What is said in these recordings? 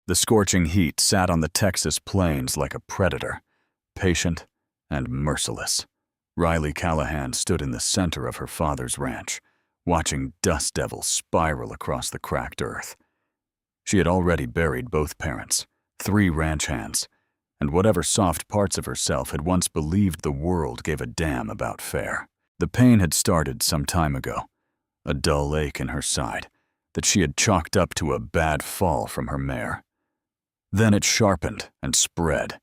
The scorching heat sat on the Texas plains like a predator, patient and merciless. Riley Callahan stood in the center of her father's ranch, watching dust devils spiral across the cracked earth. She had already buried both parents, 3 ranch hands, and whatever soft parts of herself had once believed the world gave a damn about fair. The pain had started some time ago, a dull ache in her side that she had chalked up to a bad fall from her mare. Then it sharpened and spread,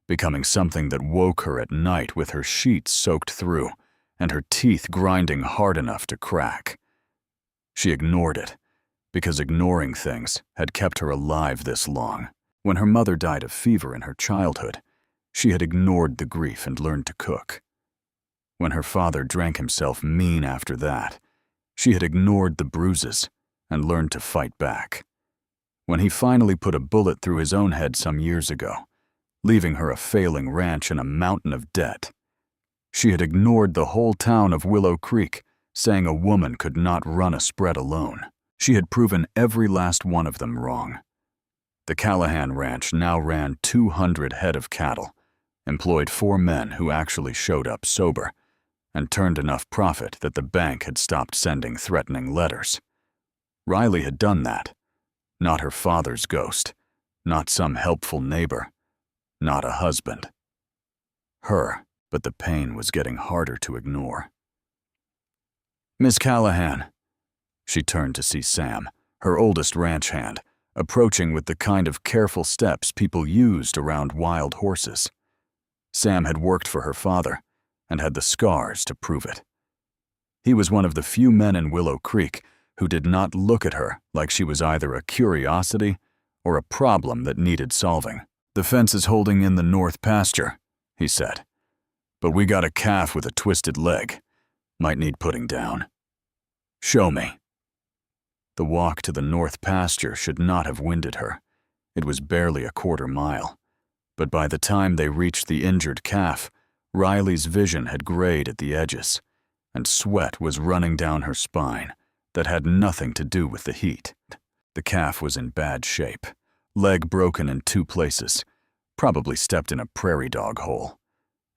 becoming something that woke her at night with her sheets soaked through and her teeth grinding hard enough to crack. She ignored it, because ignoring things had kept her alive this long. When her mother died of fever in her childhood, she had ignored the grief and learned to cook. When her father drank himself mean after that, she had ignored the bruises and learned to fight back. When he finally put a bullet through his own head some years ago, leaving her a failing ranch and a mountain of debt, she had ignored the whole town of Willow Creek, saying a woman could not run a spread alone. She had proven every last one of them wrong. The Callahan Ranch now ran 200 head of cattle, employed 4 men who actually showed up sober, and turned enough profit that the bank had stopped sending threatening letters. Riley had done that. Not her father's ghost, not some helpful neighbor, not a husband. Her, but the pain was getting harder to ignore. "Miss Callahan." She turned to see Sam, her oldest ranch hand, approaching with the kind of careful steps people used around wild horses. Sam had worked for her father and had the scars to prove it. He was one of the few men in Willow Creek who did not look at her like she was either a curiosity or a problem that needed solving. "The fence is holding in the north pasture," he said, "but we got a calf with a twisted leg. Might need putting down. Show me." The walk to the north pasture should not have winded her. It was barely a quarter mile, but by the time they reached the injured calf, Riley's vision had grayed at the edges, and sweat was running down her spine that had nothing to do with the heat. The calf was in bad shape, leg broken in 2 places, probably stepped in a prairie dog hole.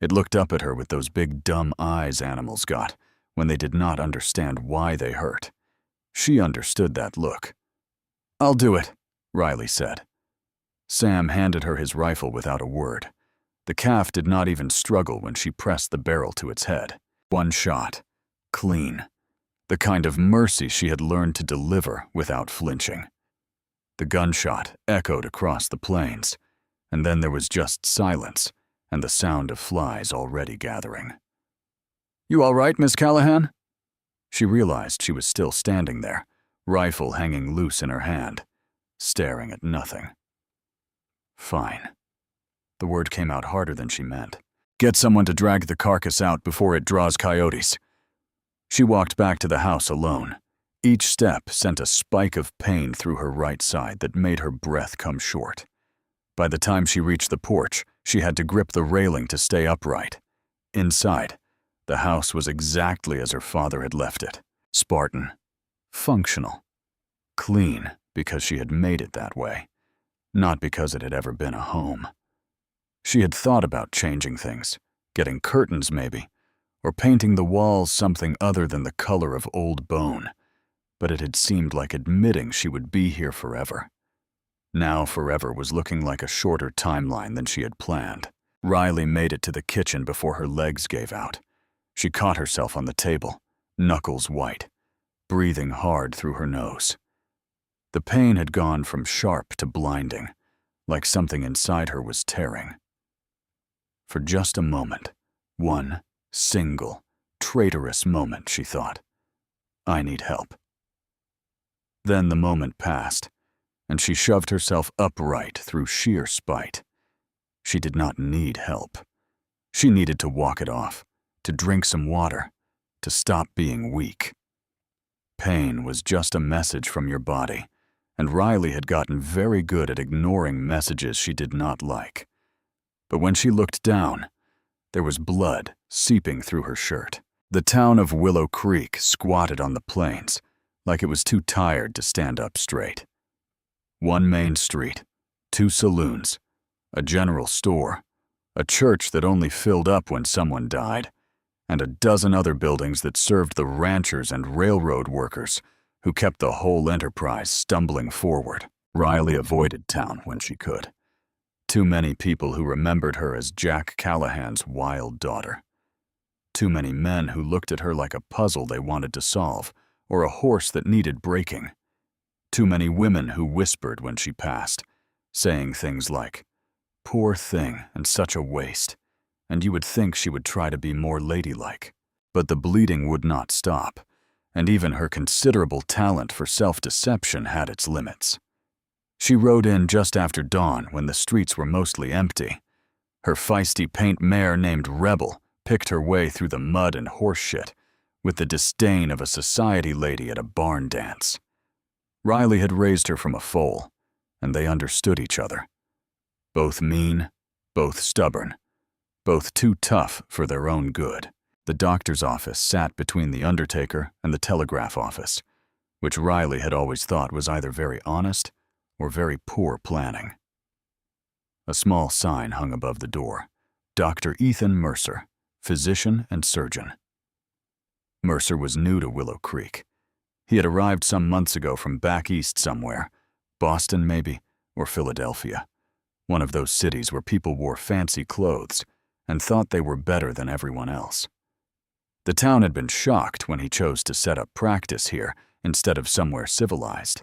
It looked up at her with those big dumb eyes animals got when they did not understand why they hurt. She understood that look. "I'll do it," Riley said. Sam handed her his rifle without a word. The calf did not even struggle when she pressed the barrel to its head. 1 shot, clean. The kind of mercy she had learned to deliver without flinching. The gunshot echoed across the plains, and then there was just silence and the sound of flies already gathering. "You all right, Miss Callahan?" She realized she was still standing there, rifle hanging loose in her hand, staring at nothing. "Fine." The word came out harder than she meant. "Get someone to drag the carcass out before it draws coyotes." She walked back to the house alone. Each step sent a spike of pain through her right side that made her breath come short. By the time she reached the porch, she had to grip the railing to stay upright. Inside, the house was exactly as her father had left it. Spartan. Functional. Clean because she had made it that way, not because it had ever been a home. She had thought about changing things, getting curtains maybe, or painting the walls something other than the color of old bone, but it had seemed like admitting she would be here forever. Now forever was looking like a shorter timeline than she had planned. Riley made it to the kitchen before her legs gave out. She caught herself on the table, knuckles white, breathing hard through her nose. The pain had gone from sharp to blinding, like something inside her was tearing. For just a moment, one single, traitorous moment, she thought, "I need help." Then the moment passed, and she shoved herself upright through sheer spite. She did not need help. She needed to walk it off, to drink some water, to stop being weak. Pain was just a message from your body, and Riley had gotten very good at ignoring messages she did not like. But when she looked down, there was blood seeping through her shirt. The town of Willow Creek squatted on the plains, like it was too tired to stand up straight. One main street, 2 saloons, a general store, a church that only filled up when someone died, and a dozen other buildings that served the ranchers and railroad workers who kept the whole enterprise stumbling forward. Riley avoided town when she could. Too many people who remembered her as Jack Callahan's wild daughter. Too many men who looked at her like a puzzle they wanted to solve, or a horse that needed breaking. Too many women who whispered when she passed, saying things like, "Poor thing and such a waste," and you would think she would try to be more ladylike. But the bleeding would not stop, and even her considerable talent for self-deception had its limits. She rode in just after dawn when the streets were mostly empty. Her feisty paint mare named Rebel picked her way through the mud and horse shit with the disdain of a society lady at a barn dance. Riley had raised her from a foal, and they understood each other. Both mean, both stubborn, both too tough for their own good. The doctor's office sat between the undertaker and the telegraph office, which Riley had always thought was either very honest or very poor planning. A small sign hung above the door, Dr. Ethan Mercer, physician and surgeon. Mercer was new to Willow Creek. He had arrived some months ago from back east somewhere, Boston maybe, or Philadelphia, one of those cities where people wore fancy clothes and thought they were better than everyone else. The town had been shocked when he chose to set up practice here instead of somewhere civilized.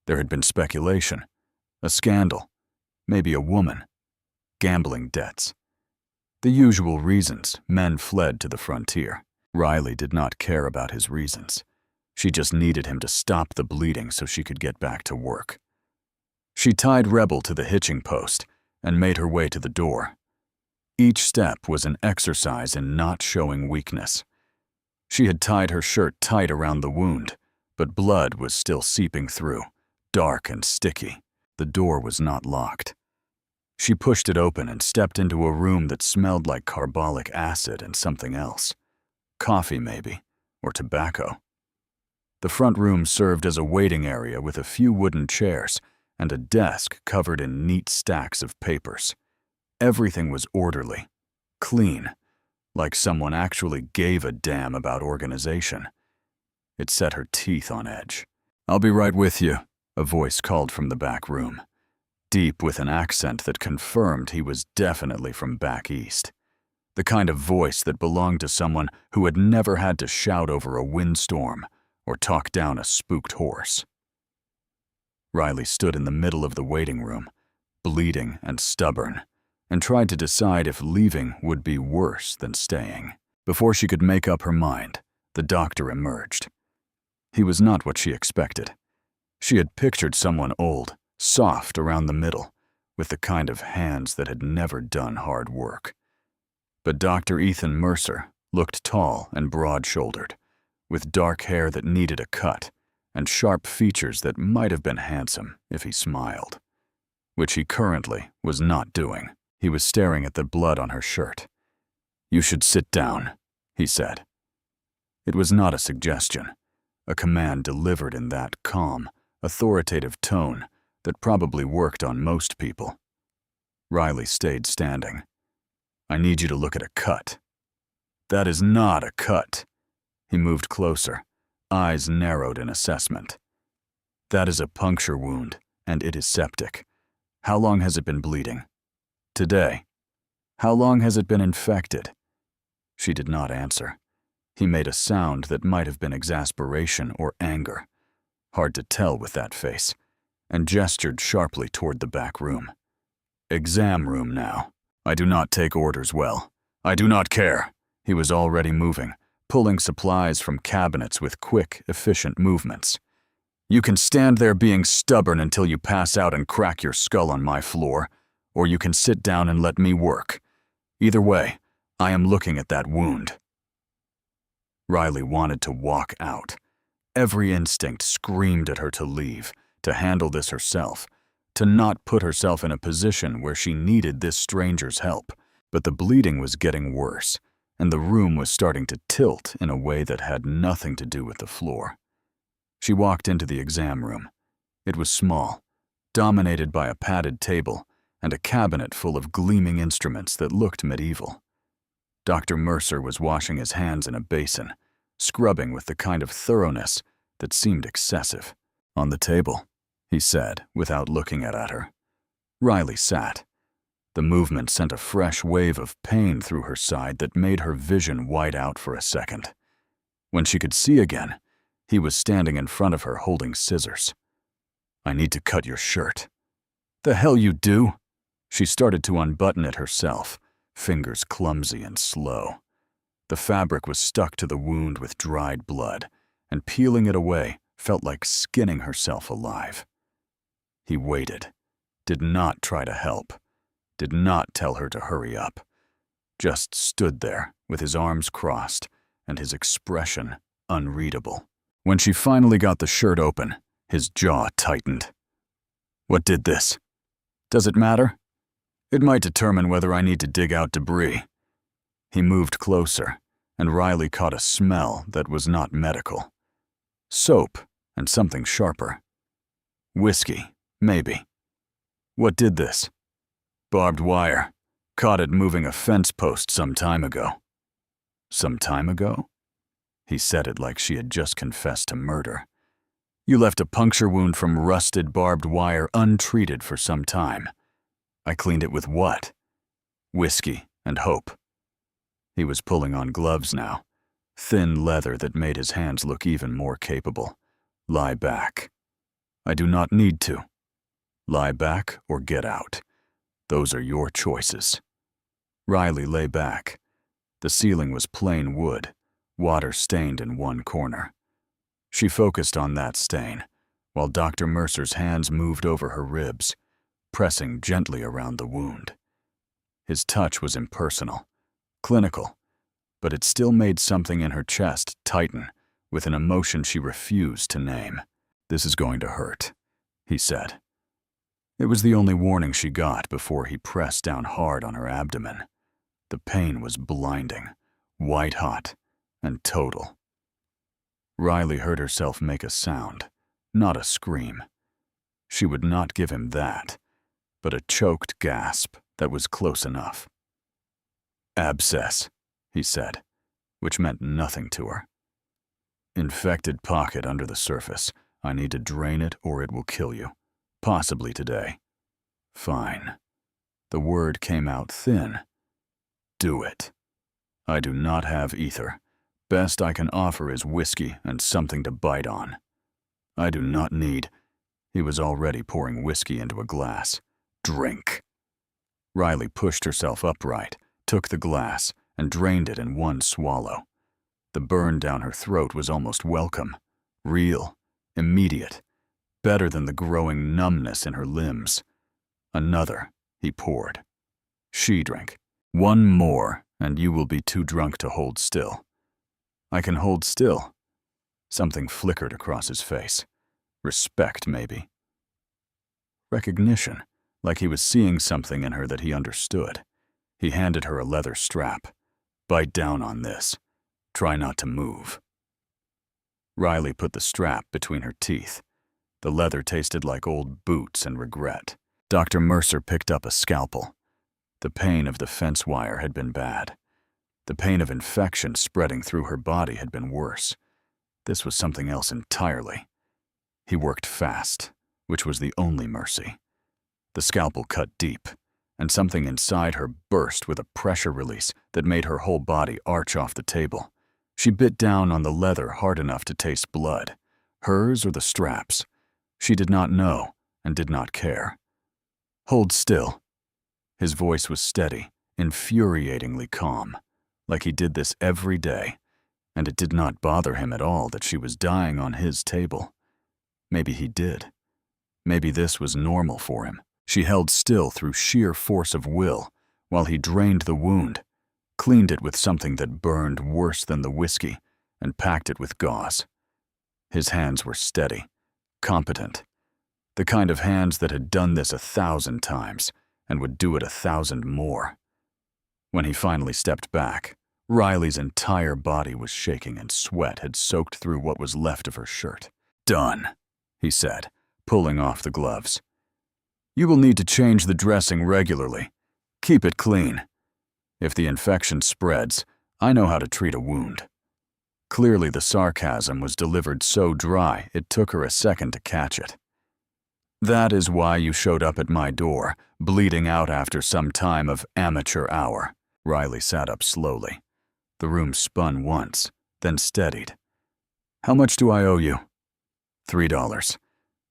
There had been speculation, a scandal, maybe a woman, gambling debts. The usual reasons men fled to the frontier. Riley did not care about his reasons. She just needed him to stop the bleeding so she could get back to work. She tied Rebel to the hitching post and made her way to the door. Each step was an exercise in not showing weakness. She had tied her shirt tight around the wound, but blood was still seeping through, dark and sticky. The door was not locked. She pushed it open and stepped into a room that smelled like carbolic acid and something else. Coffee, maybe, or tobacco. The front room served as a waiting area with a few wooden chairs and a desk covered in neat stacks of papers. Everything was orderly, clean, like someone actually gave a damn about organization. It set her teeth on edge. "I'll be right with you," a voice called from the back room, deep with an accent that confirmed he was definitely from back east. The kind of voice that belonged to someone who had never had to shout over a windstorm or talk down a spooked horse. Riley stood in the middle of the waiting room, bleeding and stubborn, and tried to decide if leaving would be worse than staying. Before she could make up her mind, the doctor emerged. He was not what she expected. She had pictured someone old, soft around the middle, with the kind of hands that had never done hard work. But Dr. Ethan Mercer looked tall and broad-shouldered, with dark hair that needed a cut and sharp features that might have been handsome if he smiled, which he currently was not doing. He was staring at the blood on her shirt. "You should sit down," he said. It was not a suggestion, a command delivered in that calm, authoritative tone that probably worked on most people. Riley stayed standing. "I need you to look at a cut." "That is not a cut." He moved closer, eyes narrowed in assessment. "That is a puncture wound, and it is septic. How long has it been bleeding?" "Today." "How long has it been infected?" She did not answer. He made a sound that might have been exasperation or anger, hard to tell with that face, and gestured sharply toward the back room. "Exam room now. I do not take orders well. I do not care." He was already moving, pulling supplies from cabinets with quick, efficient movements. "You can stand there being stubborn until you pass out and crack your skull on my floor, or you can sit down and let me work. Either way, I am looking at that wound." Riley wanted to walk out. Every instinct screamed at her to leave, to handle this herself, to not put herself in a position where she needed this stranger's help. But the bleeding was getting worse, and the room was starting to tilt in a way that had nothing to do with the floor. She walked into the exam room. It was small, dominated by a padded table and a cabinet full of gleaming instruments that looked medieval. Dr. Mercer was washing his hands in a basin, scrubbing with the kind of thoroughness that seemed excessive. "On the table," he said, without looking at her. Riley sat. The movement sent a fresh wave of pain through her side that made her vision white out for a second. When she could see again, he was standing in front of her holding scissors. "I need to cut your shirt." "The hell you do?" She started to unbutton it herself, fingers clumsy and slow. The fabric was stuck to the wound with dried blood, and peeling it away felt like skinning herself alive. He waited, did not try to help, did not tell her to hurry up, just stood there with his arms crossed and his expression unreadable. When she finally got the shirt open, his jaw tightened. "What did this? Does it matter? It might determine whether I need to dig out debris." He moved closer, and Riley caught a smell that was not medical. Soap and something sharper. Whiskey, maybe. "What did this?" "Barbed wire. Caught it moving a fence post some time ago." "Some time ago?" He said it like she had just confessed to murder. "You left a puncture wound from rusted barbed wire untreated for some time. I cleaned it with what?" "Whiskey and hope." He was pulling on gloves now, thin leather that made his hands look even more capable. "Lie back." "I do not need to." "Lie back or get out. Those are your choices." Riley lay back. The ceiling was plain wood, water stained in one corner. She focused on that stain, while Dr. Mercer's hands moved over her ribs, pressing gently around the wound. His touch was impersonal, clinical, but it still made something in her chest tighten with an emotion she refused to name. "This is going to hurt," he said. It was the only warning she got before he pressed down hard on her abdomen. The pain was blinding, white-hot, and total. Riley heard herself make a sound, not a scream. She would not give him that, but a choked gasp that was close enough. "Abscess," he said, which meant nothing to her. "Infected pocket under the surface. I need to drain it or it will kill you. Possibly today." "Fine." The word came out thin. "Do it." "I do not have ether. Best I can offer is whiskey and something to bite on." "I do not need—" He was already pouring whiskey into a glass. "Drink." Riley pushed herself upright, took the glass, and drained it in one swallow. The burn down her throat was almost welcome, real, immediate, better than the growing numbness in her limbs. Another, he poured. She drank. "One more, and you will be too drunk to hold still." "I can hold still." Something flickered across his face. Respect, maybe. Recognition, like he was seeing something in her that he understood. He handed her a leather strap. "Bite down on this. Try not to move." Riley put the strap between her teeth. The leather tasted like old boots and regret. Dr. Mercer picked up a scalpel. The pain of the fence wire had been bad. The pain of infection spreading through her body had been worse. This was something else entirely. He worked fast, which was the only mercy. The scalpel cut deep, and something inside her burst with a pressure release that made her whole body arch off the table. She bit down on the leather hard enough to taste blood. Hers or the strap's? She did not know and did not care. "Hold still." His voice was steady, infuriatingly calm, like he did this every day, and it did not bother him at all that she was dying on his table. Maybe he did. Maybe this was normal for him. She held still through sheer force of will while he drained the wound, cleaned it with something that burned worse than the whiskey, and packed it with gauze. His hands were steady, competent, the kind of hands that had done this 1,000 times and would do it 1,000 more. When he finally stepped back, Riley's entire body was shaking and sweat had soaked through what was left of her shirt. "Done," he said, pulling off the gloves. You will need to change the dressing regularly. Keep it clean. If the infection spreads, I know how to treat a wound." Clearly the sarcasm was delivered so dry it took her a second to catch it. "That is why you showed up at my door, bleeding out after some time of amateur hour." Riley sat up slowly. The room spun once, then steadied. "How much do I owe you?" $3.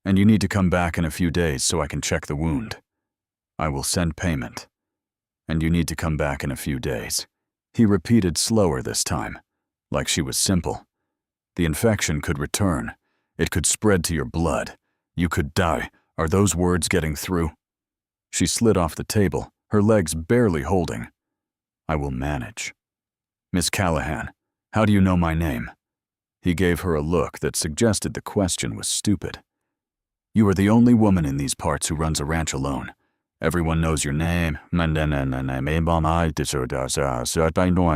"And you need to come back in a few days so I can check the wound." "I will send payment." "And you need to come back in a few days." He repeated slower this time, like she was simple. "The infection could return. It could spread to your blood. You could die. Are those words getting through?" She slid off the table, her legs barely holding. "I will manage." "Miss Callahan, how do you know my name?" He gave her a look that suggested the question was stupid. "You are the only woman in these parts who runs a ranch alone. Everyone knows your name. I know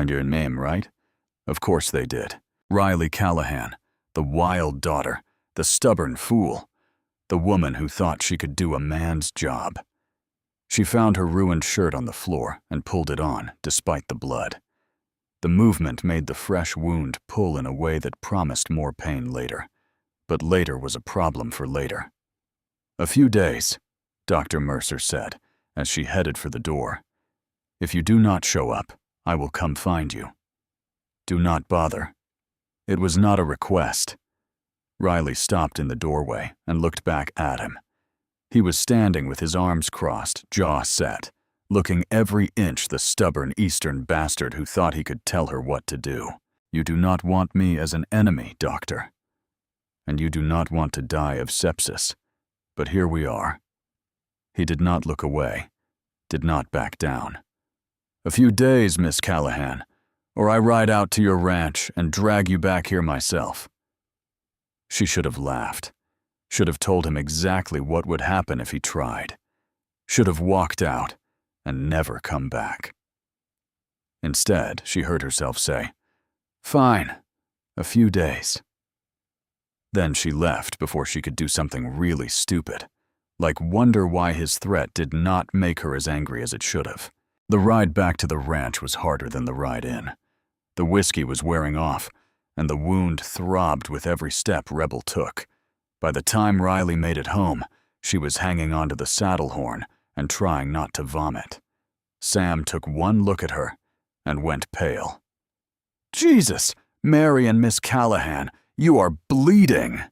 your name, right?" Of course they did. Riley Callahan, the wild daughter, the stubborn fool, the woman who thought she could do a man's job. She found her ruined shirt on the floor and pulled it on, despite the blood. The movement made the fresh wound pull in a way that promised more pain later. But later was a problem for later. "A few days," Dr. Mercer said, as she headed for the door. "If you do not show up, I will come find you. Do not bother." It was not a request. Riley stopped in the doorway and looked back at him. He was standing with his arms crossed, jaw set, looking every inch the stubborn Eastern bastard who thought he could tell her what to do. "You do not want me as an enemy, doctor. And you do not want to die of sepsis. But here we are." He did not look away, did not back down. "A few days, Miss Callahan, or I ride out to your ranch and drag you back here myself." She should have laughed, should have told him exactly what would happen if he tried, should have walked out and never come back. Instead, she heard herself say, "Fine, a few days." Then she left before she could do something really stupid, like wonder why his threat did not make her as angry as it should have. The ride back to the ranch was harder than the ride in. The whiskey was wearing off, and the wound throbbed with every step Rebel took. By the time Riley made it home, she was hanging onto the saddle horn and trying not to vomit. Sam took one look at her and went pale. "Jesus, Mary and Miss Callahan, you are bleeding."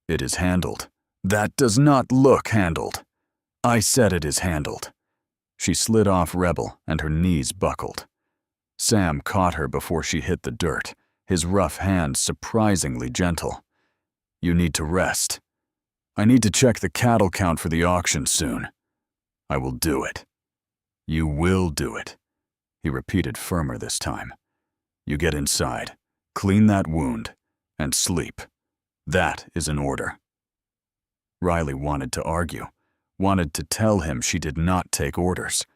"It is handled." "That does not look handled." "I said it is handled." She slid off Rebel and her knees buckled. Sam caught her before she hit the dirt, his rough hands surprisingly gentle. "You need to rest." "I need to check the cattle count for the auction soon." "I will do it." "You will do it," he repeated firmer this time. "You get inside, clean that wound, and sleep. That is an order." Riley wanted to argue, wanted to tell him she did not take orders,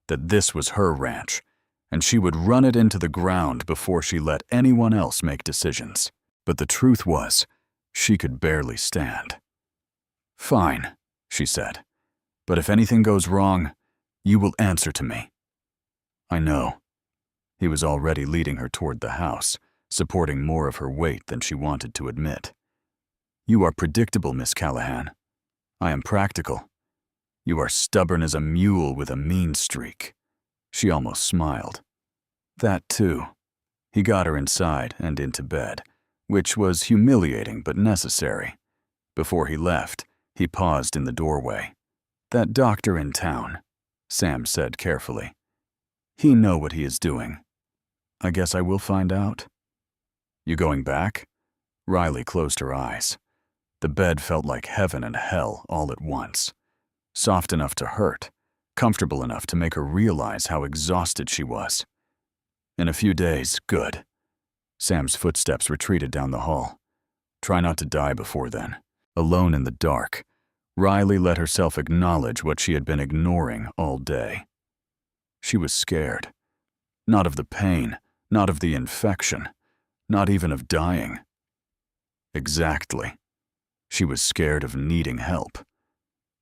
that this was her ranch, and she would run it into the ground before she let anyone else make decisions. But the truth was, she could barely stand. "Fine," she said, "but if anything goes wrong, you will answer to me." "I know." He was already leading her toward the house, supporting more of her weight than she wanted to admit. "You are predictable, Miss Callahan. I am practical. You are stubborn as a mule with a mean streak." She almost smiled. "That too." He got her inside and into bed, which was humiliating but necessary. Before he left, he paused in the doorway. "That doctor in town," Sam said carefully. "He know what he is doing. I guess I will find out." "You going back?" Riley closed her eyes. The bed felt like heaven and hell all at once. Soft enough to hurt, comfortable enough to make her realize how exhausted she was. "In a few days, good." Sam's footsteps retreated down the hall. "Try not to die before then." Alone in the dark, Riley let herself acknowledge what she had been ignoring all day. She was scared. Not of the pain, not of the infection, not even of dying. Exactly. She was scared of needing help.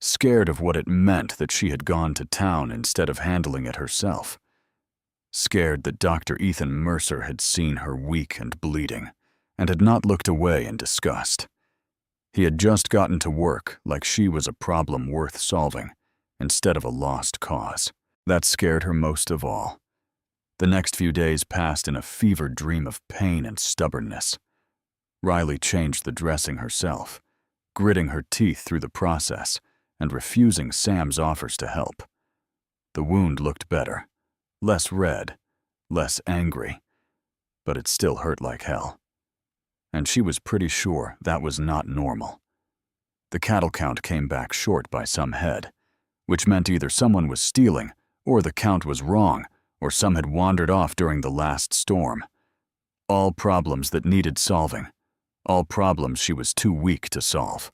scared of what it meant that she had gone to town instead of handling it herself. Scared that Dr. Ethan Mercer had seen her weak and bleeding, and had not looked away in disgust. He had just gotten to work like she was a problem worth solving, instead of a lost cause. That scared her most of all. The next few days passed in a fevered dream of pain and stubbornness. Riley changed the dressing herself, gritting her teeth through the process and refusing Sam's offers to help. The wound looked better, less red, less angry, but it still hurt like hell. And she was pretty sure that was not normal. The cattle count came back short by some head, which meant either someone was stealing, or the count was wrong, or some had wandered off during the last storm. All problems that needed solving, all problems she was too weak to solve.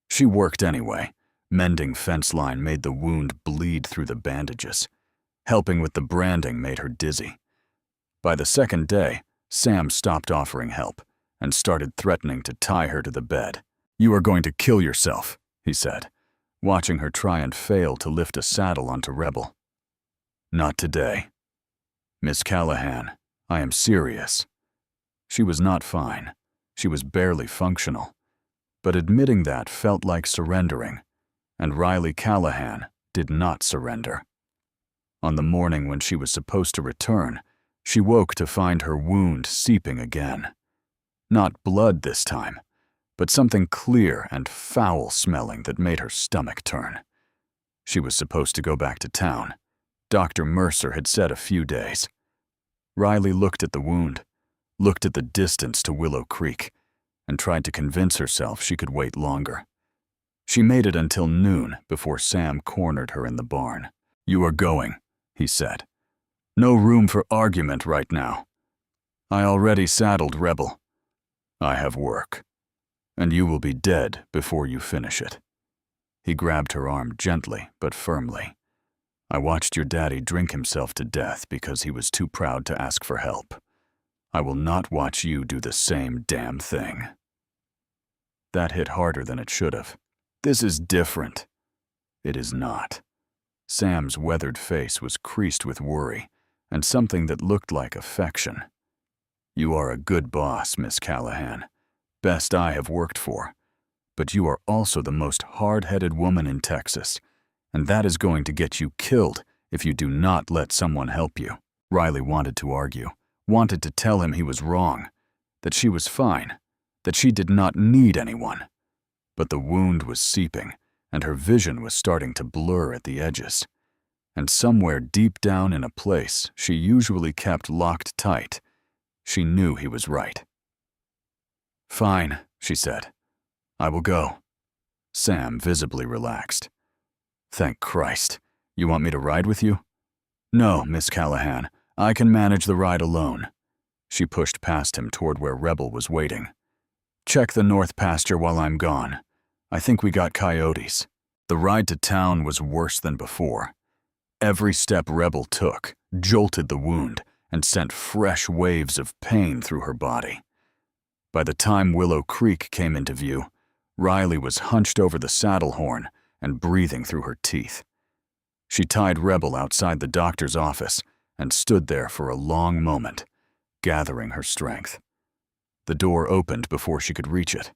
She worked anyway. Mending fence line made the wound bleed through the bandages. Helping with the branding made her dizzy. By the second day, Sam stopped offering help and started threatening to tie her to the bed. "You are going to kill yourself," he said, watching her try and fail to lift a saddle onto Rebel. "Not today. Miss Callahan, I am serious." She was not fine. She was barely functional. But admitting that felt like surrendering, and Riley Callahan did not surrender. On the morning when she was supposed to return, she woke to find her wound seeping again. Not blood this time, but something clear and foul-smelling that made her stomach turn. She was supposed to go back to town. Dr. Mercer had said a few days. Riley looked at the wound, looked at the distance to Willow Creek, and tried to convince herself she could wait longer. She made it until noon before Sam cornered her in the barn. "You are going," he said. "No room for argument right now. I already saddled Rebel. I have work, and you will be dead before you finish it." He grabbed her arm gently but firmly. "I watched your daddy drink himself to death because he was too proud to ask for help. I will not watch you do the same damn thing." That hit harder than it should have. This is different. It is not. Sam's weathered face was creased with worry and something that looked like affection. "You are a good boss, Miss Callahan. Best I have worked for. But you are also the most hard-headed woman in Texas, and that is going to get you killed if you do not let someone help you." Riley wanted to argue, wanted to tell him he was wrong, that she was fine, that she did not need anyone. But the wound was seeping, and her vision was starting to blur at the edges. And somewhere deep down in a place she usually kept locked tight, she knew he was right. "Fine," she said. "I will go." Sam visibly relaxed. "Thank Christ. You want me to ride with you?" "No, Miss Callahan. I can manage the ride alone." She pushed past him toward where Rebel was waiting. "Check the north pasture while I'm gone. I think we got coyotes." The ride to town was worse than before. Every step Rebel took jolted the wound and sent fresh waves of pain through her body. By the time Willow Creek came into view, Riley was hunched over the saddle horn and breathing through her teeth. She tied Rebel outside the doctor's office and stood there for a long moment, gathering her strength. The door opened before she could reach it.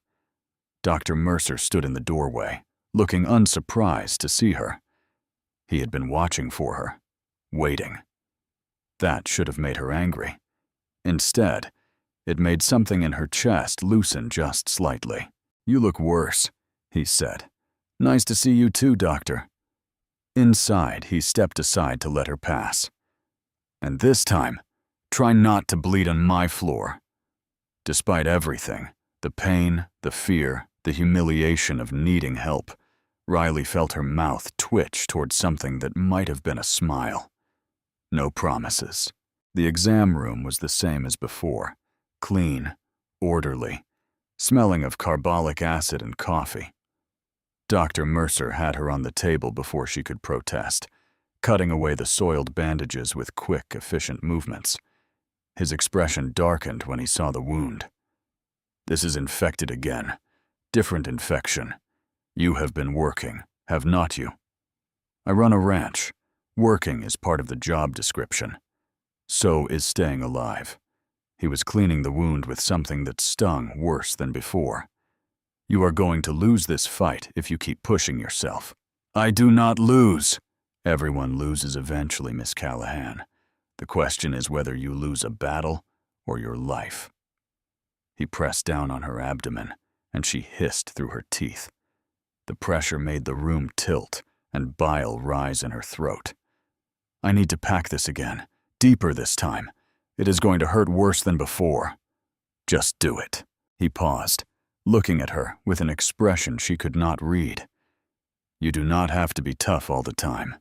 Dr. Mercer stood in the doorway, looking unsurprised to see her. He had been watching for her, waiting. That should have made her angry. Instead, it made something in her chest loosen just slightly. "You look worse," he said. "Nice to see you too, doctor." Inside, he stepped aside to let her pass. "And this time, try not to bleed on my floor." Despite everything, the pain, the fear, the humiliation of needing help, Riley felt her mouth twitch toward something that might have been a smile. No promises. The exam room was the same as before, clean, orderly, smelling of carbolic acid and coffee. Dr. Mercer had her on the table before she could protest, cutting away the soiled bandages with quick, efficient movements. His expression darkened when he saw the wound. "This is infected again. Different infection. You have been working, have not you? I run a ranch. Working is part of the job description. So is staying alive. He was cleaning the wound with something that stung worse than before. You are going to lose this fight if you keep pushing yourself. I do not lose. Everyone loses eventually, Miss Callahan. The question is whether you lose a battle or your life. He pressed down on her abdomen, and she hissed through her teeth. The pressure made the room tilt and bile rise in her throat. I need to pack this again, deeper this time. It is going to hurt worse than before. Just do it. He paused, looking at her with an expression she could not read. You do not have to be tough all the time.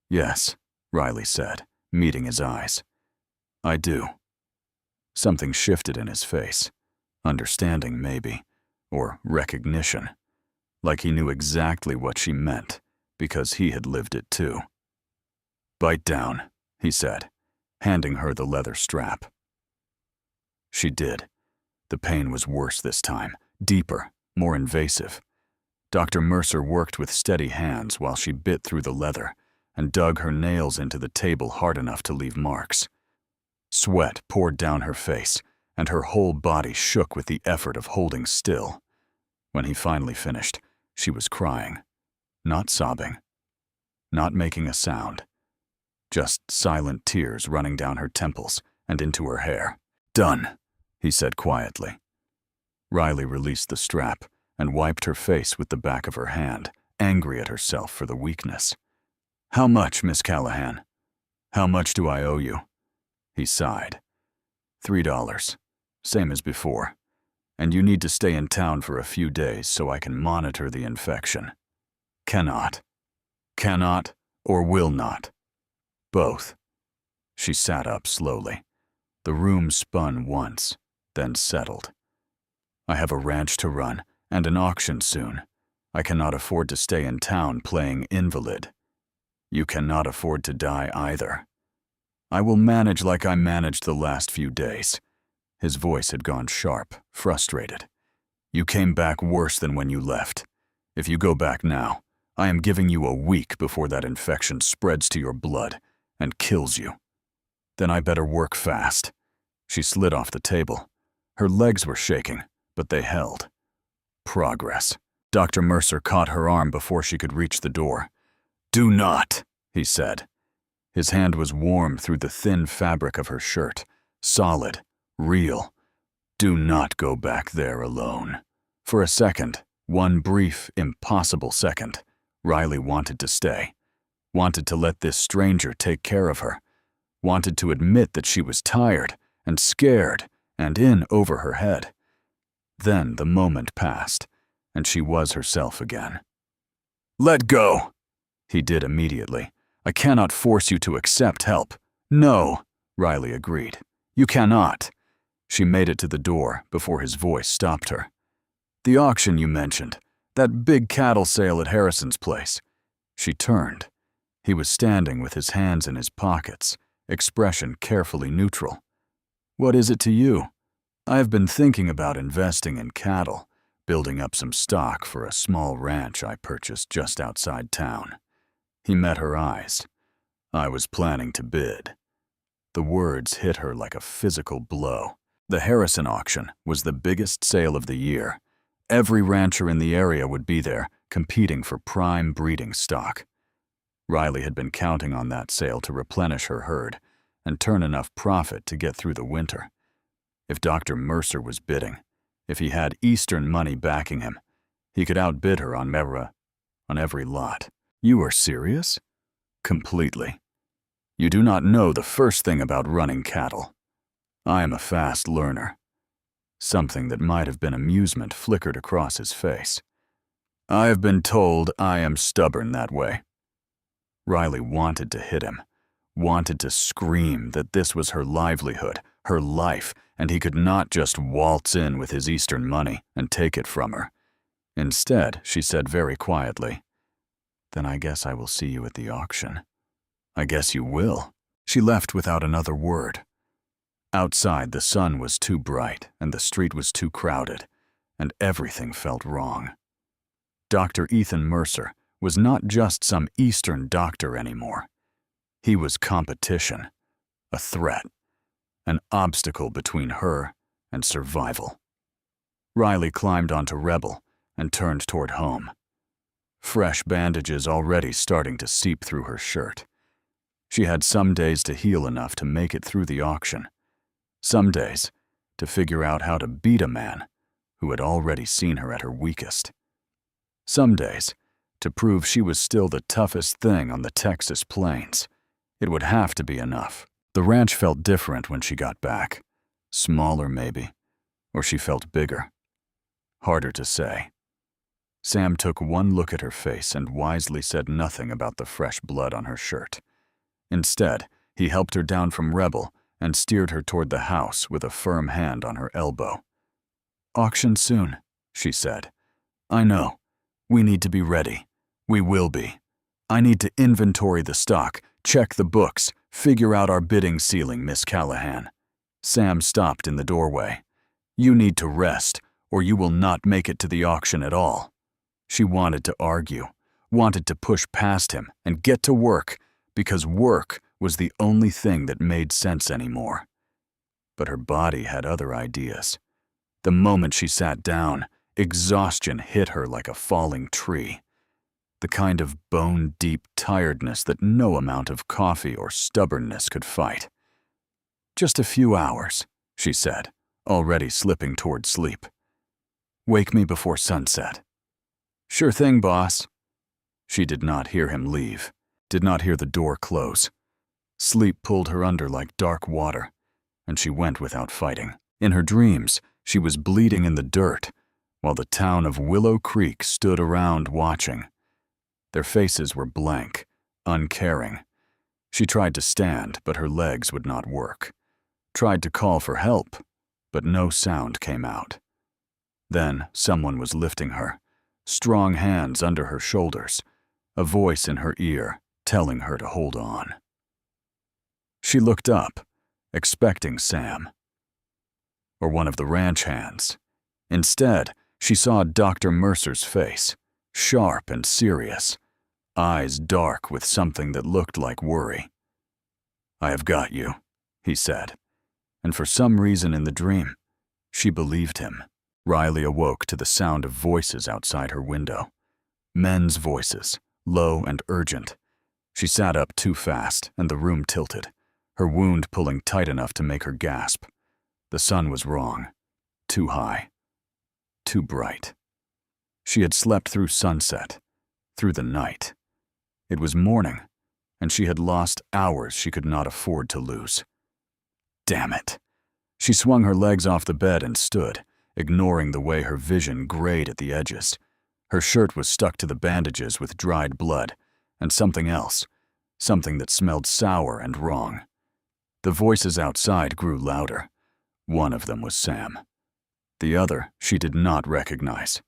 Yes, Riley said, meeting his eyes. I do. Something shifted in his face. Understanding, maybe, or recognition. Like he knew exactly what she meant, because he had lived it too. Bite down, he said, handing her the leather strap. She did. The pain was worse this time, deeper, more invasive. Dr. Mercer worked with steady hands while she bit through the leather and dug her nails into the table hard enough to leave marks. Sweat poured down her face, and her whole body shook with the effort of holding still. When he finally finished, she was crying, not sobbing, not making a sound. Just silent tears running down her temples and into her hair. Done, he said quietly. Riley released the strap and wiped her face with the back of her hand, angry at herself for the weakness. How much, Miss Callahan? How much do I owe you? He sighed. $3, same as before. And you need to stay in town for a few days so I can monitor the infection. Cannot. Cannot or will not. Both. She sat up slowly. The room spun once, then settled. I have a ranch to run and an auction soon. I cannot afford to stay in town playing invalid. You cannot afford to die either. I will manage like I managed the last few days. His voice had gone sharp, frustrated. You came back worse than when you left. If you go back now, I am giving you a week before that infection spreads to your blood and kills you. Then I better work fast. She slid off the table. Her legs were shaking, but they held. Progress. Dr. Mercer caught her arm before she could reach the door. Do not, he said. His hand was warm through the thin fabric of her shirt, solid, real. Do not go back there alone. For a second, one brief, impossible second, Riley wanted to stay, wanted to let this stranger take care of her, wanted to admit that she was tired and scared and in over her head. Then the moment passed, and she was herself again. Let go, he did immediately. I cannot force you to accept help. No, Riley agreed. You cannot. She made it to the door before his voice stopped her. The auction you mentioned, that big cattle sale at Harrison's place. She turned. He was standing with his hands in his pockets, expression carefully neutral. What is it to you? I have been thinking about investing in cattle, building up some stock for a small ranch I purchased just outside town. He met her eyes. I was planning to bid. The words hit her like a physical blow. The Harrison auction was the biggest sale of the year. Every rancher in the area would be there, competing for prime breeding stock. Riley had been counting on that sale to replenish her herd and turn enough profit to get through the winter. If Dr. Mercer was bidding, if he had Eastern money backing him, he could outbid her on every lot. You are serious? Completely. You do not know the first thing about running cattle. I am a fast learner. Something that might have been amusement flickered across his face. I have been told I am stubborn that way. Riley wanted to hit him, wanted to scream that this was her livelihood, her life, and he could not just waltz in with his Eastern money and take it from her. Instead, she said very quietly, Then I guess I will see you at the auction. I guess you will. She left without another word. Outside, the sun was too bright and the street was too crowded, and everything felt wrong. Dr. Ethan Mercer was not just some Eastern doctor anymore. He was competition, a threat, an obstacle between her and survival. Riley climbed onto Rebel and turned toward home. Fresh bandages already starting to seep through her shirt. She had some days to heal enough to make it through the auction. Some days to figure out how to beat a man who had already seen her at her weakest. Some days to prove she was still the toughest thing on the Texas plains. It would have to be enough. The ranch felt different when she got back. Smaller, maybe, or she felt bigger. Harder to say. Sam took one look at her face and wisely said nothing about the fresh blood on her shirt. Instead, he helped her down from Rebel and steered her toward the house with a firm hand on her elbow. "Auction soon," she said. "I know. We need to be ready. We will be. I need to inventory the stock, check the books, figure out our bidding ceiling, Miss Callahan." Sam stopped in the doorway. "You need to rest, or you will not make it to the auction at all." She wanted to argue, wanted to push past him and get to work, because work was the only thing that made sense anymore. But her body had other ideas. The moment she sat down, exhaustion hit her like a falling tree. The kind of bone-deep tiredness that no amount of coffee or stubbornness could fight. "Just a few hours," she said, already slipping toward sleep. "Wake me before sunset." "Sure thing, boss." She did not hear him leave, did not hear the door close. Sleep pulled her under like dark water, and she went without fighting. In her dreams, she was bleeding in the dirt, while the town of Willow Creek stood around watching. Their faces were blank, uncaring. She tried to stand, but her legs would not work. Tried to call for help, but no sound came out. Then someone was lifting her, strong hands under her shoulders, a voice in her ear telling her to hold on. She looked up, expecting Sam, or one of the ranch hands. Instead, she saw Dr. Mercer's face, sharp and serious, eyes dark with something that looked like worry. "I have got you," he said, and for some reason in the dream, she believed him. Riley awoke to the sound of voices outside her window. Men's voices, low and urgent. She sat up too fast, and the room tilted, her wound pulling tight enough to make her gasp. The sun was wrong. Too high. Too bright. She had slept through sunset, through the night. It was morning, and she had lost hours she could not afford to lose. Damn it. She swung her legs off the bed and stood, ignoring the way her vision grayed at the edges. Her shirt was stuck to the bandages with dried blood, and something else, something that smelled sour and wrong. The voices outside grew louder. One of them was Sam. The other she did not recognize.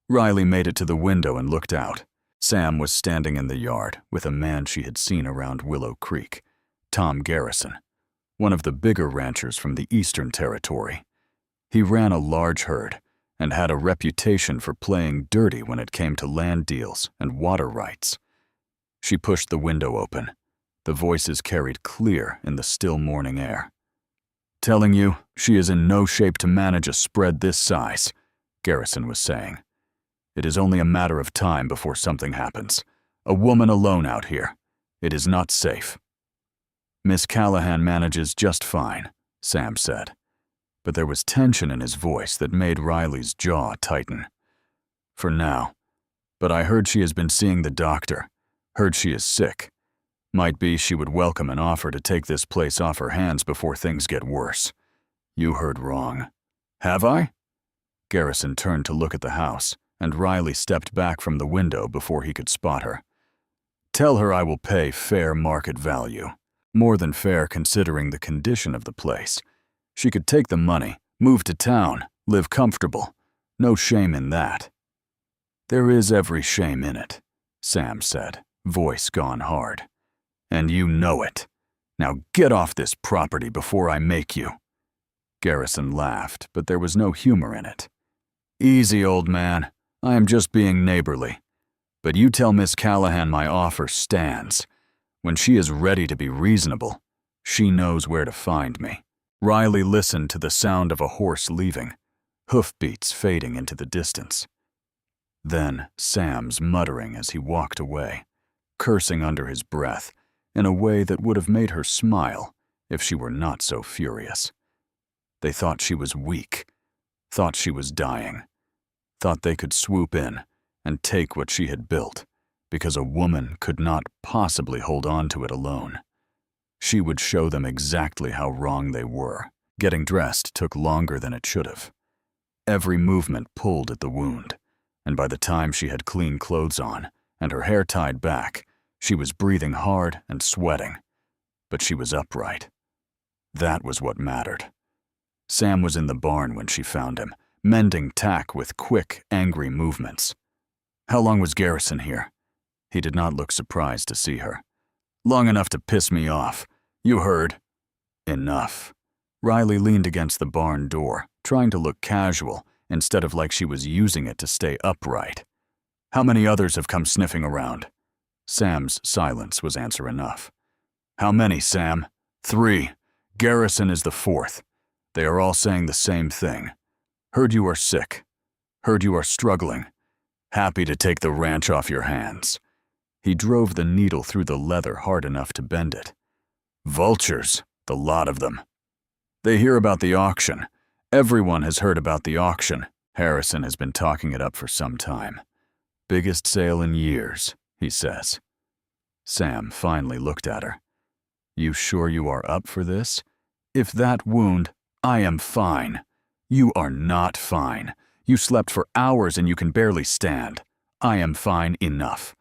Riley made it to the window and looked out. Sam was standing in the yard with a man she had seen around Willow Creek, Tom Garrison, one of the bigger ranchers from the Eastern Territory. He ran a large herd and had a reputation for playing dirty when it came to land deals and water rights. She pushed the window open. The voices carried clear in the still morning air. "Telling you, she is in no shape to manage a spread this size," Garrison was saying. "It is only a matter of time before something happens. A woman alone out here. It is not safe." "Miss Callahan manages just fine," Sam said. But there was tension in his voice that made Riley's jaw tighten. "For now. But I heard she has been seeing the doctor. Heard she is sick. Might be she would welcome an offer to take this place off her hands before things get worse." "You heard wrong." "Have I?" Garrison turned to look at the house, and Riley stepped back from the window before he could spot her. "Tell her I will pay fair market value. More than fair considering the condition of the place. She could take the money, move to town, live comfortable. No shame in that." "There is every shame in it," Sam said, voice gone hard. "And you know it. Now get off this property before I make you." Garrison laughed, but there was no humor in it. "Easy, old man. I am just being neighborly. But you tell Miss Callahan my offer stands. When she is ready to be reasonable, she knows where to find me." Riley listened to the sound of a horse leaving, hoofbeats fading into the distance. Then Sam's muttering as he walked away, cursing under his breath in a way that would have made her smile if she were not so furious. They thought she was weak, thought she was dying, thought they could swoop in and take what she had built because a woman could not possibly hold on to it alone. She would show them exactly how wrong they were. Getting dressed took longer than it should have. Every movement pulled at the wound, and by the time she had clean clothes on and her hair tied back, she was breathing hard and sweating. But she was upright. That was what mattered. Sam was in the barn when she found him, mending tack with quick, angry movements. "How long was Garrison here?" He did not look surprised to see her. "Long enough to piss me off. You heard." "Enough." Riley leaned against the barn door, trying to look casual instead of like she was using it to stay upright. "How many others have come sniffing around?" Sam's silence was answer enough. "How many, Sam?" "3. Garrison is the 4th. They are all saying the same thing. Heard you are sick. Heard you are struggling. Happy to take the ranch off your hands." He drove the needle through the leather hard enough to bend it. "Vultures, the lot of them. They hear about the auction. Everyone has heard about the auction. Harrison has been talking it up for some time. Biggest sale in years, he says." Sam finally looked at her. "You sure you are up for this? If that wound, I am fine. You are not fine. You slept for hours and you can barely stand. I am fine enough."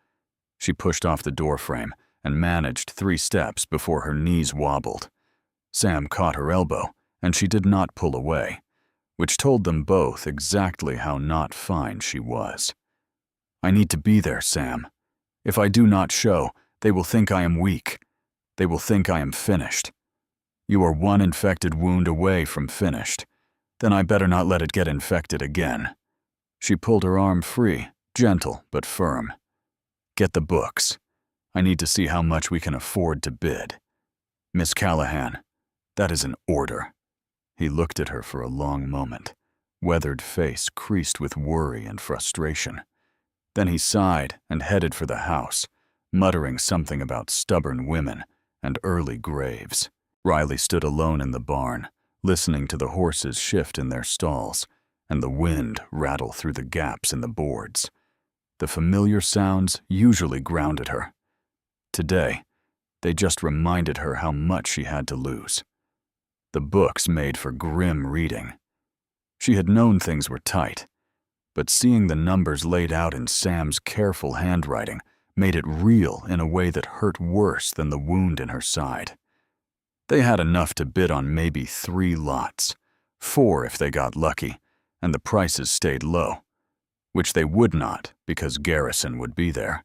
She pushed off the doorframe and managed 3 steps before her knees wobbled. Sam caught her elbow, and she did not pull away, which told them both exactly how not fine she was. "I need to be there, Sam. If I do not show, they will think I am weak. They will think I am finished. You are 1 infected wound away from finished. Then I better not let it get infected again." She pulled her arm free, gentle but firm. "Get the books. I need to see how much we can afford to bid. Miss Callahan, that is an order." He looked at her for a long moment, weathered face creased with worry and frustration. Then he sighed and headed for the house, muttering something about stubborn women and early graves. Riley stood alone in the barn, listening to the horses shift in their stalls and the wind rattle through the gaps in the boards. The familiar sounds usually grounded her. Today, they just reminded her how much she had to lose. The books made for grim reading. She had known things were tight, but seeing the numbers laid out in Sam's careful handwriting made it real in a way that hurt worse than the wound in her side. They had enough to bid on maybe 3 lots, 4 if they got lucky, and the prices stayed low, which they would not because Garrison would be there,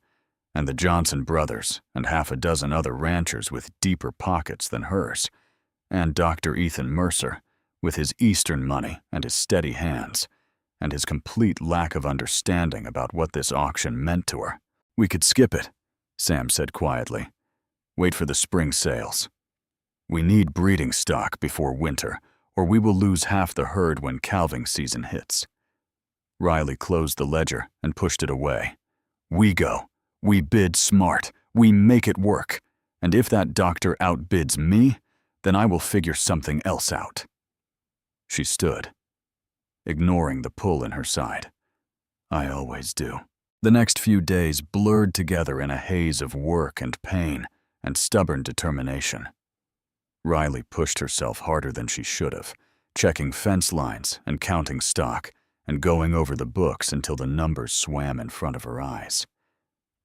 and the Johnson brothers and half a dozen other ranchers with deeper pockets than hers, and Dr. Ethan Mercer with his Eastern money and his steady hands, and his complete lack of understanding about what this auction meant to her. "We could skip it," Sam said quietly. "Wait for the spring sales. We need breeding stock before winter, or we will lose half the herd when calving season hits." Riley closed the ledger and pushed it away. "We go. We bid smart. We make it work. And if that doctor outbids me, then I will figure something else out." She stood, ignoring the pull in her side. "I always do." The next few days blurred together in a haze of work and pain and stubborn determination. Riley pushed herself harder than she should have, checking fence lines and counting stock and going over the books until the numbers swam in front of her eyes.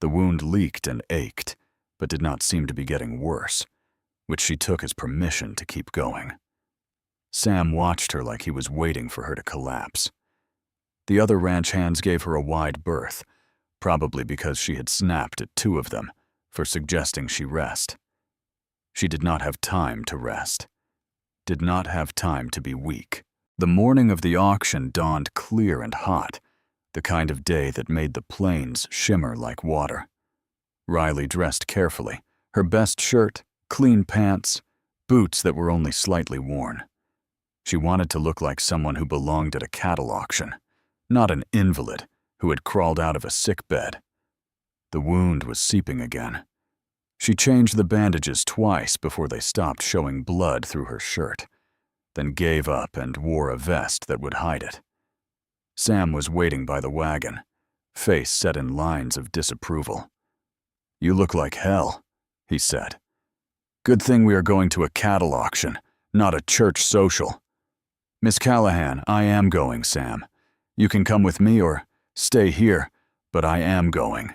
The wound leaked and ached, but did not seem to be getting worse, which she took as permission to keep going. Sam watched her like he was waiting for her to collapse. The other ranch hands gave her a wide berth, probably because she had snapped at 2 of them for suggesting she rest. She did not have time to rest, did not have time to be weak. The morning of the auction dawned clear and hot, the kind of day that made the plains shimmer like water. Riley dressed carefully, her best shirt, clean pants, boots that were only slightly worn. She wanted to look like someone who belonged at a cattle auction, not an invalid who had crawled out of a sick bed. The wound was seeping again. She changed the bandages twice before they stopped showing blood through her shirt, then gave up and wore a vest that would hide it. Sam was waiting by the wagon, face set in lines of disapproval. "You look like hell," he said. "Good thing we are going to a cattle auction, not a church social." "Miss Callahan, I am going, Sam. You can come with me or stay here, but I am going."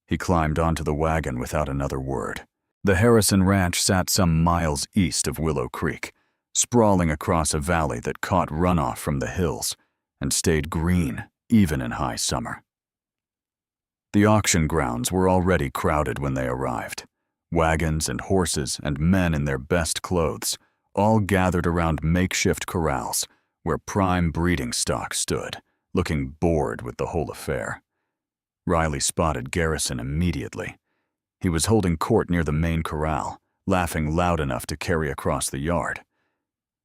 He climbed onto the wagon without another word. The Harrison Ranch sat some miles east of Willow Creek, sprawling across a valley that caught runoff from the hills and stayed green even in high summer. The auction grounds were already crowded when they arrived. Wagons and horses and men in their best clothes, all gathered around makeshift corrals where prime breeding stock stood, looking bored with the whole affair. Riley spotted Garrison immediately. He was holding court near the main corral, laughing loud enough to carry across the yard.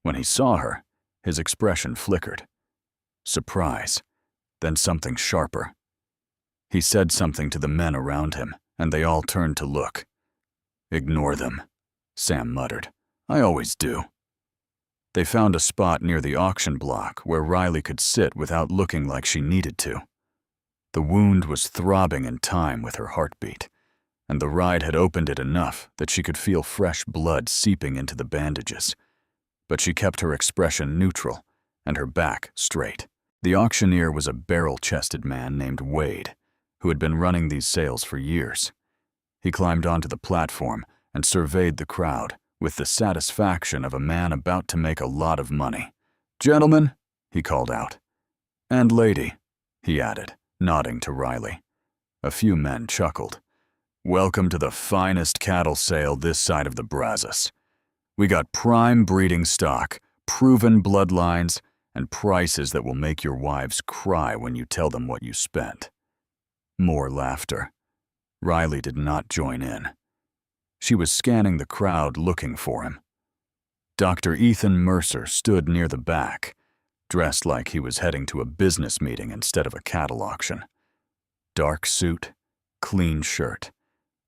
When he saw her, his expression flickered. Surprise, then something sharper. He said something to the men around him, and they all turned to look. "Ignore them," Sam muttered. "I always do." They found a spot near the auction block where Riley could sit without looking like she needed to. The wound was throbbing in time with her heartbeat, and the ride had opened it enough that she could feel fresh blood seeping into the bandages. But she kept her expression neutral and her back straight. The auctioneer was a barrel-chested man named Wade, who had been running these sales for years. He climbed onto the platform and surveyed the crowd with the satisfaction of a man about to make a lot of money. "Gentlemen," he called out. "And lady," he added, nodding to Riley. A few men chuckled. "Welcome to the finest cattle sale this side of the Brazos. We got prime breeding stock, proven bloodlines, and prices that will make your wives cry when you tell them what you spent." More laughter. Riley did not join in. She was scanning the crowd looking for him. Dr. Ethan Mercer stood near the back, dressed like he was heading to a business meeting instead of a cattle auction. Dark suit, clean shirt,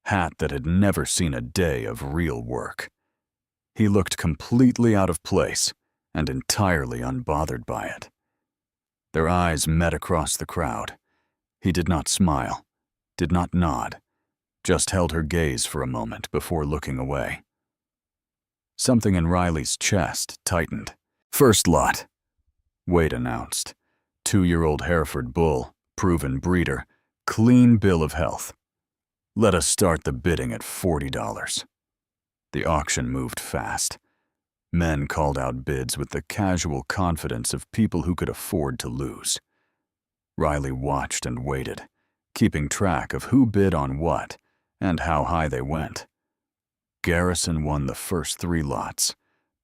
hat that had never seen a day of real work. He looked completely out of place and entirely unbothered by it. Their eyes met across the crowd. He did not smile, did not nod, just held her gaze for a moment before looking away. Something in Riley's chest tightened. "First lot," Wade announced. 2-year-old Hereford bull, proven breeder, clean bill of health. "Let us start the bidding at $40. The auction moved fast. Men called out bids with the casual confidence of people who could afford to lose. Riley watched and waited, keeping track of who bid on what and how high they went. Garrison won the first 3 lots,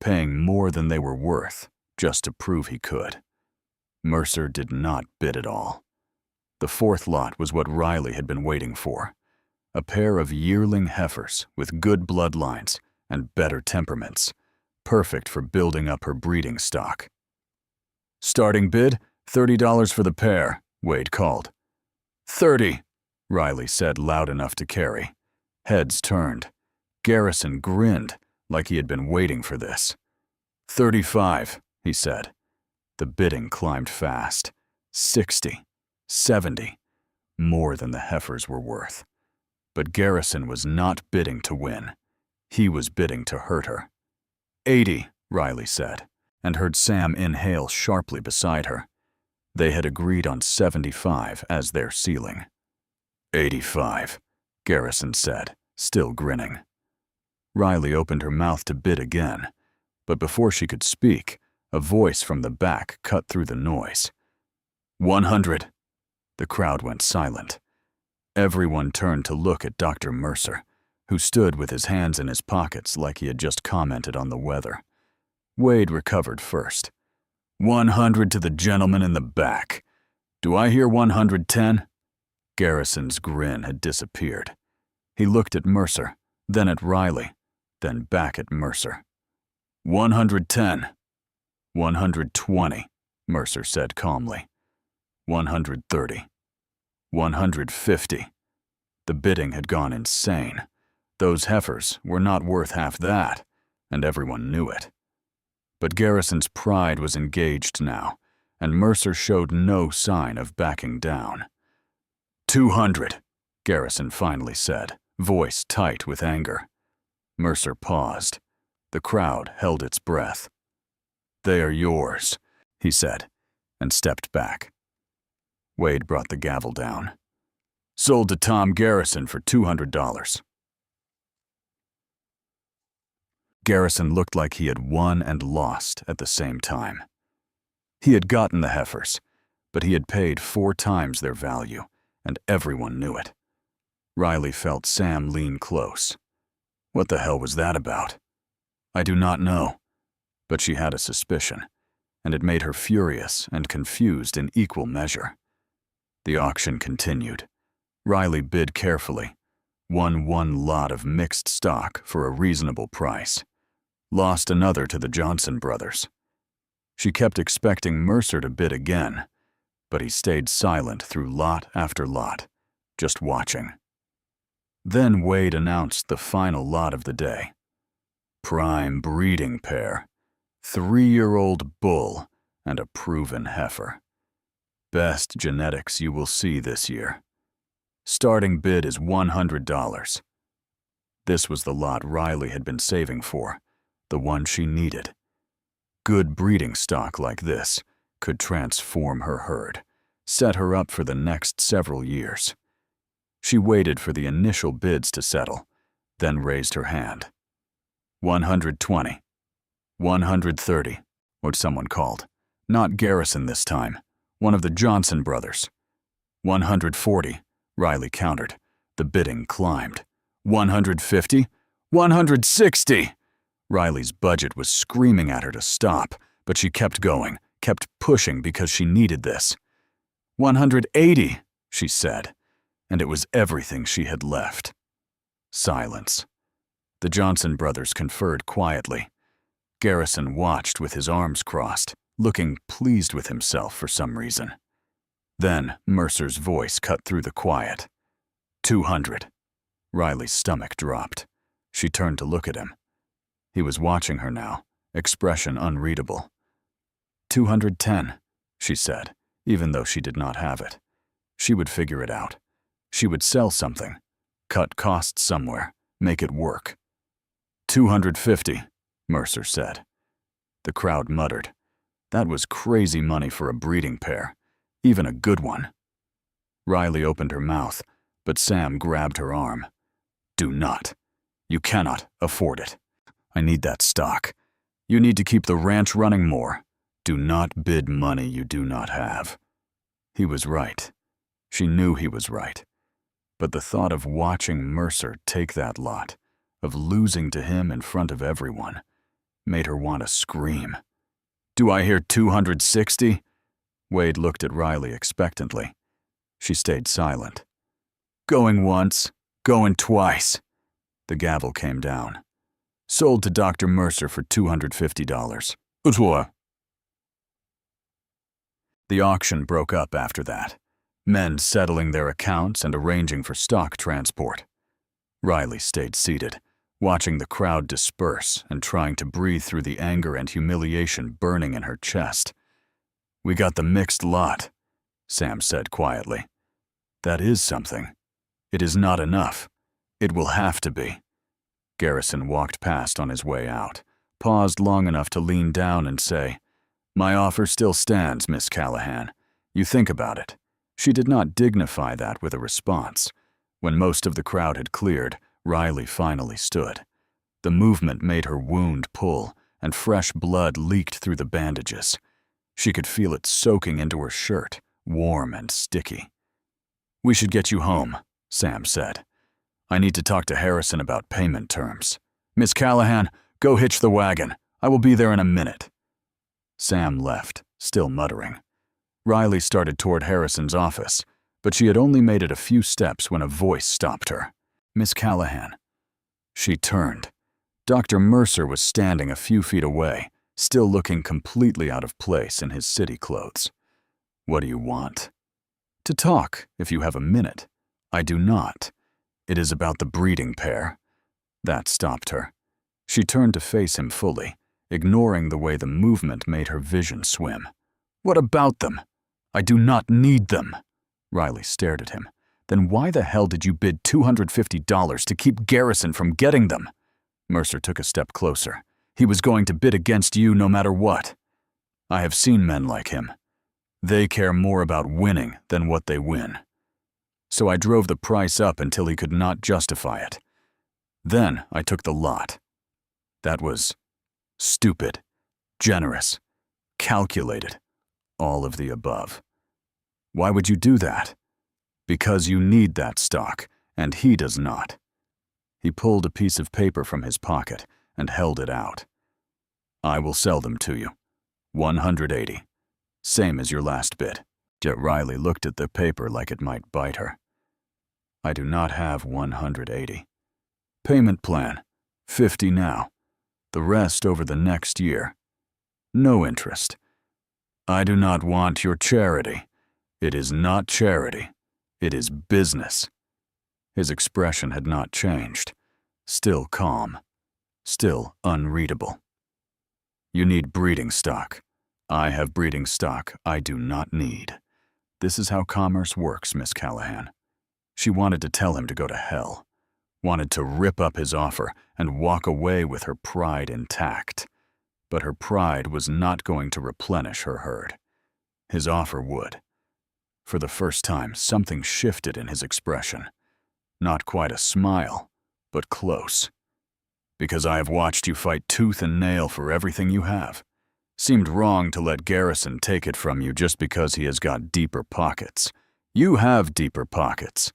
paying more than they were worth just to prove he could. Mercer did not bid at all. The 4th lot was what Riley had been waiting for. A pair of yearling heifers with good bloodlines and better temperaments, perfect for building up her breeding stock. "Starting bid, $30 for the pair," Wade called. "30," Riley said loud enough to carry. Heads turned. Garrison grinned like he had been waiting for this. "35," he said. The bidding climbed fast. 60, 70, more than the heifers were worth. But Garrison was not bidding to win. He was bidding to hurt her. 80, Riley said, and heard Sam inhale sharply beside her. They had agreed on 75 as their ceiling. 85, Garrison said, still grinning. Riley opened her mouth to bid again, but before she could speak, a voice from the back cut through the noise. 100. The crowd went silent. Everyone turned to look at Dr. Mercer, who stood with his hands in his pockets like he had just commented on the weather. Wade recovered first. 100 to the gentleman in the back. Do I hear 110? Garrison's grin had disappeared. He looked at Mercer, then at Riley, then back at Mercer. 110. 120, Mercer said calmly. 130. 150. The bidding had gone insane. Those heifers were not worth half that, and everyone knew it. But Garrison's pride was engaged now, and Mercer showed no sign of backing down. 200, Garrison finally said, voice tight with anger. Mercer paused. The crowd held its breath. They are yours, he said, and stepped back. Wade brought the gavel down. Sold to Tom Garrison for $200. Garrison looked like he had won and lost at the same time. He had gotten the heifers, but he had paid 4 times their value, and everyone knew it. Riley felt Sam lean close. What the hell was that about? I do not know, but she had a suspicion, and it made her furious and confused in equal measure. The auction continued. Riley bid carefully, won one lot of mixed stock for a reasonable price, lost another to the Johnson brothers. She kept expecting Mercer to bid again, but he stayed silent through lot after lot, just watching. Then Wade announced the final lot of the day. Prime breeding pair, 3-year-old bull and a proven heifer. Best genetics you will see this year. Starting bid is $100. This was the lot Riley had been saving for, the one she needed. Good breeding stock like this could transform her herd, set her up for the next several years. She waited for the initial bids to settle, then raised her hand. 120. 130, what someone called. Not Garrison this time, one of the Johnson brothers. 140, Riley countered. The bidding climbed. 150? 160! Riley's budget was screaming at her to stop, but she kept going, kept pushing because she needed this. 180, she said, and it was everything she had left. Silence. The Johnson brothers conferred quietly. Garrison watched with his arms crossed, looking pleased with himself for some reason. Then Mercer's voice cut through the quiet. 200. Riley's stomach dropped. She turned to look at him. He was watching her now, expression unreadable. 210, she said, even though she did not have it. She would figure it out. She would sell something, cut costs somewhere, make it work. 250, Mercer said. The crowd muttered. That was crazy money for a breeding pair, even a good one. Riley opened her mouth, but Sam grabbed her arm. Do not. You cannot afford it. I need that stock. You need to keep the ranch running more. Do not bid money you do not have. He was right. She knew he was right. But the thought of watching Mercer take that lot, of losing to him in front of everyone, made her want to scream. Do I hear 260? Wade looked at Riley expectantly. She stayed silent. Going once, going twice. The gavel came down. Sold to Dr. Mercer for $250. Utour. The auction broke up after that, men settling their accounts and arranging for stock transport. Riley stayed seated, watching the crowd disperse and trying to breathe through the anger and humiliation burning in her chest. We got the mixed lot, Sam said quietly. That is something. It is not enough. It will have to be. Garrison walked past on his way out, paused long enough to lean down and say, My offer still stands, Miss Callahan. You think about it. She did not dignify that with a response. When most of the crowd had cleared, Riley finally stood. The movement made her wound pull, and fresh blood leaked through the bandages. She could feel it soaking into her shirt, warm and sticky. We should get you home, Sam said. I need to talk to Harrison about payment terms. Miss Callahan, go hitch the wagon. I will be there in a minute. Sam left, still muttering. Riley started toward Harrison's office, but she had only made it a few steps when a voice stopped her. "Miss Callahan." She turned. Dr. Mercer was standing a few feet away, still looking completely out of place in his city clothes. "What do you want?" "To talk, if you have a minute." "I do not. It is about the breeding pair." That stopped her. She turned to face him fully, ignoring the way the movement made her vision swim. "What about them?" "I do not need them." Riley stared at him. "Then why the hell did you bid $250 to keep Garrison from getting them?" Mercer took a step closer. "He was going to bid against you no matter what." "I have seen men like him. They care more about winning than what they win. So I drove the price up until he could not justify it. Then I took the lot. That was stupid, generous, calculated, all of the above." "Why would you do that?" "Because you need that stock, and he does not." He pulled a piece of paper from his pocket and held it out. "I will sell them to you. 180. Same as your last bid." Jet Riley looked at the paper like it might bite her. "I do not have 180. Payment plan, 50 now. The rest over the next year. No interest. I do not want your charity. It is not charity. It is business." His expression had not changed. Still calm. Still unreadable. "You need breeding stock. I have breeding stock I do not need. This is how commerce works, Miss Callahan." She wanted to tell him to go to hell. Wanted to rip up his offer and walk away with her pride intact. But her pride was not going to replenish her herd. His offer would. For the first time, something shifted in his expression. Not quite a smile, but close. "Because I have watched you fight tooth and nail for everything you have. Seemed wrong to let Garrison take it from you just because he has got deeper pockets. You have deeper pockets.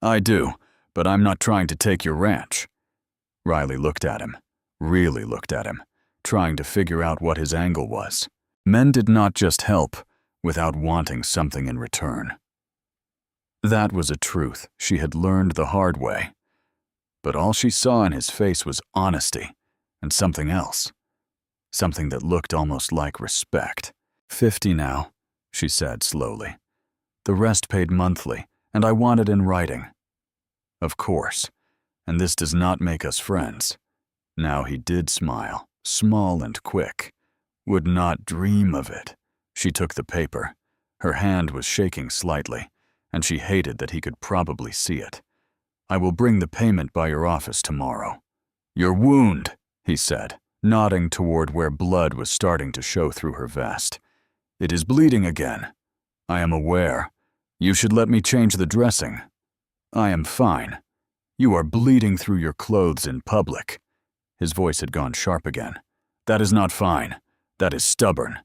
I do, but I'm not trying to take your ranch." Riley looked at him, really looked at him, trying to figure out what his angle was. Men did not just help without wanting something in return. That was a truth she had learned the hard way. But all she saw in his face was honesty and something else. Something that looked almost like respect. 50 now, she said slowly. The rest paid monthly, and I want it in writing. Of course, and this does not make us friends. Now he did smile, small and quick. Would not dream of it. She took the paper. Her hand was shaking slightly, and she hated that he could probably see it. I will bring the payment by your office tomorrow. Your wound, he said, nodding toward where blood was starting to show through her vest. It is bleeding again. I am aware. You should let me change the dressing. I am fine. You are bleeding through your clothes in public. His voice had gone sharp again. That is not fine. That is stubborn.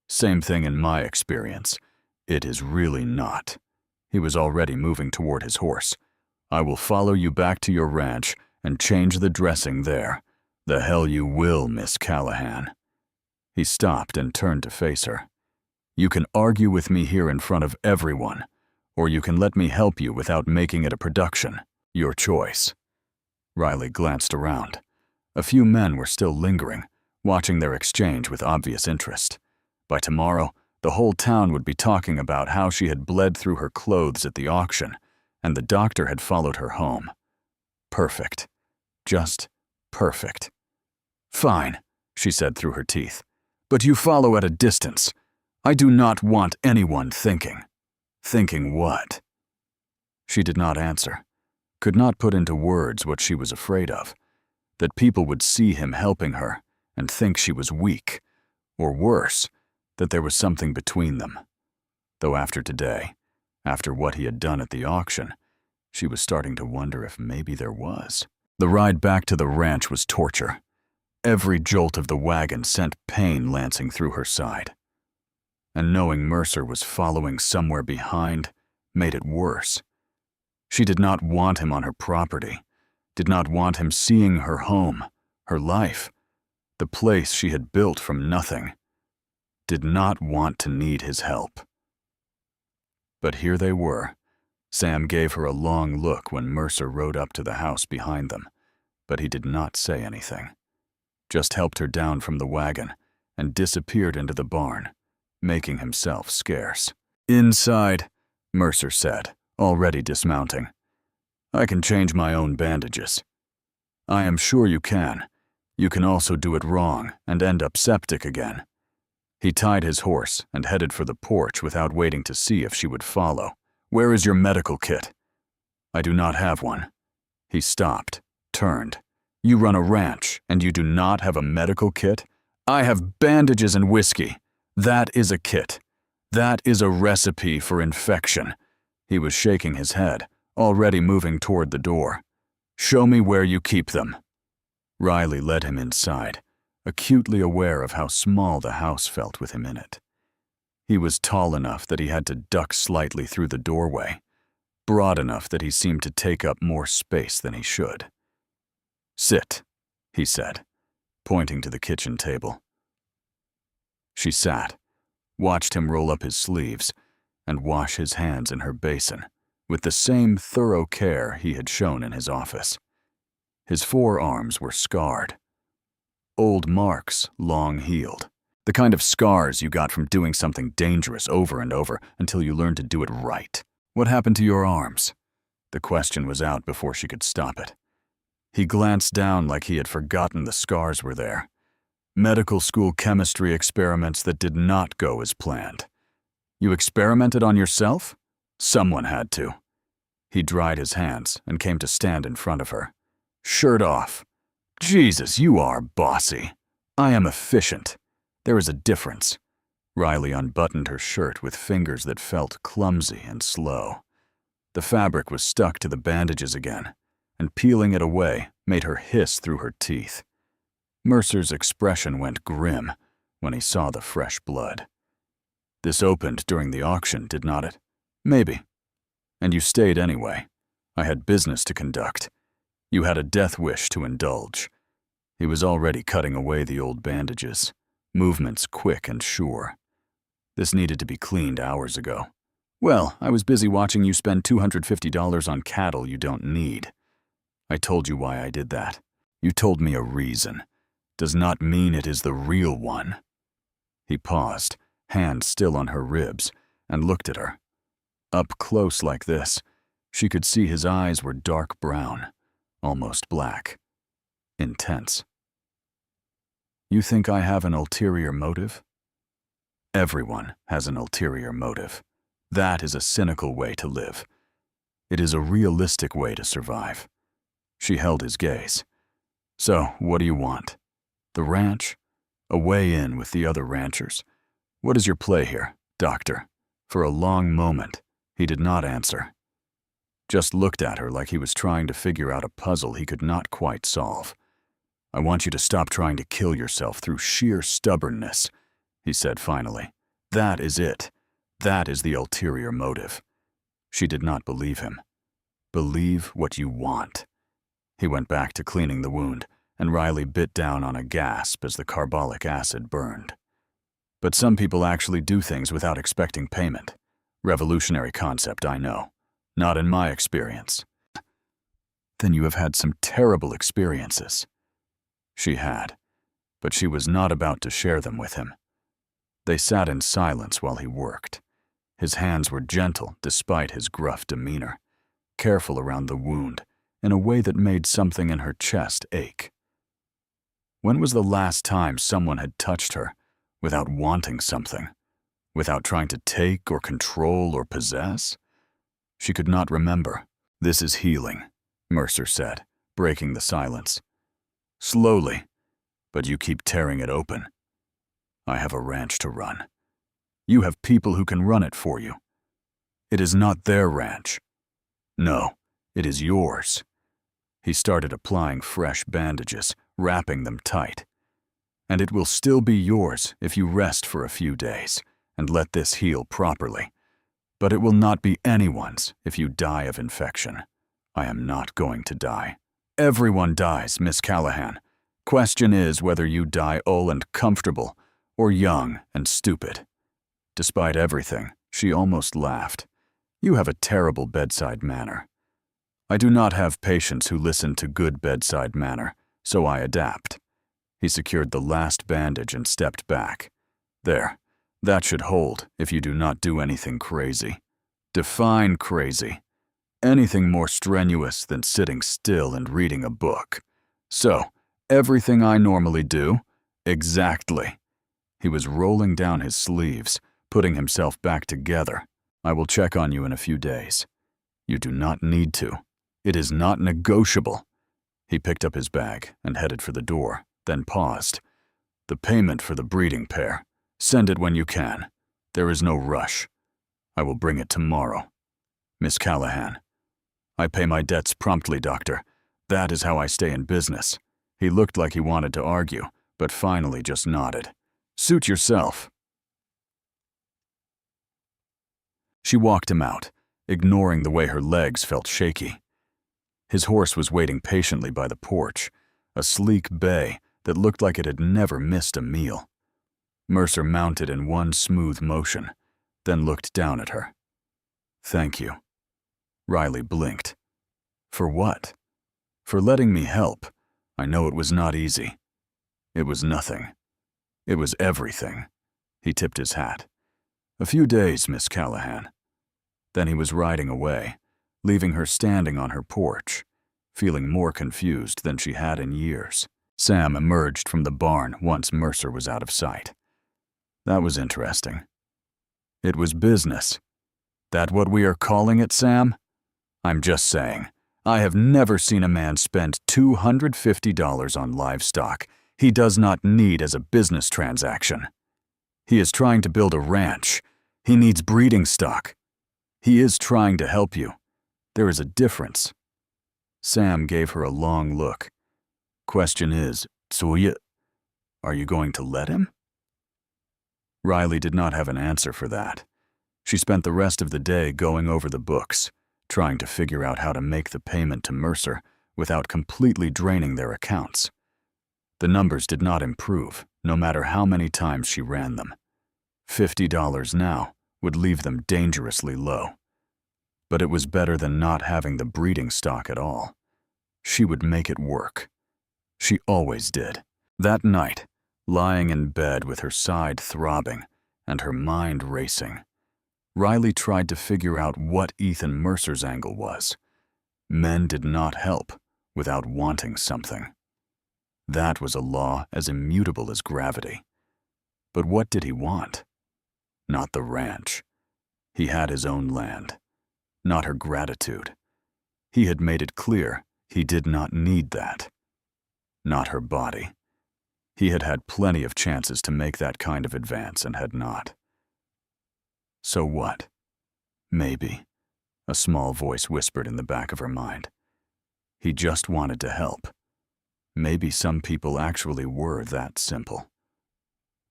Same thing in my experience. It is really not. He was already moving toward his horse. I will follow you back to your ranch and change the dressing there. The hell you will, Miss Callahan. He stopped and turned to face her. You can argue with me here in front of everyone, or you can let me help you without making it a production. Your choice. Riley glanced around. A few men were still lingering, watching their exchange with obvious interest. By tomorrow, the whole town would be talking about how she had bled through her clothes at the auction, and the doctor had followed her home. Perfect. Just perfect. Fine, she said through her teeth. But you follow at a distance. I do not want anyone thinking. Thinking what? She did not answer. Could not put into words what she was afraid of. That people would see him helping her and think she was weak. Or worse, that there was something between them. Though after today, after what he had done at the auction, she was starting to wonder if maybe there was. The ride back to the ranch was torture. Every jolt of the wagon sent pain lancing through her side. And knowing Mercer was following somewhere behind made it worse. She did not want him on her property, did not want him seeing her home, her life, the place she had built from nothing. Did not want to need his help. But here they were. Sam gave her a long look when Mercer rode up to the house behind them, but he did not say anything. Just helped her down from the wagon and disappeared into the barn, making himself scarce. "Inside," Mercer said, already dismounting. "I can change my own bandages." "I am sure you can. You can also do it wrong and end up septic again." He tied his horse and headed for the porch without waiting to see if she would follow. "Where is your medical kit?" "I do not have one." He stopped, turned. "You run a ranch and you do not have a medical kit?" "I have bandages and whiskey. That is a kit. That is a recipe for infection." He was shaking his head, already moving toward the door. "Show me where you keep them." Riley led him inside, acutely aware of how small the house felt with him in it. He was tall enough that he had to duck slightly through the doorway, broad enough that he seemed to take up more space than he should. "Sit," he said, pointing to the kitchen table. She sat, watched him roll up his sleeves and wash his hands in her basin with the same thorough care he had shown in his office. His forearms were scarred. Old marks, long healed. The kind of scars you got from doing something dangerous over and over until you learned to do it right. "What happened to your arms?" The question was out before she could stop it. He glanced down like he had forgotten the scars were there. Medical school chemistry experiments that did not go as planned. "You experimented on yourself?" "Someone had to." He dried his hands and came to stand in front of her. "Shirt off." "Jesus, you are bossy." "I am efficient. There is a difference." Riley unbuttoned her shirt with fingers that felt clumsy and slow. The fabric was stuck to the bandages again, and peeling it away made her hiss through her teeth. Mercer's expression went grim when he saw the fresh blood. "This opened during the auction, did not it?" "Maybe. And you stayed anyway. I had business to conduct. You had a death wish to indulge." He was already cutting away the old bandages, movements quick and sure. "This needed to be cleaned hours ago." "Well, I was busy watching you spend $250 on cattle you don't need." "I told you why I did that. You told me a reason. Does not mean it is the real one." He paused, hand still on her ribs, and looked at her. Up close like this, she could see his eyes were dark brown, almost black. Intense. "You think I have an ulterior motive?" "Everyone has an ulterior motive. That is a cynical way to live. It is a realistic way to survive." She held his gaze. "So, what do you want? The ranch? A way in with the other ranchers? What is your play here, doctor?" For a long moment, he did not answer. Just looked at her like he was trying to figure out a puzzle he could not quite solve. "I want you to stop trying to kill yourself through sheer stubbornness," he said finally. "That is it. That is the ulterior motive." She did not believe him. "Believe what you want." He went back to cleaning the wound, and Riley bit down on a gasp as the carbolic acid burned. "But some people actually do things without expecting payment. Revolutionary concept, I know. Not in my experience." "Then you have had some terrible experiences." She had, but she was not about to share them with him. They sat in silence while he worked. His hands were gentle despite his gruff demeanor, careful around the wound in a way that made something in her chest ache. When was the last time someone had touched her without wanting something, without trying to take or control or possess? She could not remember. "This is healing," Mercer said, breaking the silence. "Slowly, but you keep tearing it open. I have a ranch to run. You have people who can run it for you. It is not their ranch. No, it is yours." He started applying fresh bandages, wrapping them tight. "And it will still be yours if you rest for a few days and let this heal properly. But it will not be anyone's if you die of infection. I am not going to die. Everyone dies, Miss Callahan. Question is whether you die old and comfortable or young and stupid." Despite everything, she almost laughed. You have a terrible bedside manner. I do not have patients who listen to good bedside manner, so I adapt. He secured the last bandage and stepped back. There, that should hold if you do not do anything crazy. Define crazy. Anything more strenuous than sitting still and reading a book. So, everything I normally do? Exactly. He was rolling down his sleeves, putting himself back together. I will check on you in a few days. You do not need to. It is not negotiable. He picked up his bag and headed for the door, then paused. The payment for the breeding pair. Send it when you can. There is no rush. I will bring it tomorrow. Miss Callahan. I pay my debts promptly, Doctor. That is how I stay in business. He looked like he wanted to argue, but finally just nodded. Suit yourself. She walked him out, ignoring the way her legs felt shaky. His horse was waiting patiently by the porch, a sleek bay that looked like it had never missed a meal. Mercer mounted in one smooth motion, then looked down at her. Thank you. Riley blinked. For what? For letting me help. I know it was not easy. It was nothing. It was everything. He tipped his hat. A few days, Miss Callahan. Then he was riding away, leaving her standing on her porch, feeling more confused than she had in years. Sam emerged from the barn once Mercer was out of sight. That was interesting. It was business. That what we are calling it, Sam? I'm just saying, I have never seen a man spend $250 on livestock he does not need as a business transaction. He is trying to build a ranch. He needs breeding stock. He is trying to help you. There is a difference. Sam gave her a long look. Question is, are you going to let him? Riley did not have an answer for that. She spent the rest of the day going over the books, trying to figure out how to make the payment to Mercer without completely draining their accounts. The numbers did not improve, no matter how many times she ran them. $50 now would leave them dangerously low. But it was better than not having the breeding stock at all. She would make it work. She always did. That night, lying in bed with her side throbbing and her mind racing, Riley tried to figure out what Ethan Mercer's angle was. Men did not help without wanting something. That was a law as immutable as gravity. But what did he want? Not the ranch. He had his own land. Not her gratitude. He had made it clear he did not need that. Not her body. He had had plenty of chances to make that kind of advance and had not. So what? Maybe, a small voice whispered in the back of her mind. He just wanted to help. Maybe some people actually were that simple.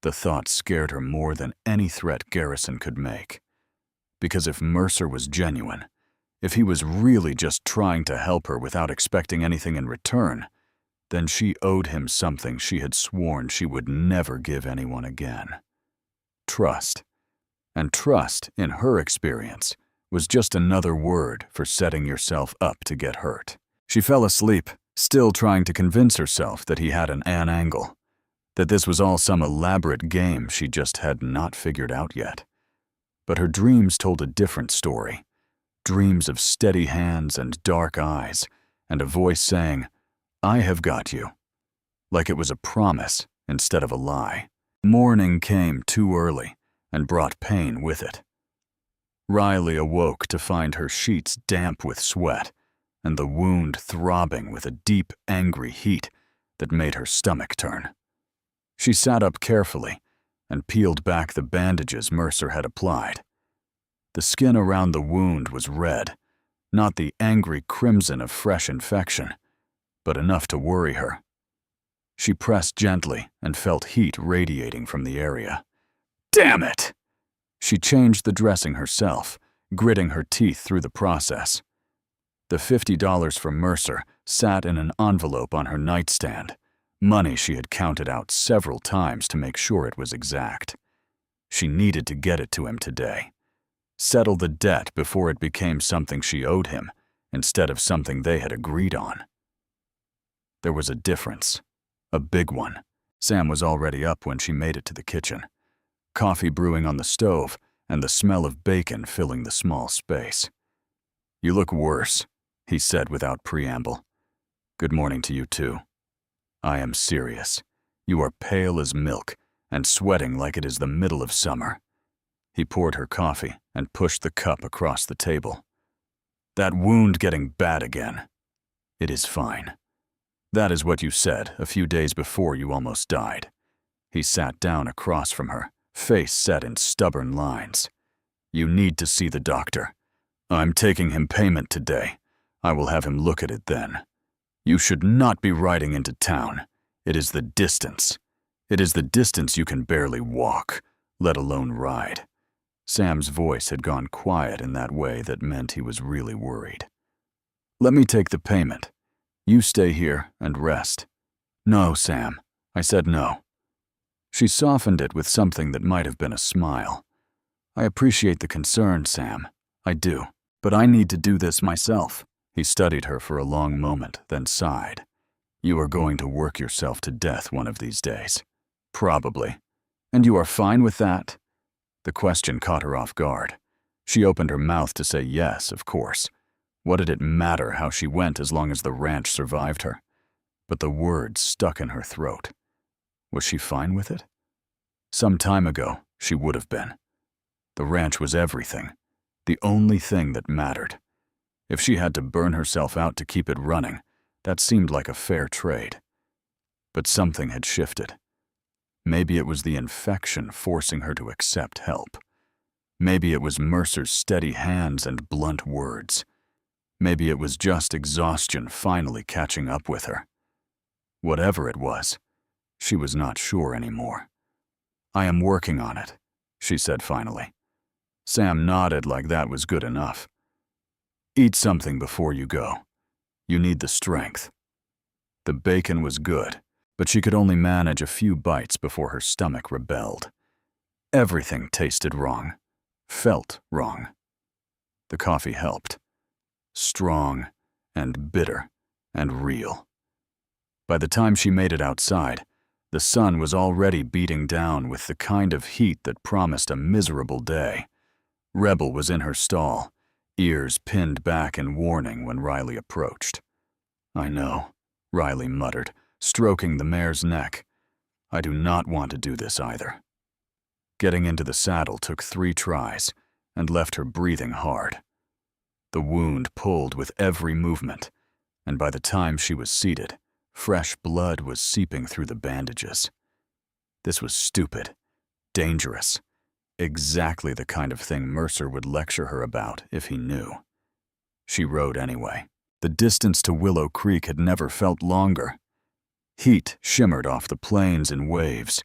The thought scared her more than any threat Garrison could make. Because if Mercer was genuine, if he was really just trying to help her without expecting anything in return, then she owed him something she had sworn she would never give anyone again. Trust. And trust, in her experience, was just another word for setting yourself up to get hurt. She fell asleep, still trying to convince herself that he had an angle, that this was all some elaborate game she just had not figured out yet. But her dreams told a different story. Dreams of steady hands and dark eyes, and a voice saying, I have got you. Like it was a promise instead of a lie. Morning came too early and brought pain with it. Riley awoke to find her sheets damp with sweat and the wound throbbing with a deep, angry heat that made her stomach turn. She sat up carefully and peeled back the bandages Mercer had applied. The skin around the wound was red, not the angry crimson of fresh infection, but enough to worry her. She pressed gently and felt heat radiating from the area. Damn it! She changed the dressing herself, gritting her teeth through the process. The $50 from Mercer sat in an envelope on her nightstand, money she had counted out several times to make sure it was exact. She needed to get it to him today. Settle the debt before it became something she owed him, instead of something they had agreed on. There was a difference. A big one. Sam was already up when she made it to the kitchen. Coffee brewing on the stove, and the smell of bacon filling the small space. "You look worse," he said without preamble. "Good morning to you too. I am serious. You are pale as milk and sweating like it is the middle of summer." He poured her coffee and pushed the cup across the table. "That wound getting bad again." "It is fine. That is what you said a few days before you almost died." He sat down across from her, face set in stubborn lines. "You need to see the doctor. I'm taking him payment today. I will have him look at it then. You should not be riding into town. It is the distance. It is the distance you can barely walk, let alone ride." Sam's voice had gone quiet in that way that meant he was really worried. "Let me take the payment. You stay here and rest." "No, Sam." I said no. She softened it with something that might have been a smile. "I appreciate the concern, Sam. I do. But I need to do this myself." He studied her for a long moment, then sighed. "You are going to work yourself to death one of these days." "Probably. And you are fine with that?" The question caught her off guard. She opened her mouth to say yes, of course. What did it matter how she went as long as the ranch survived her? But the words stuck in her throat. Was she fine with it? Some time ago, she would have been. The ranch was everything, the only thing that mattered. If she had to burn herself out to keep it running, that seemed like a fair trade. But something had shifted. Maybe it was the infection forcing her to accept help. Maybe it was Mercer's steady hands and blunt words. Maybe it was just exhaustion finally catching up with her. Whatever it was, she was not sure anymore. "I am working on it," she said finally. Sam nodded like that was good enough. "Eat something before you go. You need the strength." The bacon was good, but she could only manage a few bites before her stomach rebelled. Everything tasted wrong, felt wrong. The coffee helped. Strong and bitter and real. By the time she made it outside, the sun was already beating down with the kind of heat that promised a miserable day. Rebel was in her stall, ears pinned back in warning when Riley approached. "I know," Riley muttered, stroking the mare's neck. "I do not want to do this either." Getting into the saddle took 3 tries and left her breathing hard. The wound pulled with every movement, and by the time she was seated, fresh blood was seeping through the bandages. This was stupid, dangerous, exactly the kind of thing Mercer would lecture her about if he knew. She rode anyway. The distance to Willow Creek had never felt longer. Heat shimmered off the plains in waves,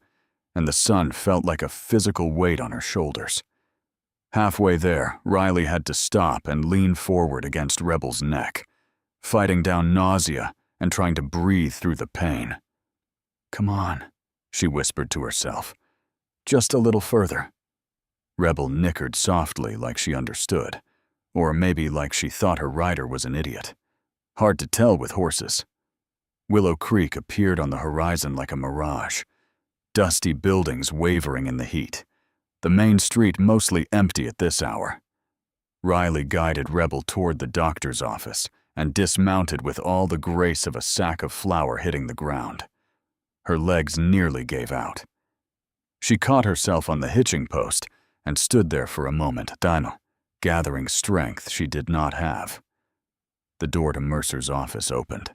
and the sun felt like a physical weight on her shoulders. Halfway there, Riley had to stop and lean forward against Rebel's neck, fighting down nausea and trying to breathe through the pain. "Come on," she whispered to herself. "Just a little further." Rebel nickered softly like she understood, or maybe like she thought her rider was an idiot. Hard to tell with horses. Willow Creek appeared on the horizon like a mirage, dusty buildings wavering in the heat. The main street mostly empty at this hour. Riley guided Rebel toward the doctor's office and dismounted with all the grace of a sack of flour hitting the ground. Her legs nearly gave out. She caught herself on the hitching post and stood there for a moment, gathering strength she did not have. The door to Mercer's office opened.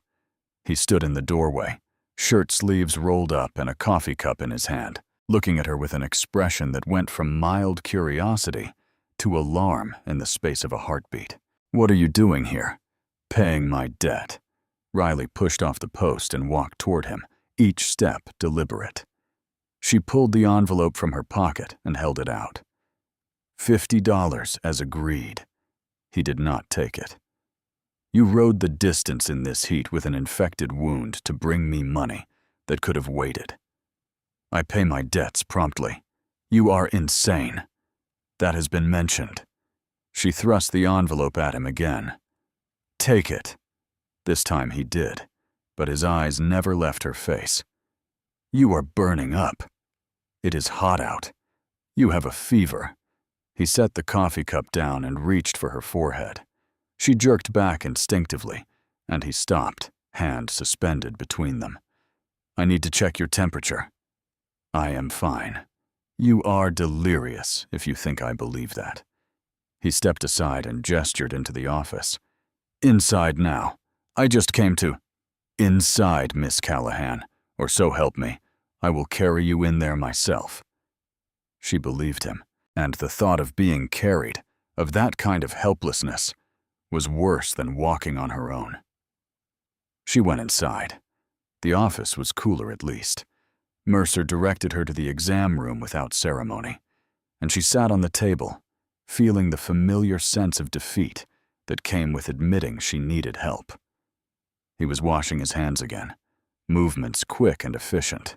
He stood in the doorway, shirt sleeves rolled up and a coffee cup in his hand, looking at her with an expression that went from mild curiosity to alarm in the space of a heartbeat. "What are you doing here?" "Paying my debt." Riley pushed off the post and walked toward him, each step deliberate. She pulled the envelope from her pocket and held it out. $50 as agreed. He did not take it. "You rode the distance in this heat with an infected wound to bring me money that could have waited. I pay my debts promptly. You are insane. That has been mentioned." She thrust the envelope at him again. "Take it." This time he did, but his eyes never left her face. "You are burning up. It is hot out. You have a fever." He set the coffee cup down and reached for her forehead. She jerked back instinctively, and he stopped, hand suspended between them. "I need to check your temperature." "I am fine." "You are delirious, if you think I believe that." He stepped aside and gestured into the office. "Inside now. I just came to—" "Inside, Miss Callahan, or so help me. I will carry you in there myself." She believed him, and the thought of being carried, of that kind of helplessness, was worse than walking on her own. She went inside. The office was cooler at least. Mercer directed her to the exam room without ceremony, and she sat on the table, feeling the familiar sense of defeat that came with admitting she needed help. He was washing his hands again, movements quick and efficient.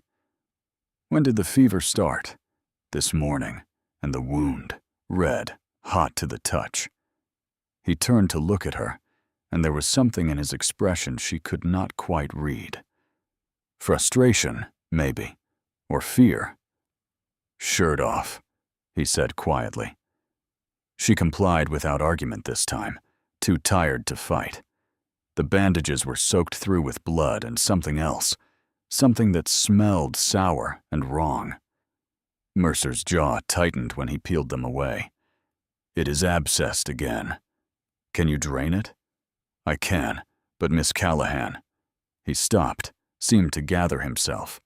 When did the fever start? This morning, and the wound, red, hot to the touch. He turned to look at her, and there was something in his expression she could not quite read. Frustration, maybe, or fear. "Shirt off," he said quietly. She complied without argument this time, too tired to fight. The bandages were soaked through with blood and something else, something that smelled sour and wrong. Mercer's jaw tightened when he peeled them away. "It is abscessed again. Can you drain it?" "I can, but Miss Callahan—" He stopped, seemed to gather himself.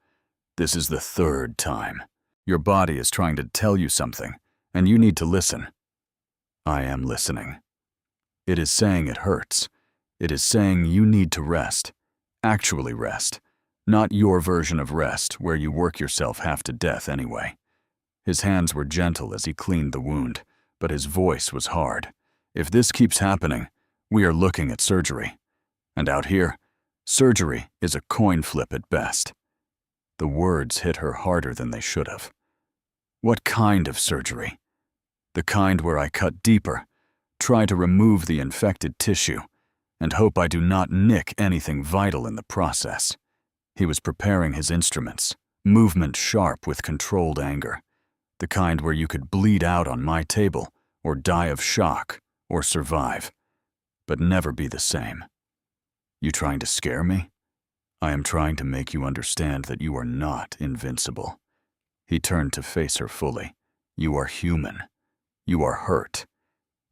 "This is the third time. Your body is trying to tell you something, and you need to listen." "I am listening." "It is saying it hurts. It is saying you need to rest. Actually rest. Not your version of rest, where you work yourself half to death anyway." His hands were gentle as he cleaned the wound, but his voice was hard. "If this keeps happening, we are looking at surgery. And out here, surgery is a coin flip at best." The words hit her harder than they should have. "What kind of surgery?" "The kind where I cut deeper, try to remove the infected tissue, and hope I do not nick anything vital in the process." He was preparing his instruments, movement sharp with controlled anger. "The kind where you could bleed out on my table, or die of shock, or survive, but never be the same." "You trying to scare me?" "I am trying to make you understand that you are not invincible." He turned to face her fully. "You are human. You are hurt.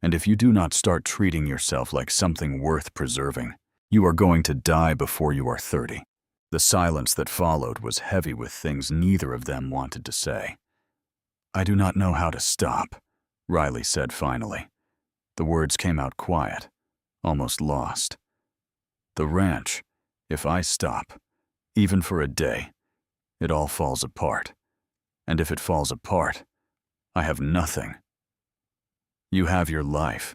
And if you do not start treating yourself like something worth preserving, you are going to die before you are 30. The silence that followed was heavy with things neither of them wanted to say. "I do not know how to stop," Riley said finally. The words came out quiet, almost lost. "The ranch, if I stop, even for a day, it all falls apart. And if it falls apart, I have nothing. You have your life.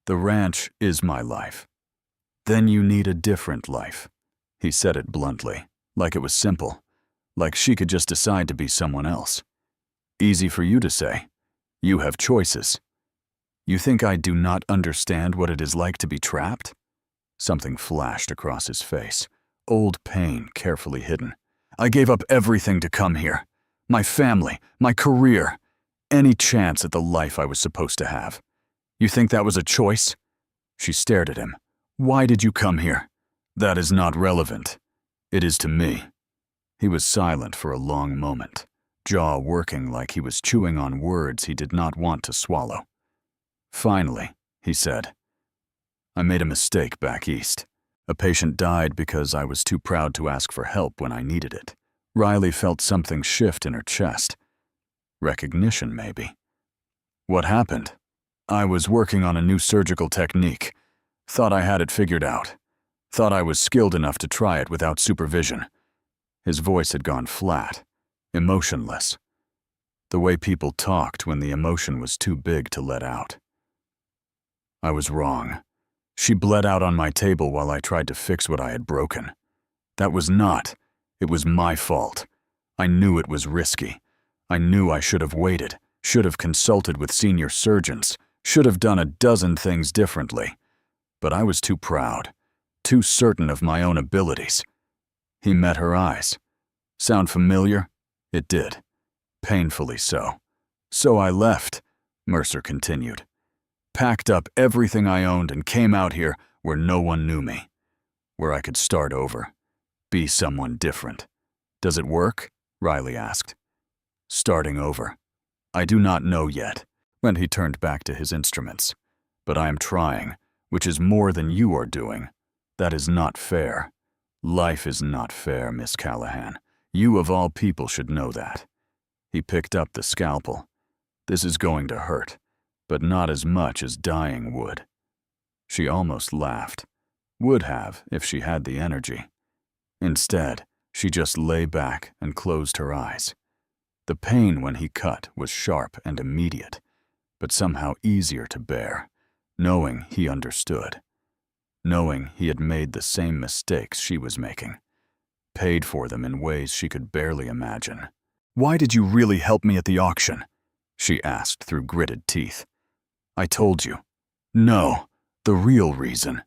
The ranch is my life. Then you need a different life." He said it bluntly, like it was simple, like she could just decide to be someone else. "Easy for you to say. You have choices. You think I do not understand what it is like to be trapped?" Something flashed across his face, old pain carefully hidden. "I gave up everything to come here. My family, my career, any chance at the life I was supposed to have. You think that was a choice?" She stared at him. "Why did you come here?" "That is not relevant. It is to me." He was silent for a long moment, jaw working like he was chewing on words he did not want to swallow. Finally, he said, "I made a mistake back east. A patient died because I was too proud to ask for help when I needed it." Riley felt something shift in her chest. Recognition, maybe. "What happened?" "I was working on a new surgical technique. Thought I had it figured out. Thought I was skilled enough to try it without supervision." His voice had gone flat, emotionless. The way people talked when the emotion was too big to let out. "I was wrong. She bled out on my table while I tried to fix what I had broken. That was not. It was my fault. I knew it was risky. I knew I should have waited, should have consulted with senior surgeons, should have done a dozen things differently, but I was too proud, too certain of my own abilities. He met her eyes. Sound familiar? It did. Painfully so. So I left, Mercer continued. Packed up everything I owned and came out here where no one knew me, where I could start over, be someone different. Does it work? Riley asked. Starting over. I do not know yet, when he turned back to his instruments. But I am trying, which is more than you are doing. That is not fair. Life is not fair, Miss Callahan. You of all people should know that. He picked up the scalpel. This is going to hurt, but not as much as dying would. She almost laughed. Would have if she had the energy. Instead, she just lay back and closed her eyes. The pain when he cut was sharp and immediate, but somehow easier to bear, knowing he understood. Knowing he had made the same mistakes she was making. Paid for them in ways she could barely imagine. Why did you really help me at the auction? She asked through gritted teeth. I told you. No, the real reason.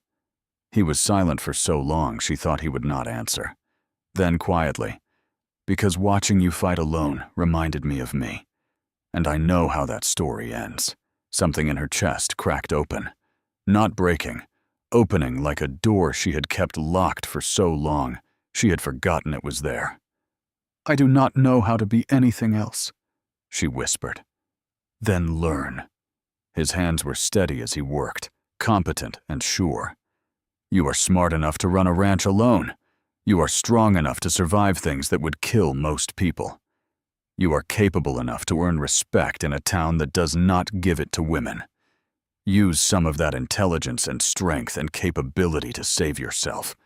He was silent for so long she thought he would not answer. Then quietly, because watching you fight alone reminded me of me. And I know how that story ends. Something in her chest cracked open. Not breaking, opening like a door she had kept locked for so long, she had forgotten it was there. I do not know how to be anything else, she whispered. Then learn. His hands were steady as he worked, competent and sure. You are smart enough to run a ranch alone. You are strong enough to survive things that would kill most people. You are capable enough to earn respect in a town that does not give it to women. Use some of that intelligence and strength and capability to save yourself.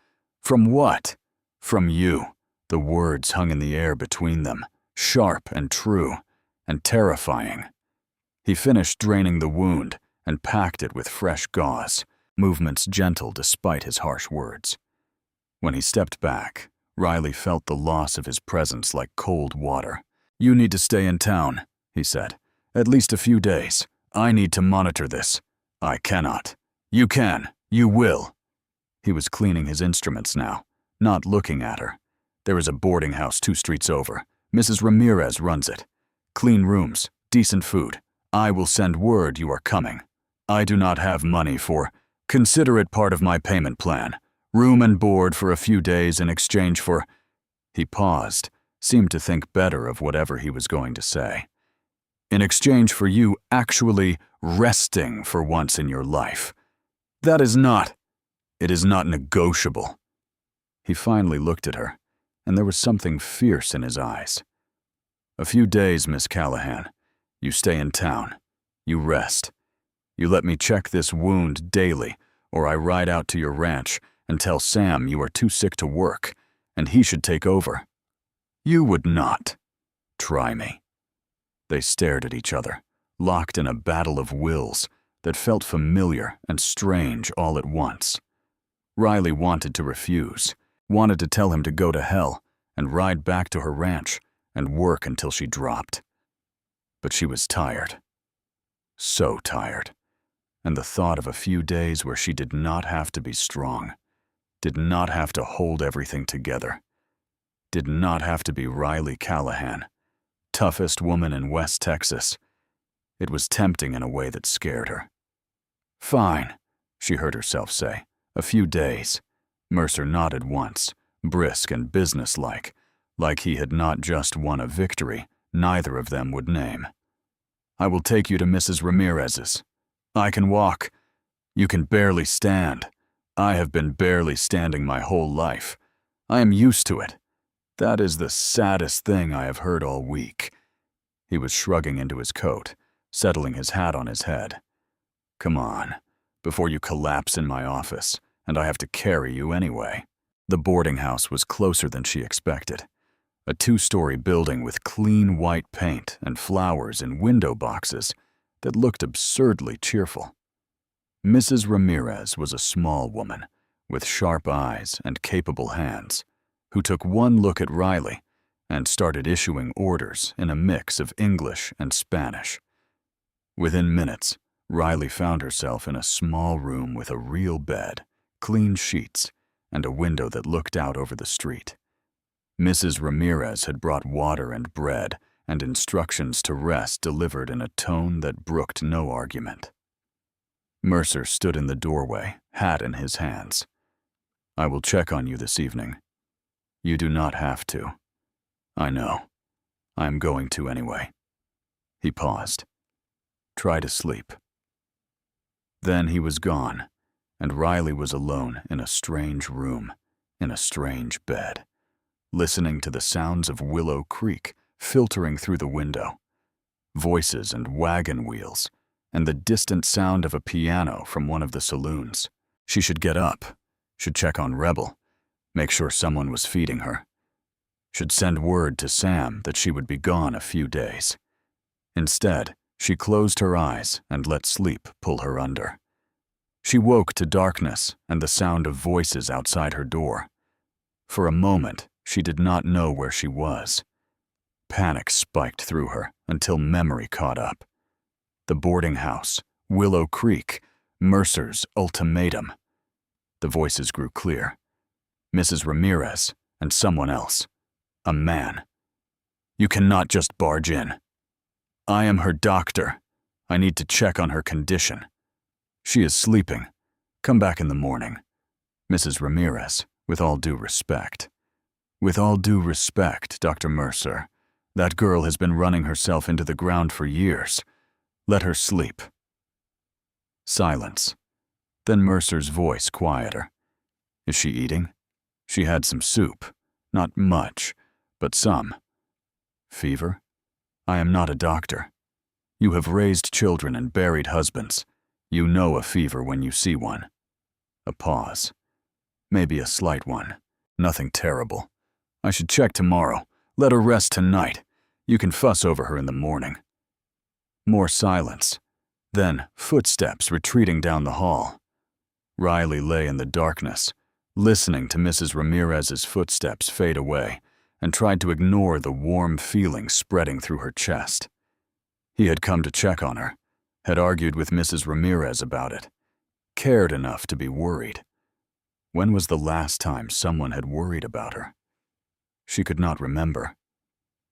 From what? From you. The words hung in the air between them, sharp and true, and terrifying. He finished draining the wound and packed it with fresh gauze, movements gentle despite his harsh words. When he stepped back, Riley felt the loss of his presence like cold water. You need to stay in town, he said. At least a few days. I need to monitor this. I cannot. You can. You will. He was cleaning his instruments now, not looking at her. There is a boarding house 2 streets over. Mrs. Ramirez runs it. Clean rooms, decent food. I will send word you are coming. I do not have money for. Consider it part of my payment plan. Room and board for a few days in exchange for. He paused, seemed to think better of whatever he was going to say. In exchange for you actually resting for once in your life. That is not. It is not negotiable. He finally looked at her, and there was something fierce in his eyes. A few days, Miss Callahan. You stay in town. You rest. You let me check this wound daily, or I ride out to your ranch and tell Sam you are too sick to work, and he should take over. You would not. Try me. They stared at each other, locked in a battle of wills that felt familiar and strange all at once. Riley wanted to refuse, wanted to tell him to go to hell and ride back to her ranch and work until she dropped. But she was tired. So tired. And the thought of a few days where she did not have to be strong, did not have to hold everything together, did not have to be Riley Callahan, toughest woman in West Texas. It was tempting in a way that scared her. Fine, she heard herself say. A few days. Mercer nodded once, brisk and businesslike, like he had not just won a victory neither of them would name. I will take you to Mrs. Ramirez's. I can walk. You can barely stand. I have been barely standing my whole life. I am used to it. That is the saddest thing I have heard all week. He was shrugging into his coat, settling his hat on his head. Come on, before you collapse in my office, and I have to carry you anyway. The boarding house was closer than she expected. A 2-story building with clean white paint and flowers in window boxes that looked absurdly cheerful. Mrs. Ramirez was a small woman with sharp eyes and capable hands who took one look at Riley and started issuing orders in a mix of English and Spanish. Within minutes, Riley found herself in a small room with a real bed, clean sheets, and a window that looked out over the street. Mrs. Ramirez had brought water and bread and instructions to rest delivered in a tone that brooked no argument. Mercer stood in the doorway, hat in his hands. "I will check on you this evening. You do not have to. I know. I am going to anyway." He paused. "Try to sleep." Then he was gone, and Riley was alone in a strange room, in a strange bed, listening to the sounds of Willow Creek filtering through the window, voices and wagon wheels, and the distant sound of a piano from one of the saloons. She should get up, should check on Rebel, make sure someone was feeding her, should send word to Sam that she would be gone a few days. Instead, she closed her eyes and let sleep pull her under. She woke to darkness and the sound of voices outside her door. For a moment, she did not know where she was. Panic spiked through her until memory caught up. The boarding house, Willow Creek, Mercer's ultimatum. The voices grew clear. Mrs. Ramirez and someone else. A man. "You cannot just barge in. I am her doctor. I need to check on her condition. She is sleeping. Come back in the morning. Mrs. Ramirez, with all due respect." "With all due respect, Dr. Mercer, that girl has been running herself into the ground for years. Let her sleep." Silence. Then Mercer's voice quieter. "Is she eating?" "She had some soup. Not much, but some." "Fever?" "I am not a doctor. You have raised children and buried husbands. You know a fever when you see one." A pause. "Maybe a slight one. Nothing terrible. I should check tomorrow. Let her rest tonight. You can fuss over her in the morning." More silence. Then footsteps retreating down the hall. Riley lay in the darkness, listening to Mrs. Ramirez's footsteps fade away, and tried to ignore the warm feeling spreading through her chest. He had come to check on her, had argued with Mrs. Ramirez about it, cared enough to be worried. When was the last time someone had worried about her? She could not remember.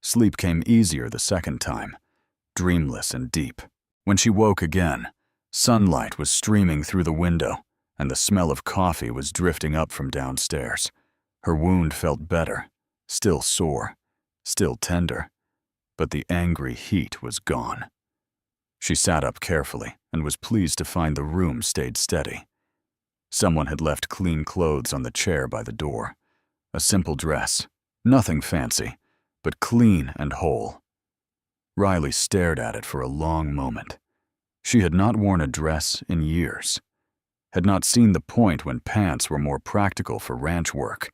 Sleep came easier the second time, dreamless and deep. When she woke again, sunlight was streaming through the window, and the smell of coffee was drifting up from downstairs. Her wound felt better, still sore, still tender, but the angry heat was gone. She sat up carefully and was pleased to find the room stayed steady. Someone had left clean clothes on the chair by the door. A simple dress, nothing fancy, but clean and whole. Riley stared at it for a long moment. She had not worn a dress in years, had not seen the point when pants were more practical for ranch work.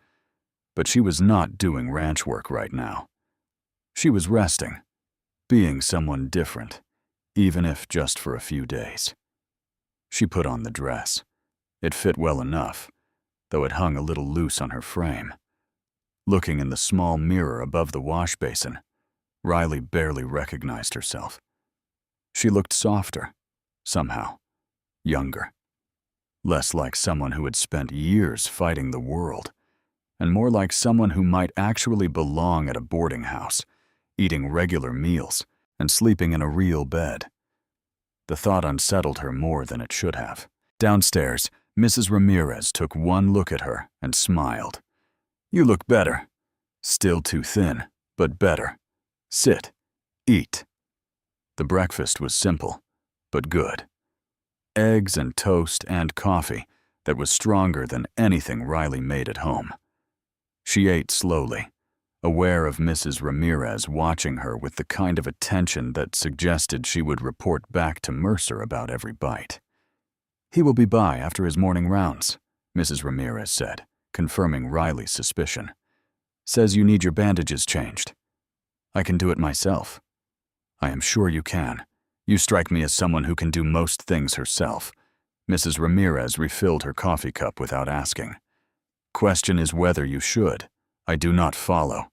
But she was not doing ranch work right now. She was resting, being someone different, even if just for a few days. She put on the dress. It fit well enough, though it hung a little loose on her frame. Looking in the small mirror above the wash basin, Riley barely recognized herself. She looked softer, somehow, younger, less like someone who had spent years fighting the world, and more like someone who might actually belong at a boarding house, eating regular meals and sleeping in a real bed. The thought unsettled her more than it should have. Downstairs, Mrs. Ramirez took one look at her and smiled. "You look better. Still too thin, but better. Sit. Eat." The breakfast was simple, but good. Eggs and toast and coffee that was stronger than anything Riley made at home. She ate slowly, aware of Mrs. Ramirez watching her with the kind of attention that suggested she would report back to Mercer about every bite. "He will be by after his morning rounds," Mrs. Ramirez said, confirming Riley's suspicion. "Says you need your bandages changed." "I can do it myself." "I am sure you can. You strike me as someone who can do most things herself." Mrs. Ramirez refilled her coffee cup without asking. "Question is whether you should. I do not follow.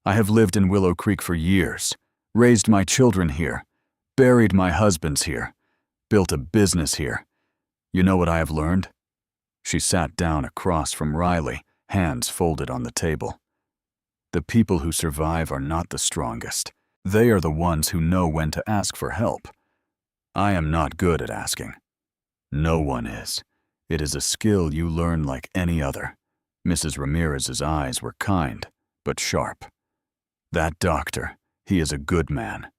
I have lived in Willow Creek for years, raised my children here, buried my husbands here. built a business here. You know what I have learned?" She sat down across from Riley, hands folded on the table. "The people who survive are not the strongest. They are the ones who know when to ask for help. I am not good at asking. No one is. It is a skill you learn like any other." Mrs. Ramirez's eyes were kind, but sharp. "That doctor, he is a good man.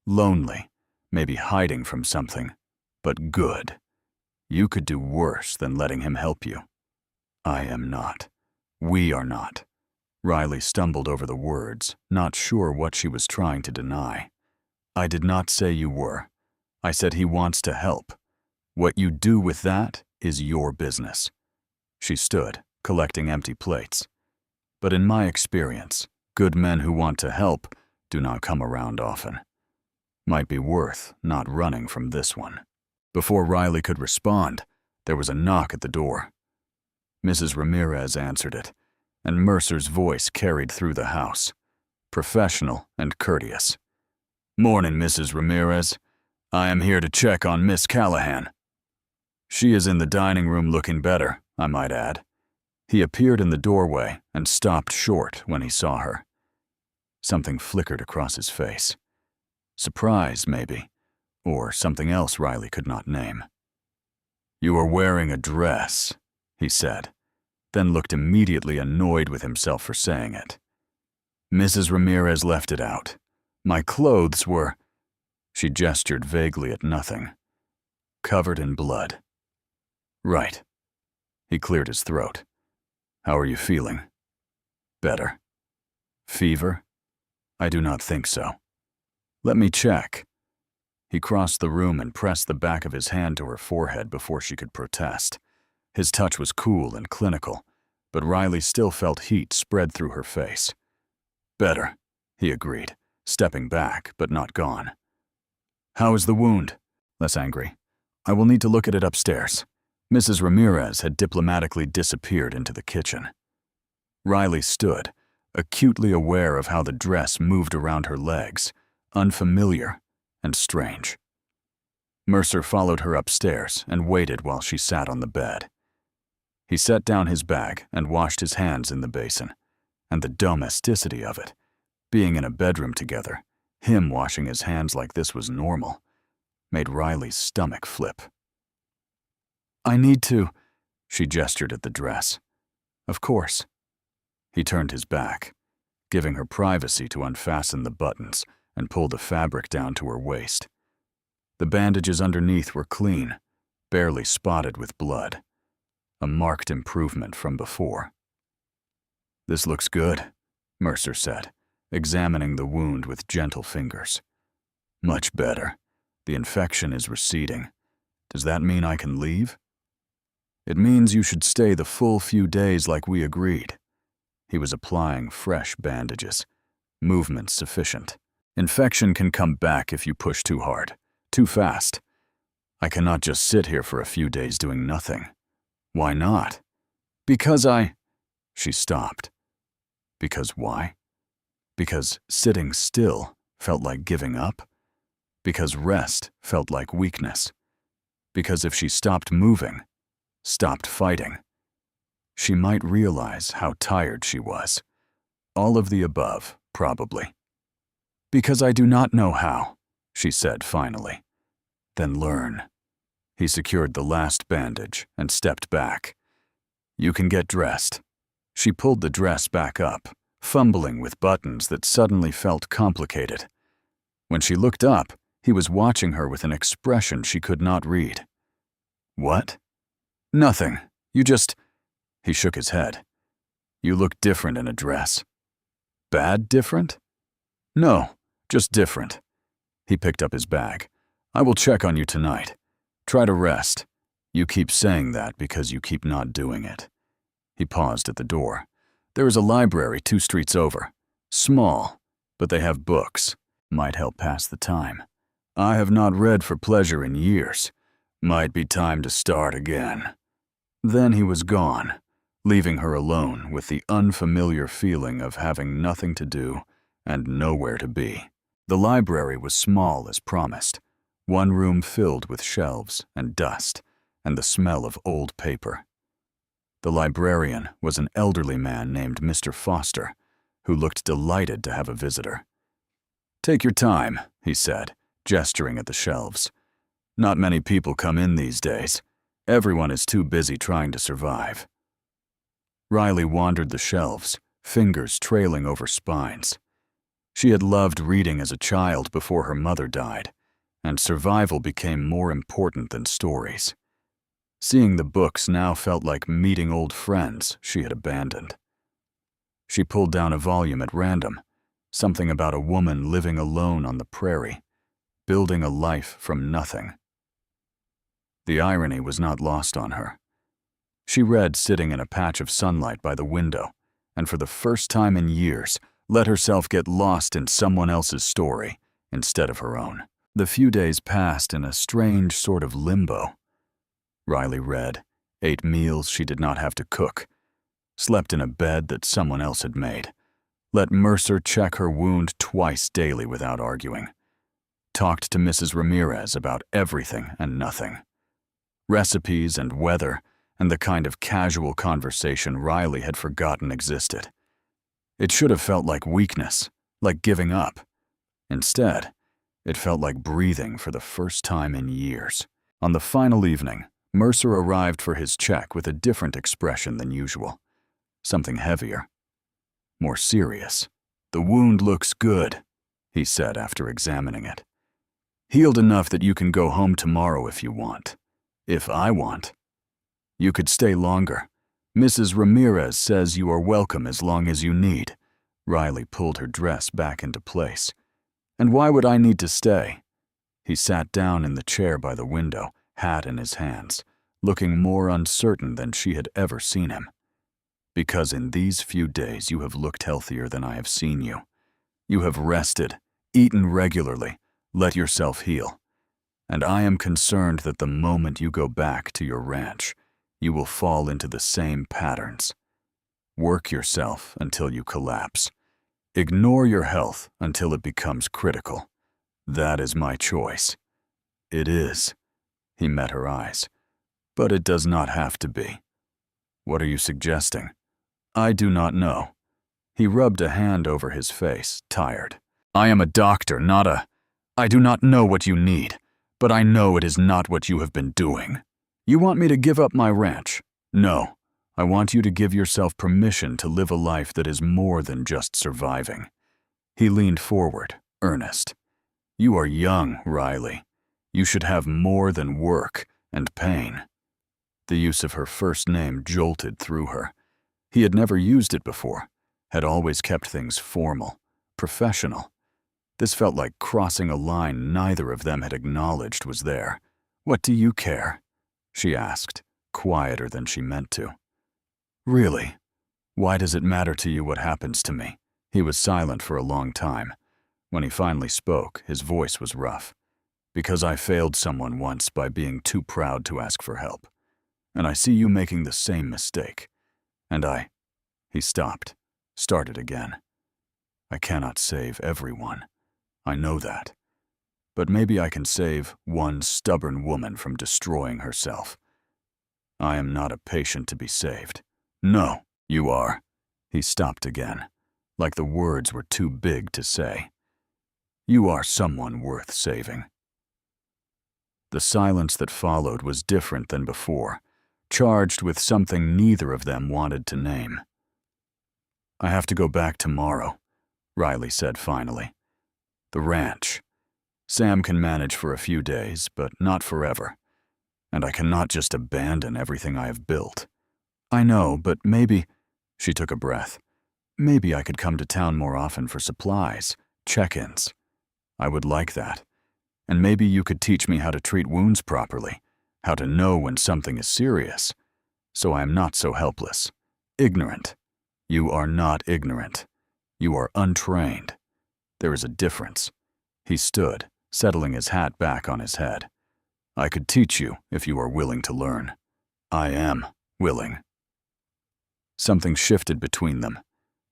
Lonely, maybe hiding from something, but good. You could do worse than letting him help you." "I am not. We are not." Riley stumbled over the words, not sure what she was trying to deny. "I did not say you were. I said he wants to help. What you do with that is your business." She stood, collecting empty plates. "But in my experience, good men who want to help do not come around often. Might be worth not running from this one." Before Riley could respond, there was a knock at the door. Mrs. Ramirez answered it, and Mercer's voice carried through the house, professional and courteous. "Morning, Mrs. Ramirez. I am here to check on Miss Callahan." "She is in the dining room looking better, I might add." He appeared in the doorway and stopped short when he saw her. Something flickered across his face. Surprise, maybe, or something else Riley could not name. "You are wearing a dress," he said, then looked immediately annoyed with himself for saying it. "Mrs. Ramirez left it out. My clothes were—" She gestured vaguely at nothing. "Covered in blood." "Right." He cleared his throat. "How are you feeling?" "Better." "Fever?" "I do not think so." "Let me check." He crossed the room and pressed the back of his hand to her forehead before she could protest. His touch was cool and clinical, but Riley still felt heat spread through her face. "Better," he agreed, stepping back, but not gone. "How is the wound?" Less angry. "I will need to look at it upstairs." Mrs. Ramirez had diplomatically disappeared into the kitchen. Riley stood, acutely aware of how the dress moved around her legs, unfamiliar and strange. Mercer followed her upstairs and waited while she sat on the bed. He set down his bag and washed his hands in the basin, and the domesticity of it, being in a bedroom together, him washing his hands like this was normal, made Riley's stomach flip. "I need to," she gestured at the dress. "Of course." He turned his back, giving her privacy to unfasten the buttons and pull the fabric down to her waist. The bandages underneath were clean, barely spotted with blood, a marked improvement from before. "This looks good," Mercer said, examining the wound with gentle fingers. "Much better. The infection is receding. Does that mean I can leave?" "It means you should stay the full few days like we agreed." He was applying fresh bandages, movement sufficient. "Infection can come back if you push too hard, too fast. I cannot just sit here for a few days doing nothing." "Why not?" "Because She stopped. Because why? Because sitting still felt like giving up? Because rest felt like weakness? Because if she stopped moving, stopped fighting, she might realize how tired she was. All of the above, probably. "Because I do not know how," she said finally. "Then learn." He secured the last bandage and stepped back. "You can get dressed." She pulled the dress back up, fumbling with buttons that suddenly felt complicated. When she looked up, he was watching her with an expression she could not read. "What?" "Nothing. You just—" He shook his head. "You look different in a dress." "Bad different?" "No, just different." He picked up his bag. "I will check on you tonight. Try to rest. You keep saying that because you keep not doing it." He paused at the door. "There is a library 2 streets over. Small, but they have books. Might help pass the time. I have not read for pleasure in years. Might be time to start again." Then he was gone, leaving her alone with the unfamiliar feeling of having nothing to do and nowhere to be. The library was small as promised, one room filled with shelves and dust and the smell of old paper. The librarian was an elderly man named Mr. Foster, who looked delighted to have a visitor. "Take your time," he said, gesturing at the shelves. "Not many people come in these days. Everyone is too busy trying to survive." Riley wandered the shelves, fingers trailing over spines. She had loved reading as a child before her mother died, and survival became more important than stories. Seeing the books now felt like meeting old friends she had abandoned. She pulled down a volume at random, something about a woman living alone on the prairie, building a life from nothing. The irony was not lost on her. She read sitting in a patch of sunlight by the window, and for the first time in years, let herself get lost in someone else's story instead of her own. The few days passed in a strange sort of limbo. Riley read, ate meals she did not have to cook, slept in a bed that someone else had made, let Mercer check her wound twice daily without arguing, talked to Mrs. Ramirez about everything and nothing, recipes and weather, and the kind of casual conversation Riley had forgotten existed. It should have felt like weakness, like giving up. Instead, it felt like breathing for the first time in years. On the final evening, Mercer arrived for his check with a different expression than usual. Something heavier, more serious. "The wound looks good," he said after examining it. "Healed enough that you can go home tomorrow if you want. If I want. You could stay longer. Mrs. Ramirez says you are welcome as long as you need." Riley pulled her dress back into place. "And why would I need to stay?" He sat down in the chair by the window, hat in his hands, looking more uncertain than she had ever seen him. "Because in these few days you have looked healthier than I have seen you. You have rested, eaten regularly, let yourself heal. And I am concerned that the moment you go back to your ranch, you will fall into the same patterns. Work yourself until you collapse. Ignore your health until it becomes critical. That is my choice." "It is." He met her eyes. "But it does not have to be." "What are you suggesting?" "I do not know." He rubbed a hand over his face, tired. "I am a doctor, not a... I do not know what you need, but I know it is not what you have been doing. You want me to give up my ranch? No. I want you to give yourself permission to live a life that is more than just surviving." He leaned forward, earnest. "You are young, Riley. You should have more than work and pain." The use of her first name jolted through her. He had never used it before, had always kept things formal, professional. This felt like crossing a line neither of them had acknowledged was there. "What do you care?" she asked, quieter than she meant to. "Really? Why does it matter to you what happens to me?" He was silent for a long time. When he finally spoke, his voice was rough. "Because I failed someone once by being too proud to ask for help. And I see you making the same mistake. And He stopped, started again. "I cannot save everyone. I know that. But maybe I can save one stubborn woman from destroying herself. I am not a patient to be saved." "No, you are." He stopped again, like the words were too big to say. "You are someone worth saving." The silence that followed was different than before, charged with something neither of them wanted to name. "I have to go back tomorrow," Riley said finally. "The ranch. Sam can manage for a few days, but not forever. And I cannot just abandon everything I have built. I know, but maybe..." She took a breath. "Maybe I could come to town more often for supplies, check-ins. I would like that. And maybe you could teach me how to treat wounds properly, how to know when something is serious, so I am not so helpless. Ignorant. You are not ignorant. You are untrained. There is a difference." He stood, settling his hat back on his head. "I could teach you if you are willing to learn. I am willing." Something shifted between them,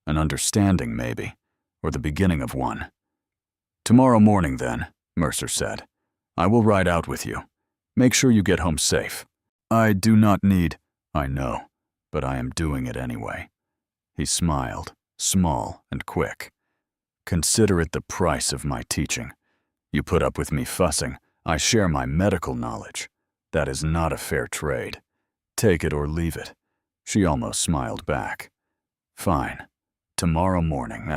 an understanding maybe, or the beginning of one. "Tomorrow morning then," Mercer said. I will ride out with you. Make sure you get home safe. I do not need. I know, but I am doing it anyway. He smiled, small and quick. Consider it the price of my teaching. You put up with me fussing. I share my medical knowledge. That is not a fair trade. Take it or leave it. She almost smiled back. Fine. Tomorrow morning,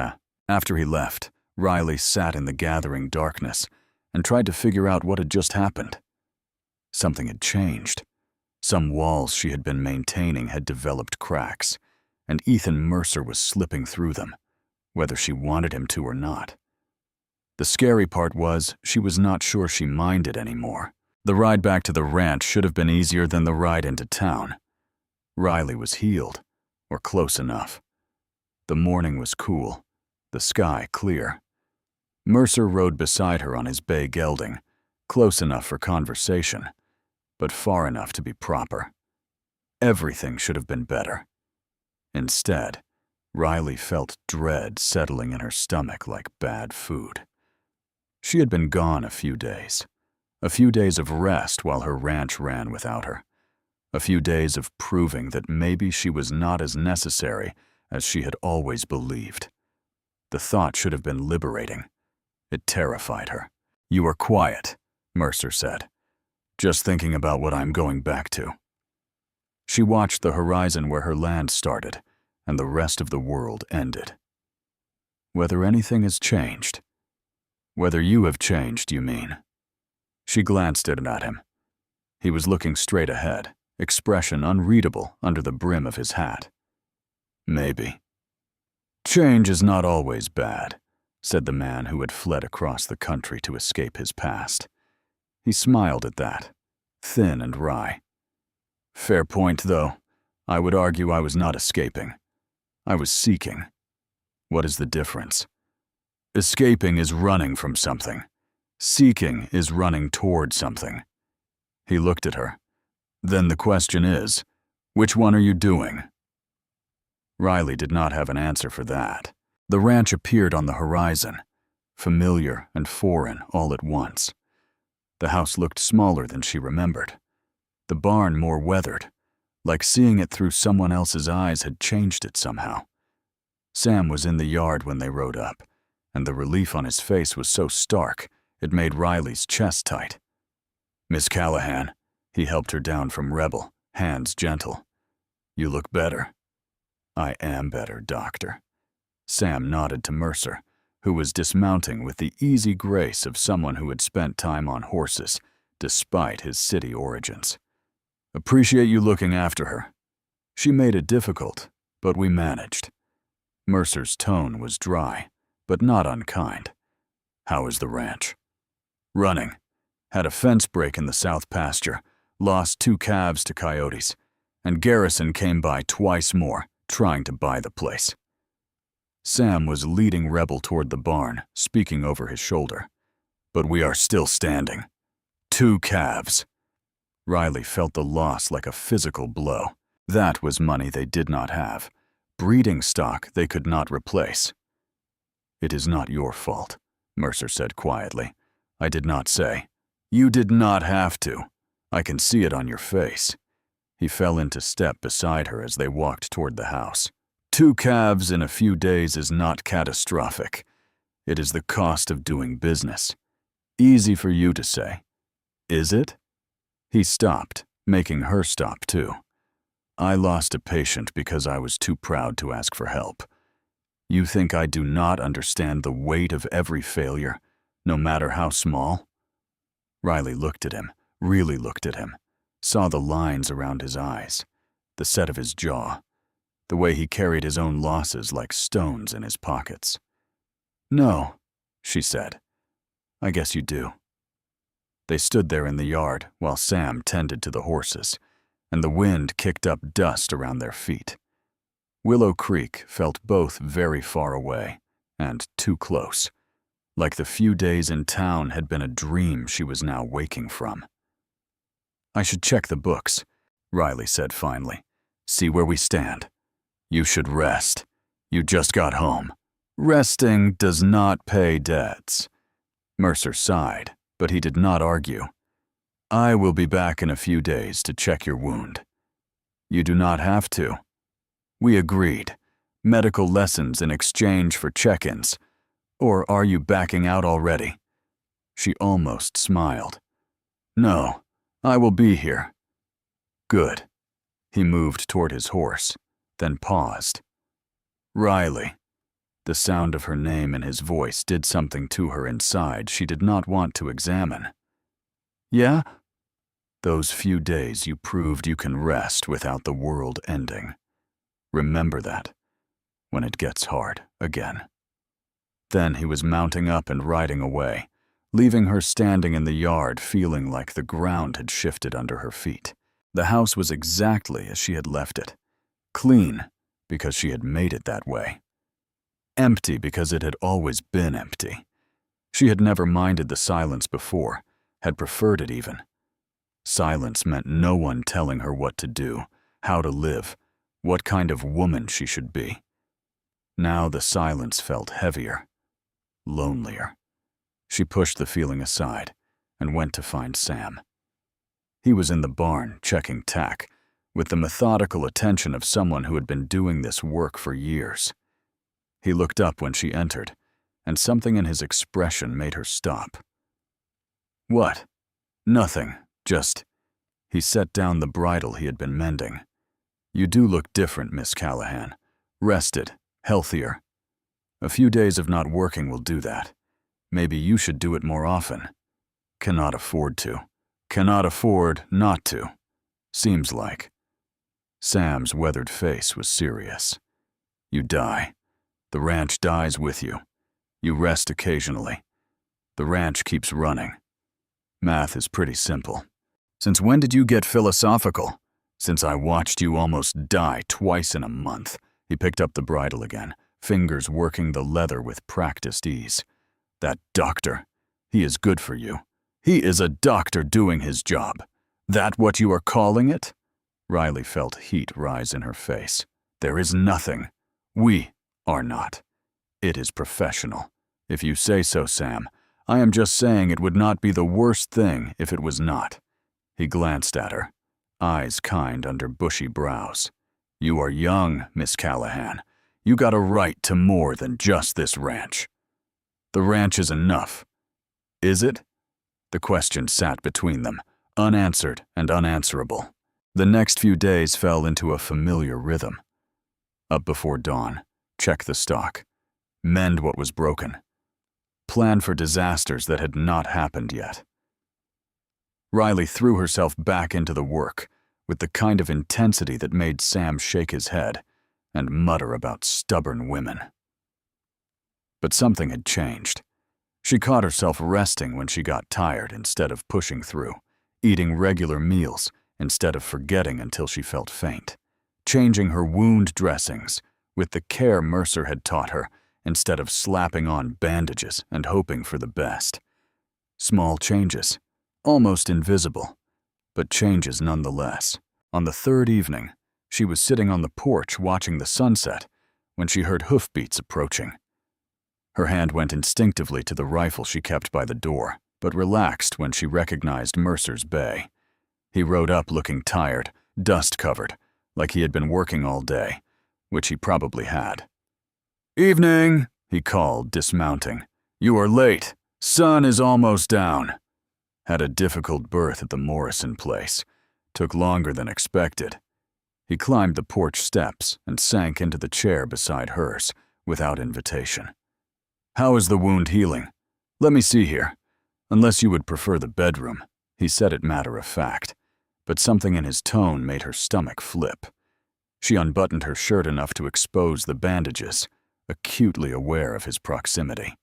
After he left, Riley sat in the gathering darkness and tried to figure out what had just happened. Something had changed. Some walls she had been maintaining had developed cracks, and Ethan Mercer was slipping through them, whether she wanted him to or not. The scary part was she was not sure she minded anymore. The ride back to the ranch should have been easier than the ride into town. Riley was healed, or close enough. The morning was cool, the sky clear. Mercer rode beside her on his bay gelding, close enough for conversation, but far enough to be proper. Everything should have been better. Instead, Riley felt dread settling in her stomach like bad food. She had been gone a few days of rest while her ranch ran without her, a few days of proving that maybe she was not as necessary as she had always believed. The thought should have been liberating. It terrified her. You are quiet, Mercer said. Just thinking about what I'm going back to. She watched the horizon where her land started and the rest of the world ended. Whether anything has changed. Whether you have changed, you mean? She glanced at him. He was looking straight ahead, expression unreadable under the brim of his hat. Maybe. Change is not always bad, said the man who had fled across the country to escape his past. He smiled at that, thin and wry. Fair point, though. I would argue I was not escaping. I was seeking. What is the difference? Escaping is running from something. Seeking is running toward something. He looked at her. Then the question is, which one are you doing? Riley did not have an answer for that. The ranch appeared on the horizon, familiar and foreign all at once. The house looked smaller than she remembered. The barn more weathered, like seeing it through someone else's eyes had changed it somehow. Sam was in the yard when they rode up, and the relief on his face was so stark it made Riley's chest tight. Miss Callahan, he helped her down from Rebel, hands gentle. You look better. I am better, Doctor. Sam nodded to Mercer, who was dismounting with the easy grace of someone who had spent time on horses, despite his city origins. Appreciate you looking after her. She made it difficult, but we managed. Mercer's tone was dry, but not unkind. How is the ranch? Running. Had a fence break in the south pasture, lost 2 calves to coyotes, and Garrison came by twice more, trying to buy the place. Sam was leading Rebel toward the barn, speaking over his shoulder. But we are still standing. 2 calves. Riley felt the loss like a physical blow. That was money they did not have. Breeding stock they could not replace. It is not your fault, Mercer said quietly. I did not say. You did not have to. I can see it on your face. He fell into step beside her as they walked toward the house. 2 calves in a few days is not catastrophic. It is the cost of doing business. Easy for you to say. Is it? He stopped, making her stop too. I lost a patient because I was too proud to ask for help. You think I do not understand the weight of every failure, no matter how small? Riley looked at him, really looked at him, saw the lines around his eyes, the set of his jaw, the way he carried his own losses like stones in his pockets. No, she said. I guess you do. They stood there in the yard while Sam tended to the horses, and the wind kicked up dust around their feet. Willow Creek felt both very far away and too close, like the few days in town had been a dream she was now waking from. I should check the books, Riley said finally. See where we stand. You should rest. You just got home. Resting does not pay debts. Mercer sighed, but he did not argue. I will be back in a few days to check your wound. You do not have to. We agreed. Medical lessons in exchange for check-ins. Or are you backing out already? She almost smiled. No, I will be here. Good. He moved toward his horse, then paused. Riley. The sound of her name and his voice did something to her inside she did not want to examine. Yeah? Those few days you proved you can rest without the world ending. Remember that, when it gets hard again. Then he was mounting up and riding away, leaving her standing in the yard feeling like the ground had shifted under her feet. The house was exactly as she had left it. Clean, because she had made it that way. Empty because it had always been empty. She had never minded the silence before, had preferred it even. Silence meant no one telling her what to do, how to live, what kind of woman she should be. Now the silence felt heavier, lonelier. She pushed the feeling aside and went to find Sam. He was in the barn, checking tack, with the methodical attention of someone who had been doing this work for years. He looked up when she entered, and something in his expression made her stop. What? Nothing, just... He set down the bridle he had been mending. You do look different, Miss Callahan. Rested, healthier. A few days of not working will do that. Maybe you should do it more often. Cannot afford to. Cannot afford not to. Seems like. Sam's weathered face was serious. You die. The ranch dies with you. You rest occasionally. The ranch keeps running. Math is pretty simple. Since when did you get philosophical? Since I watched you almost die twice in a month. He picked up the bridle again, fingers working the leather with practiced ease. That doctor, he is good for you. He is a doctor doing his job. That what you are calling it? Riley felt heat rise in her face. There is nothing. We are not. It is professional. If you say so, Sam. I am just saying it would not be the worst thing if it was not. He glanced at her, eyes kind under bushy brows. You are young, Miss Callahan. You got a right to more than just this ranch. The ranch is enough. Is it? The question sat between them, unanswered and unanswerable. The next few days fell into a familiar rhythm. Up before dawn, check the stock, mend what was broken, plan for disasters that had not happened yet. Riley threw herself back into the work with the kind of intensity that made Sam shake his head and mutter about stubborn women. But something had changed. She caught herself resting when she got tired instead of pushing through, eating regular meals instead of forgetting until she felt faint, changing her wound dressings with the care Mercer had taught her instead of slapping on bandages and hoping for the best. Small changes, almost invisible, but changes nonetheless. On the third evening, she was sitting on the porch watching the sunset when she heard hoofbeats approaching. Her hand went instinctively to the rifle she kept by the door, but relaxed when she recognized Mercer's bay. He rode up looking tired, dust-covered, like he had been working all day, which he probably had. "Evening," he called, dismounting. "You are late. Sun is almost down." Had a difficult berth at the Morrison place. Took longer than expected. He climbed the porch steps and sank into the chair beside hers, without invitation. "How is the wound healing? Let me see here. Unless you would prefer the bedroom," he said it matter-of-fact, but something in his tone made her stomach flip. She unbuttoned her shirt enough to expose the bandages, acutely aware of his proximity.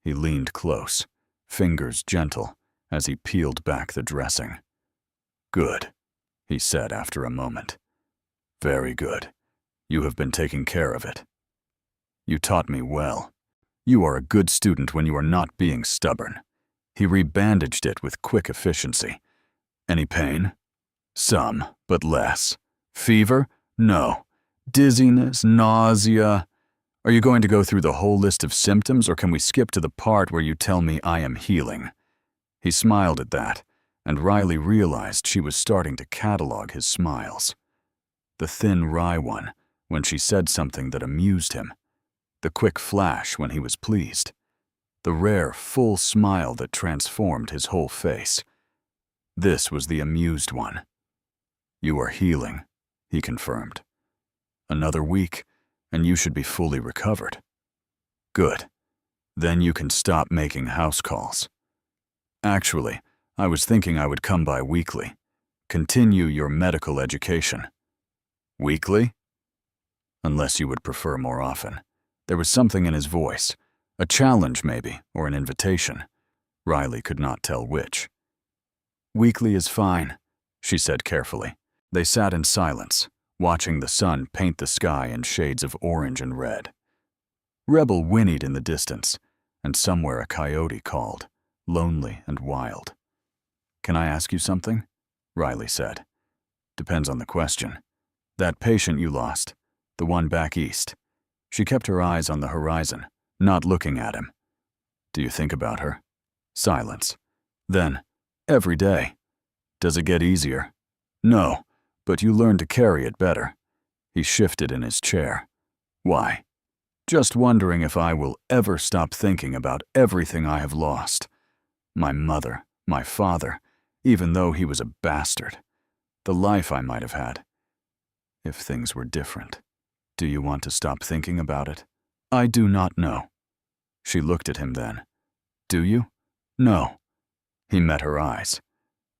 He leaned close, fingers gentle, as he peeled back the dressing. "Good," he said after a moment. "Very good. You have been taking care of it. You taught me well. You are a good student when you are not being stubborn." He rebandaged it with quick efficiency. "Any pain?" "Some, but less. Fever? No. Dizziness, nausea. Are you going to go through the whole list of symptoms, or can we skip to the part where you tell me I am healing?" He smiled at that, and Riley realized she was starting to catalog his smiles. The thin, wry one, when she said something that amused him. The quick flash when he was pleased. The rare, full smile that transformed his whole face. This was the amused one. "You are healing," he confirmed. "Another week, and you should be fully recovered." "Good. Then you can stop making house calls." "Actually, I was thinking I would come by weekly. Continue your medical education." "Weekly?" "Unless you would prefer more often." There was something in his voice. A challenge, maybe, or an invitation. Riley could not tell which. "Weekly is fine," she said carefully. They sat in silence, watching the sun paint the sky in shades of orange and red. Rebel whinnied in the distance, and somewhere a coyote called, lonely and wild. "Can I ask you something?" Riley said. "Depends on the question. That patient you lost, the one back east." She kept her eyes on the horizon, not looking at him. "Do you think about her?" Silence. Then, "Every day." "Does it get easier?" "No, but you learn to carry it better." He shifted in his chair. "Why?" "Just wondering if I will ever stop thinking about everything I have lost. My mother, my father, even though he was a bastard. The life I might have had. If things were different. Do you want to stop thinking about it?" "I do not know." She looked at him then. "Do you?" "No." He met her eyes.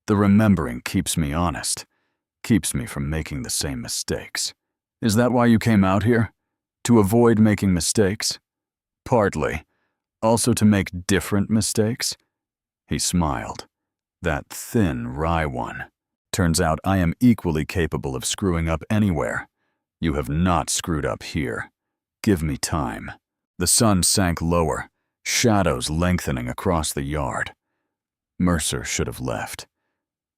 "The remembering keeps me honest. Keeps me from making the same mistakes." "Is that why you came out here? To avoid making mistakes?" "Partly. Also to make different mistakes?" He smiled. "That thin, wry one. Turns out I am equally capable of screwing up anywhere. You have not screwed up here. Give me time." The sun sank lower, shadows lengthening across the yard. Mercer should have left.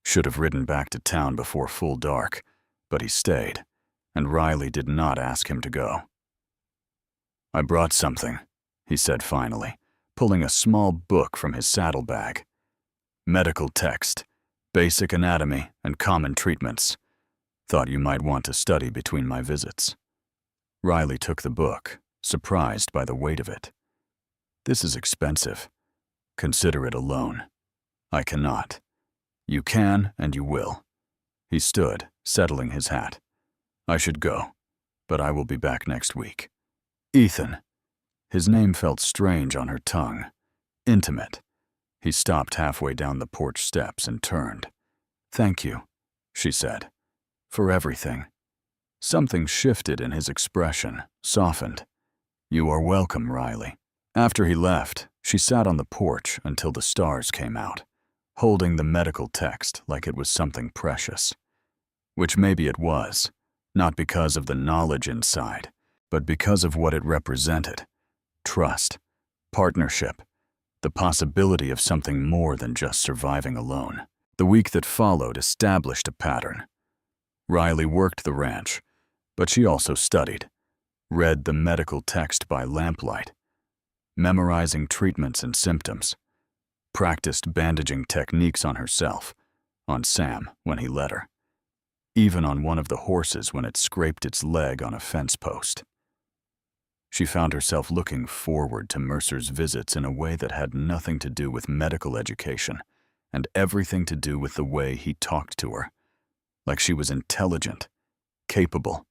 Should have ridden back to town before full dark, but he stayed, and Riley did not ask him to go. "I brought something," he said finally, pulling a small book from his saddlebag. "Medical text, basic anatomy, and common treatments. Thought you might want to study between my visits." Riley took the book, surprised by the weight of it. "This is expensive. Consider it a loan." "I cannot." "You can and you will." He stood, settling his hat. "I should go, but I will be back next week." "Ethan." His name felt strange on her tongue. Intimate. He stopped halfway down the porch steps and turned. "Thank you," she said. "For everything." Something shifted in his expression, softened. "You are welcome, Riley." After he left, she sat on the porch until the stars came out, holding the medical text like it was something precious. Which maybe it was, not because of the knowledge inside, but because of what it represented. Trust, partnership, the possibility of something more than just surviving alone. The week that followed established a pattern. Riley worked the ranch, but she also studied, read the medical text by lamplight, memorizing treatments and symptoms, practiced bandaging techniques on herself, on Sam when he let her, even on one of the horses when it scraped its leg on a fence post. She found herself looking forward to Mercer's visits in a way that had nothing to do with medical education and everything to do with the way he talked to her, like she was intelligent, capable,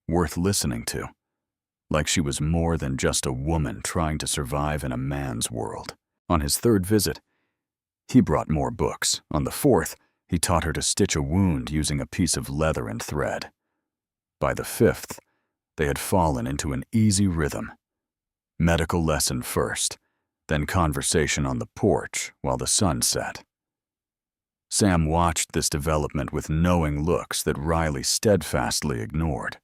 worth listening to, like she was more than just a woman trying to survive in a man's world. On his third visit, he brought more books. On the fourth, he taught her to stitch a wound using a piece of leather and thread. By the fifth, they had fallen into an easy rhythm. Medical lesson first, then conversation on the porch while the sun set. Sam watched this development with knowing looks that Riley steadfastly ignored.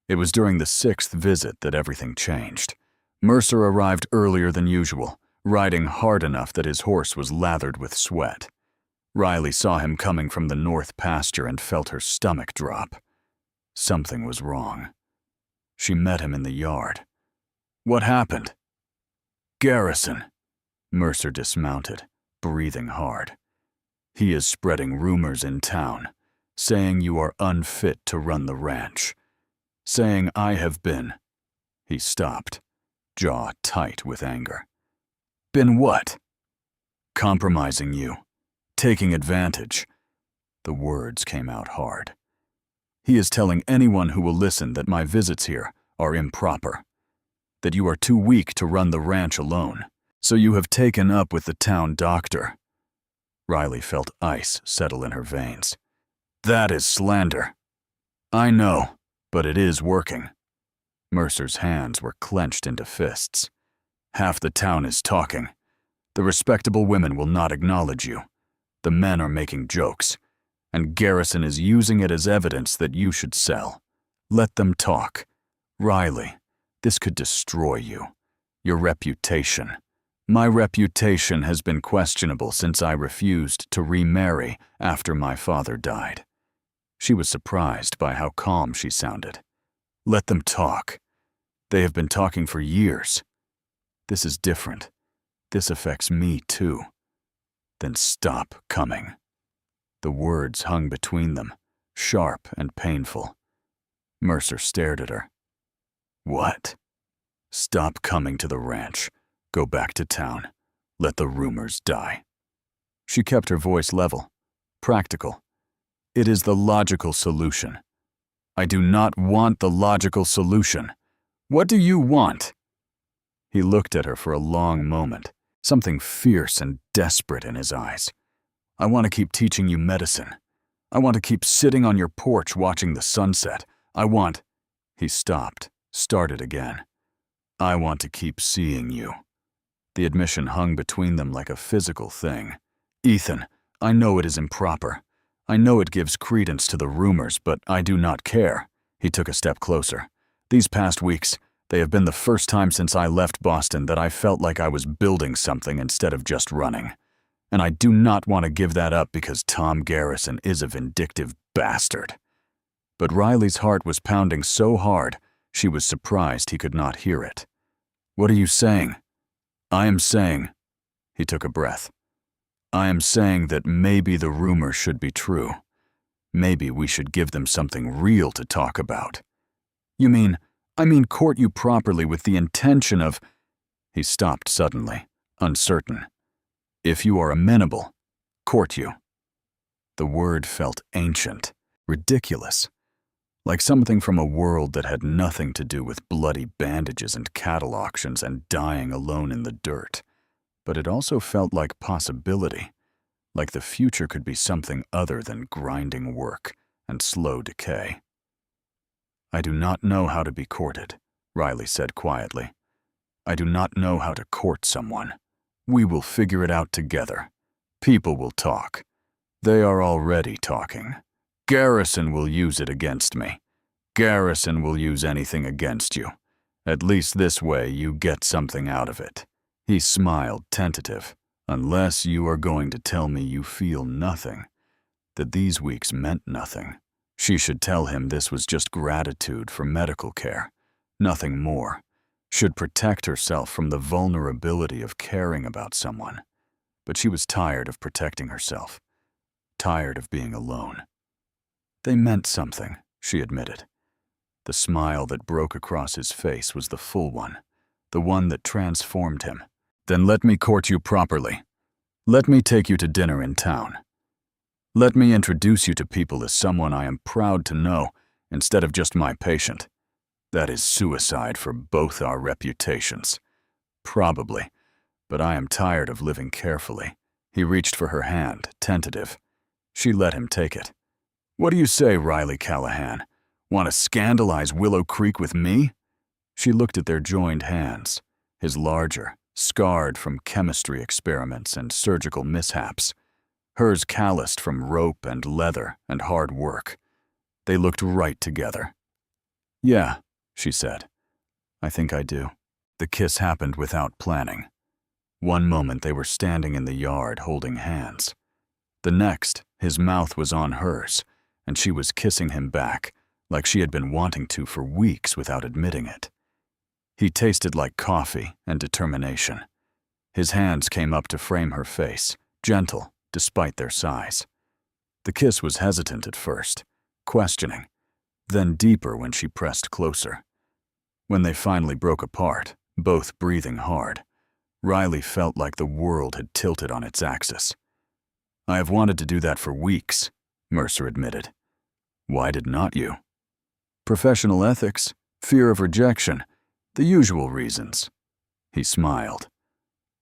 It was during the sixth visit that everything changed. Mercer arrived earlier than usual, riding hard enough that his horse was lathered with sweat. Riley saw him coming from the north pasture and felt her stomach drop. Something was wrong. She met him in the yard. "What happened?" "Garrison." Mercer dismounted, breathing hard. He is spreading rumors in town, saying you are unfit to run the ranch, saying I have been. He stopped, jaw tight with anger. Been what? Compromising you, taking advantage. The words came out hard. He is telling anyone who will listen that my visits here are improper, that you are too weak to run the ranch alone, so you have taken up with the town doctor. Riley felt ice settle in her veins. That is slander. I know, but it is working. Mercer's hands were clenched into fists. Half the town is talking. The respectable women will not acknowledge you. The men are making jokes, and Garrison is using it as evidence that you should sell. Let them talk. Riley, this could destroy you. Your reputation. My reputation has been questionable since I refused to remarry after my father died. She was surprised by how calm she sounded. Let them talk. They have been talking for years. This is different. This affects me too. Then stop coming. The words hung between them, sharp and painful. Mercer stared at her. What? Stop coming to the ranch. Go back to town. Let the rumors die. She kept her voice level, practical. It is the logical solution. I do not want the logical solution. What do you want? He looked at her for a long moment, something fierce and desperate in his eyes. I want to keep teaching you medicine. I want to keep sitting on your porch watching the sunset. He stopped, started again. I want to keep seeing you. The admission hung between them like a physical thing. Ethan, I know it is improper. I know it gives credence to the rumors, but I do not care. He took a step closer. These past weeks, they have been the first time since I left Boston that I felt like I was building something instead of just running. And I do not want to give that up because Tom Garrison is a vindictive bastard. But Riley's heart was pounding so hard, she was surprised he could not hear it. What are you saying? I am saying, he took a breath. I am saying that maybe the rumor should be true. Maybe we should give them something real to talk about. You mean, court you properly with the intention of… He stopped suddenly, uncertain. If you are amenable, court you. The word felt ancient, ridiculous, like something from a world that had nothing to do with bloody bandages and cattle auctions and dying alone in the dirt. But it also felt like possibility, like the future could be something other than grinding work and slow decay. I do not know how to be courted, Riley said quietly. I do not know how to court someone. We will figure it out together. People will talk. They are already talking. Garrison will use it against me. Garrison will use anything against you. At least this way you get something out of it. He smiled, tentative. Unless you are going to tell me you feel nothing, that these weeks meant nothing. She should tell him this was just gratitude for medical care, nothing more. Should protect herself from the vulnerability of caring about someone. But she was tired of protecting herself, tired of being alone. They meant something, she admitted. The smile that broke across his face was the full one, the one that transformed him. Then let me court you properly. Let me take you to dinner in town. Let me introduce you to people as someone I am proud to know, instead of just my patient. That is suicide for both our reputations. Probably, but I am tired of living carefully. He reached for her hand, tentative. She let him take it. What do you say, Riley Callahan? Want to scandalize Willow Creek with me? She looked at their joined hands, his larger, scarred from chemistry experiments and surgical mishaps, hers calloused from rope and leather and hard work. They looked right together. Yeah, she said. I think I do. The kiss happened without planning. One moment they were standing in the yard holding hands. The next, his mouth was on hers, and she was kissing him back, like she had been wanting to for weeks without admitting it. He tasted like coffee and determination. His hands came up to frame her face, gentle despite their size. The kiss was hesitant at first, questioning, then deeper when she pressed closer. When they finally broke apart, both breathing hard, Riley felt like the world had tilted on its axis. "I have wanted to do that for weeks," Mercer admitted. "Why did not you?" "Professional ethics, fear of rejection, the usual reasons." He smiled.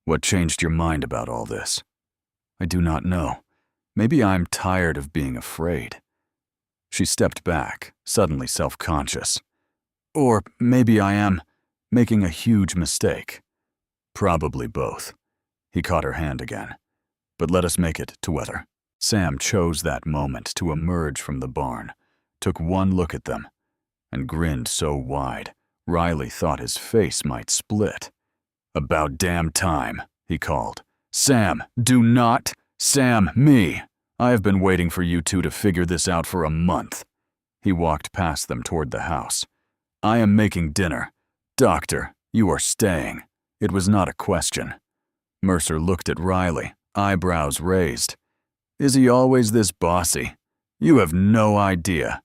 "What changed your mind about all this?" "I do not know. Maybe I'm tired of being afraid." She stepped back, suddenly self-conscious. "Or maybe I am making a huge mistake." "Probably both." He caught her hand again. "But let us make it to weather." Sam chose that moment to emerge from the barn, took one look at them, and grinned so wide, Riley thought his face might split. "About damn time," he called. "Sam, do not! Sam, me! I have been waiting for you two to figure this out for a month." He walked past them toward the house. "I am making dinner. Doctor, you are staying." It was not a question. Mercer looked at Riley, eyebrows raised. "Is he always this bossy? You have no idea."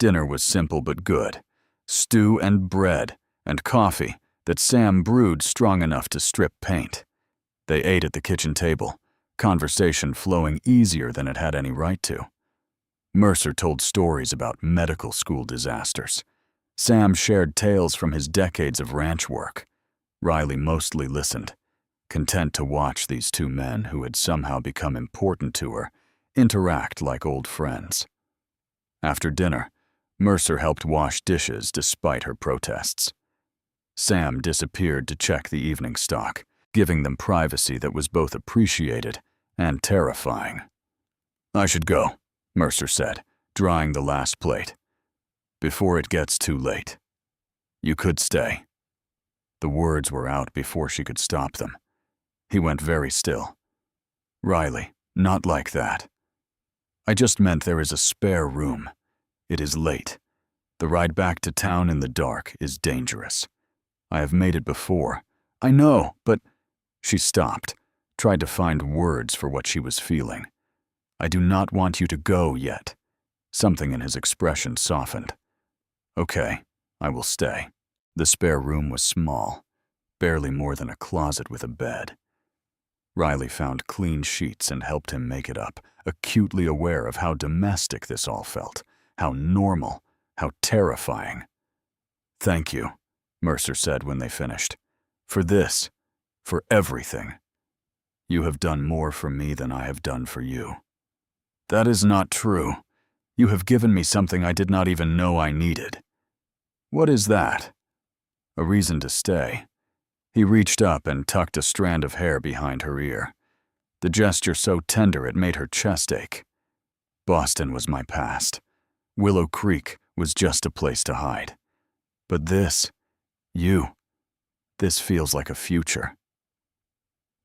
Dinner was simple but good. Stew and bread, and coffee that Sam brewed strong enough to strip paint. They ate at the kitchen table, conversation flowing easier than it had any right to. Mercer told stories about medical school disasters. Sam shared tales from his decades of ranch work. Riley mostly listened, content to watch these two men who had somehow become important to her interact like old friends. After dinner, Mercer helped wash dishes despite her protests. Sam disappeared to check the evening stock, giving them privacy that was both appreciated and terrifying. "I should go," Mercer said, drying the last plate. "Before it gets too late. You could stay." The words were out before she could stop them. He went very still. "Riley, not like that. I just meant there is a spare room. It is late. The ride back to town in the dark is dangerous. I have made it before. I know, but—" She stopped, tried to find words for what she was feeling. "I do not want you to go yet." Something in his expression softened. "Okay, I will stay." The spare room was small, barely more than a closet with a bed. Riley found clean sheets and helped him make it up, acutely aware of how domestic this all felt, how normal, how terrifying. "Thank you," Mercer said when they finished. "For this, for everything. You have done more for me than I have done for you." "That is not true. You have given me something I did not even know I needed." "What is that?" "A reason to stay." He reached up and tucked a strand of hair behind her ear, the gesture so tender it made her chest ache. "Boston was my past. Willow Creek was just a place to hide. But this, this feels like a future."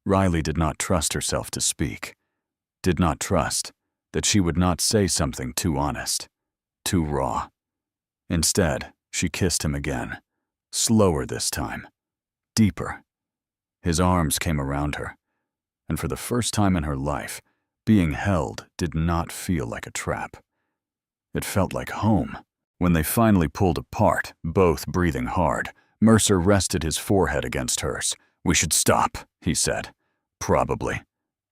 Riley did not trust herself to speak, did not trust that she would not say something too honest, too raw. Instead, she kissed him again, slower this time, deeper. His arms came around her, and for the first time in her life, being held did not feel like a trap. It felt like home. When they finally pulled apart, both breathing hard, Mercer rested his forehead against hers. "We should stop," he said. "Probably.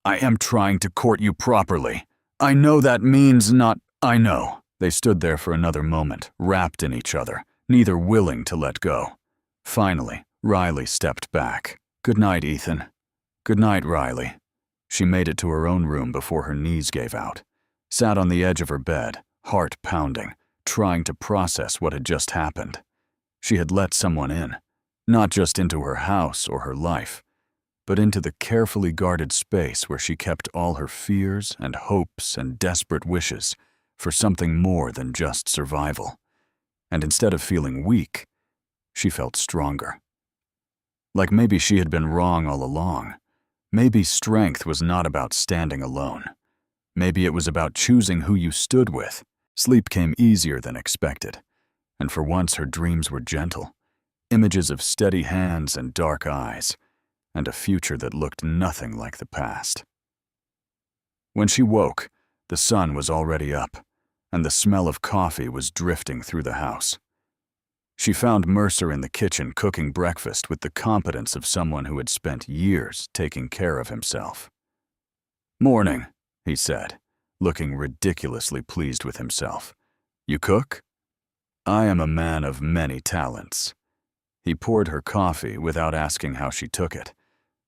I am trying to court you properly. I know that means not—" "I know." They stood there for another moment, wrapped in each other, neither willing to let go. Finally, Riley stepped back. "Good night, Ethan." "Good night, Riley." She made it to her own room before her knees gave out, sat on the edge of her bed, heart pounding, trying to process what had just happened. She had let someone in, not just into her house or her life, but into the carefully guarded space where she kept all her fears and hopes and desperate wishes for something more than just survival. And instead of feeling weak, she felt stronger. Like maybe she had been wrong all along. Maybe strength was not about standing alone. Maybe it was about choosing who you stood with. Sleep came easier than expected, and for once her dreams were gentle. Images of steady hands and dark eyes, and a future that looked nothing like the past. When she woke, the sun was already up, and the smell of coffee was drifting through the house. She found Mercer in the kitchen cooking breakfast with the competence of someone who had spent years taking care of himself. "Morning," he said, looking ridiculously pleased with himself. "You cook?" "I am a man of many talents." He poured her coffee without asking how she took it.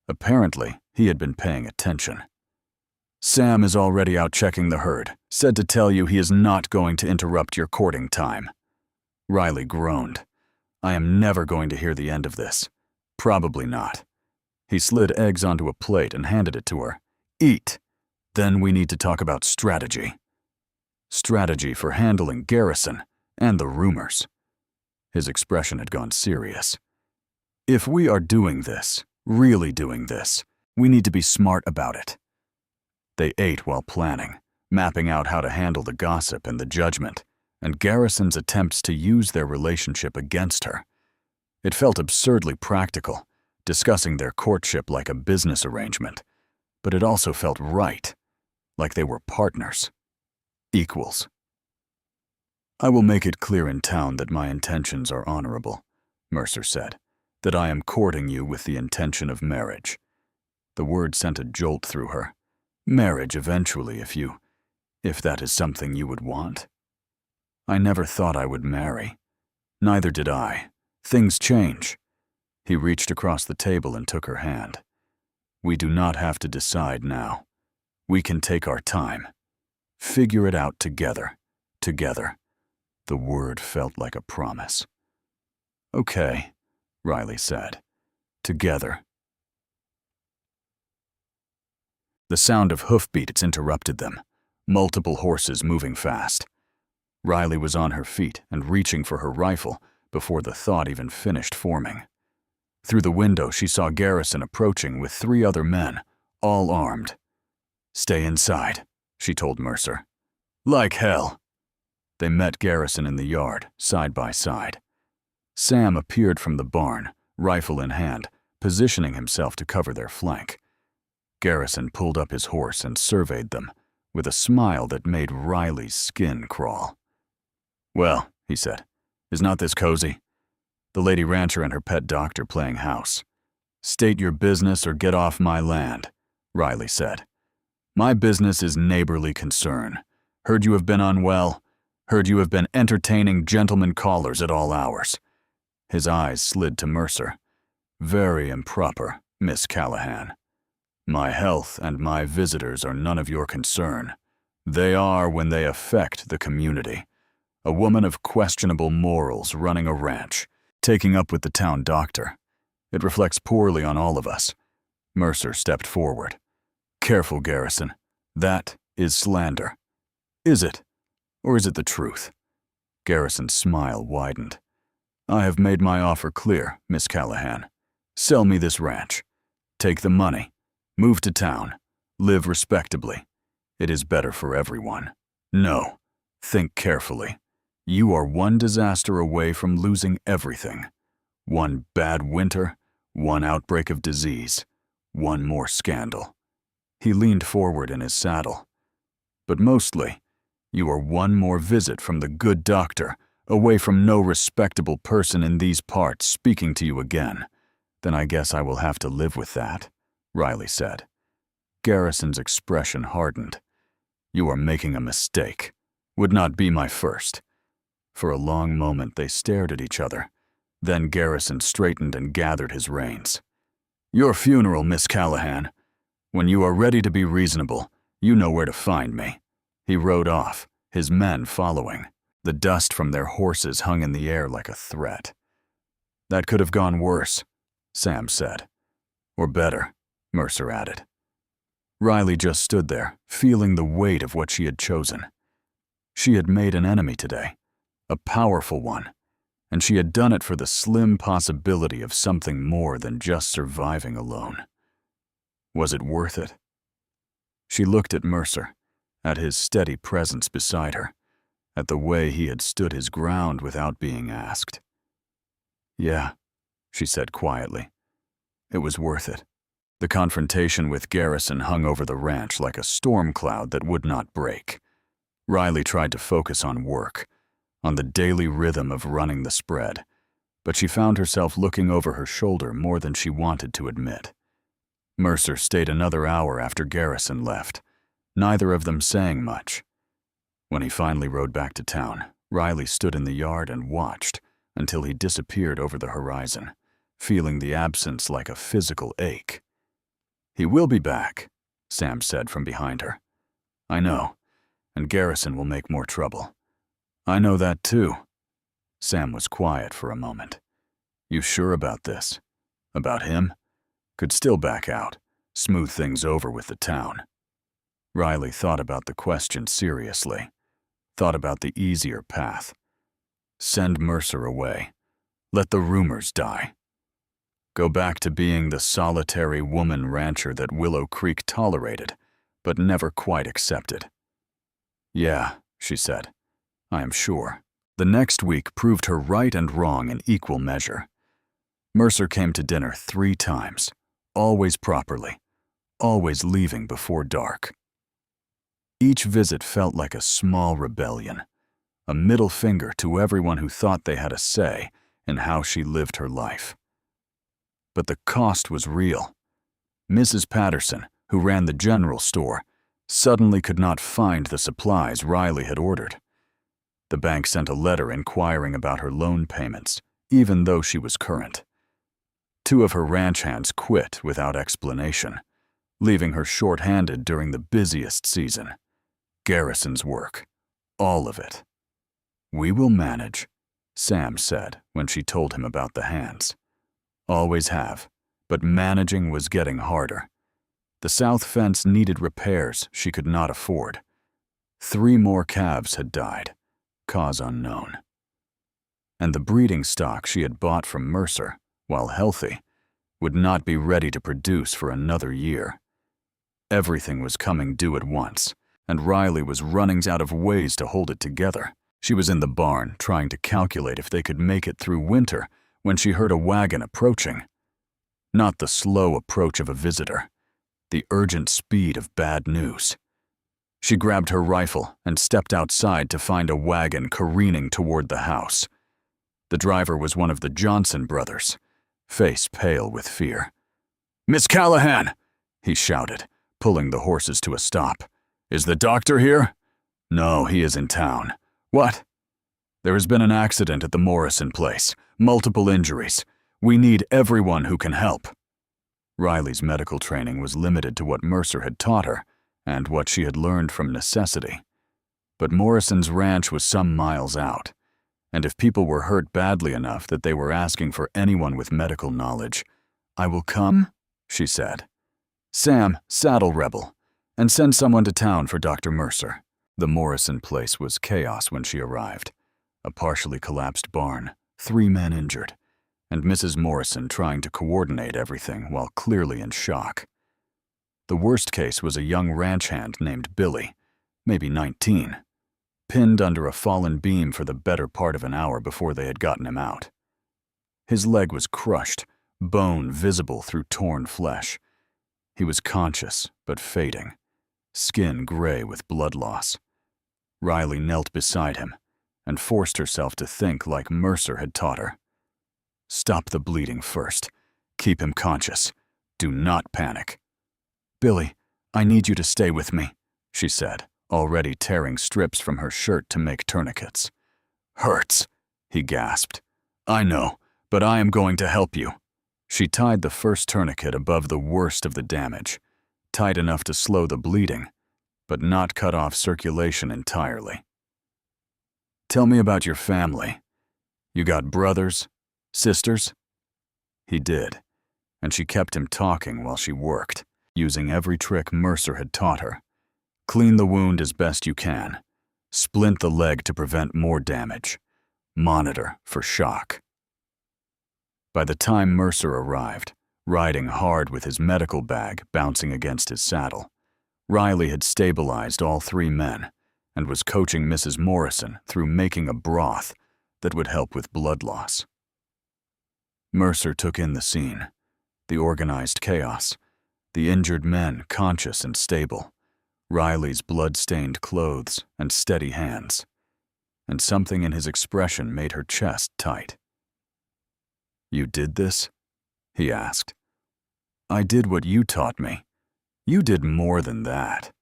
Apparently, he had been paying attention. "Sam is already out checking the herd. Said to tell you he is not going to interrupt your courting time." Riley groaned. "I am never going to hear the end of this." "Probably not." He slid eggs onto a plate and handed it to her. "Eat. Then we need to talk about strategy." Strategy for handling Garrison and the rumors. His expression had gone serious. "If we are doing this, really doing this, we need to be smart about it." They ate while planning, mapping out how to handle the gossip and the judgment, and Garrison's attempts to use their relationship against her. It felt absurdly practical, discussing their courtship like a business arrangement, but it also felt right, like they were partners, equals. "I will make it clear in town that my intentions are honorable," Mercer said, "that I am courting you with the intention of marriage." The word sent a jolt through her. Marriage eventually, if that is something you would want. "I never thought I would marry." "Neither did I. Things change." He reached across the table and took her hand. "We do not have to decide now. We can take our time. Figure it out together. Together." The word felt like a promise. "Okay," Riley said. "Together." The sound of hoofbeats interrupted them, multiple horses moving fast. Riley was on her feet and reaching for her rifle before the thought even finished forming. Through the window, she saw Garrison approaching with 3 other men, all armed. "Stay inside," she told Mercer. "Like hell." They met Garrison in the yard, side by side. Sam appeared from the barn, rifle in hand, positioning himself to cover their flank. Garrison pulled up his horse and surveyed them, with a smile that made Riley's skin crawl. "Well," he said, "is not this cozy? The lady rancher and her pet doctor playing house." "State your business or get off my land," Riley said. "My business is neighborly concern. Heard you have been unwell. Heard you have been entertaining gentlemen callers at all hours." His eyes slid to Mercer. "Very improper, Miss Callahan. My health and my visitors are none of your concern. They are when they affect the community. A woman of questionable morals running a ranch, taking up with the town doctor. It reflects poorly on all of us." Mercer stepped forward. "Careful, Garrison. That is slander." "Is it? Or is it the truth?" Garrison's smile widened. "I have made my offer clear, Miss Callahan. Sell me this ranch. Take the money. Move to town. Live respectably. It is better for everyone. No. Think carefully. You are one disaster away from losing everything. One bad winter, one outbreak of disease, one more scandal." He leaned forward in his saddle. "But mostly, you are one more visit from the good doctor, away from no respectable person in these parts speaking to you again. Then I guess I will have to live with that," Riley said. Garrison's expression hardened. "You are making a mistake. Would not be my first." For a long moment they stared at each other. Then Garrison straightened and gathered his reins. "Your funeral, Miss Callahan. When you are ready to be reasonable, you know where to find me." He rode off, his men following. The dust from their horses hung in the air like a threat. "That could have gone worse," Sam said. "Or better," Mercer added. Riley just stood there, feeling the weight of what she had chosen. She had made an enemy today, a powerful one, and she had done it for the slim possibility of something more than just surviving alone. Was it worth it? She looked at Mercer, at his steady presence beside her, at the way he had stood his ground without being asked. "Yeah," she said quietly. "It was worth it." The confrontation with Garrison hung over the ranch like a storm cloud that would not break. Riley tried to focus on work, on the daily rhythm of running the spread, but she found herself looking over her shoulder more than she wanted to admit. Mercer stayed another hour after Garrison left, neither of them saying much. When he finally rode back to town, Riley stood in the yard and watched until he disappeared over the horizon, feeling the absence like a physical ache. "He will be back," Sam said from behind her. "I know, and Garrison will make more trouble." "I know that too." Sam was quiet for a moment. "You sure about this? About him? Could still back out, smooth things over with the town." Riley thought about the question seriously, thought about the easier path. Send Mercer away. Let the rumors die. Go back to being the solitary woman rancher that Willow Creek tolerated, but never quite accepted. "Yeah," she said, "I am sure." The next week proved her right and wrong in equal measure. Mercer came to dinner 3 times, always properly, always leaving before dark. Each visit felt like a small rebellion, a middle finger to everyone who thought they had a say in how she lived her life. But the cost was real. Mrs. Patterson, who ran the general store, suddenly could not find the supplies Riley had ordered. The bank sent a letter inquiring about her loan payments, even though she was current. 2 of her ranch hands quit without explanation, leaving her short-handed during the busiest season. Garrison's work, all of it. "We will manage," Sam said when she told him about the hands. "Always have, but managing was getting harder. The south fence needed repairs she could not afford. 3 more calves had died, cause unknown. And the breeding stock she had bought from Mercer, while healthy, would not be ready to produce for another year. Everything was coming due at once, and Riley was running out of ways to hold it together. She was in the barn trying to calculate if they could make it through winter when she heard a wagon approaching. Not the slow approach of a visitor, the urgent speed of bad news. She grabbed her rifle and stepped outside to find a wagon careening toward the house. The driver was one of the Johnson brothers, face pale with fear. "Miss Callahan!" he shouted, pulling the horses to a stop. "Is the doctor here?" "No, he is in town." "What?" "There has been an accident at the Morrison place. Multiple injuries. We need everyone who can help." Riley's medical training was limited to what Mercer had taught her and what she had learned from necessity. But Morrison's ranch was some miles out, and if people were hurt badly enough that they were asking for anyone with medical knowledge, "I will come," she said. "Sam, saddle Rebel, and send someone to town for Dr. Mercer." The Morrison place was chaos when she arrived. A partially collapsed barn, 3 men injured, and Mrs. Morrison trying to coordinate everything while clearly in shock. The worst case was a young ranch hand named Billy, maybe 19, pinned under a fallen beam for the better part of an hour before they had gotten him out. His leg was crushed, bone visible through torn flesh. He was conscious, but fading, skin gray with blood loss. Riley knelt beside him and forced herself to think like Mercer had taught her. "Stop the bleeding first. Keep him conscious. Do not panic." "Billy, I need you to stay with me," she said, already tearing strips from her shirt to make tourniquets. "Hurts," he gasped. "I know, but I am going to help you." She tied the first tourniquet above the worst of the damage, tight enough to slow the bleeding, but not cut off circulation entirely. "Tell me about your family. You got brothers? Sisters?" He did, and she kept him talking while she worked, using every trick Mercer had taught her. Clean the wound as best you can. Splint the leg to prevent more damage. Monitor for shock. By the time Mercer arrived, riding hard with his medical bag bouncing against his saddle, Riley had stabilized all 3 men and was coaching Mrs. Morrison through making a broth that would help with blood loss. Mercer took in the scene, the organized chaos, The injured men conscious and stable, Riley's blood-stained clothes and steady hands, and something in his expression made her chest tight. "You did this?" he asked. "I did what you taught me. You did more than that."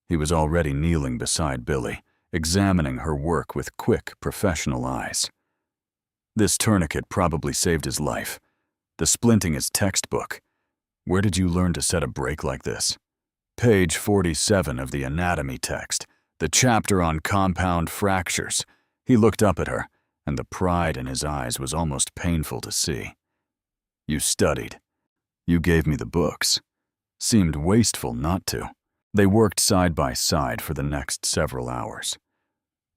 He was already kneeling beside Billy, examining her work with quick, professional eyes. "This tourniquet probably saved his life. The splinting is textbook. Where did you learn to set a break like this?" "Page 47 of the anatomy text, the chapter on compound fractures." He looked up at her, and the pride in his eyes was almost painful to see. "You studied. You gave me the books. Seemed wasteful not to." They worked side by side for the next several hours,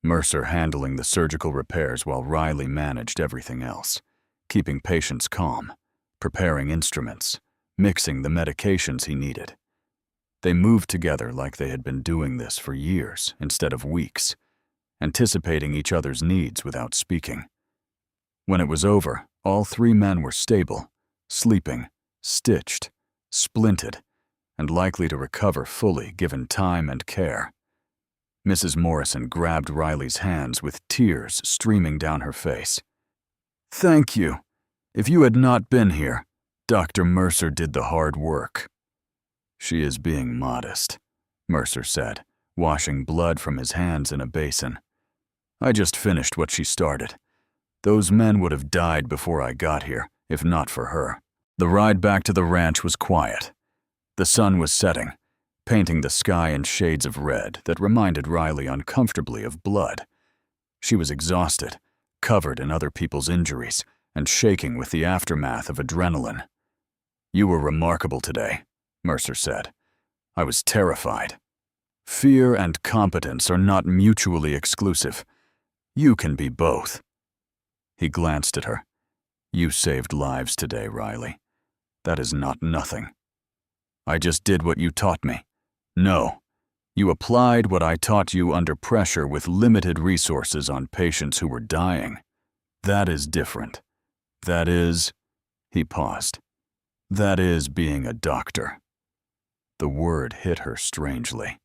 Mercer handling the surgical repairs while Riley managed everything else, keeping patients calm, preparing instruments, mixing the medications he needed. They moved together like they had been doing this for years instead of weeks, anticipating each other's needs without speaking. When it was over, all three men were stable, sleeping, stitched, splinted, and likely to recover fully given time and care. Mrs. Morrison grabbed Riley's hands with tears streaming down her face. "Thank you. If you had not been here, Dr. Mercer did the hard work." "She is being modest," Mercer said, washing blood from his hands in a basin. "I just finished what she started. Those men would have died before I got here, if not for her." The ride back to the ranch was quiet. The sun was setting, painting the sky in shades of red that reminded Riley uncomfortably of blood. She was exhausted, covered in other people's injuries, and shaking with the aftermath of adrenaline. "You were remarkable today," Mercer said. "I was terrified. Fear and competence are not mutually exclusive. You can be both." He glanced at her. "You saved lives today, Riley. That is not nothing." "I just did what you taught me." "No. You applied what I taught you under pressure with limited resources on patients who were dying. That is different. That is—" He paused. "That is being a doctor." The word hit her strangely.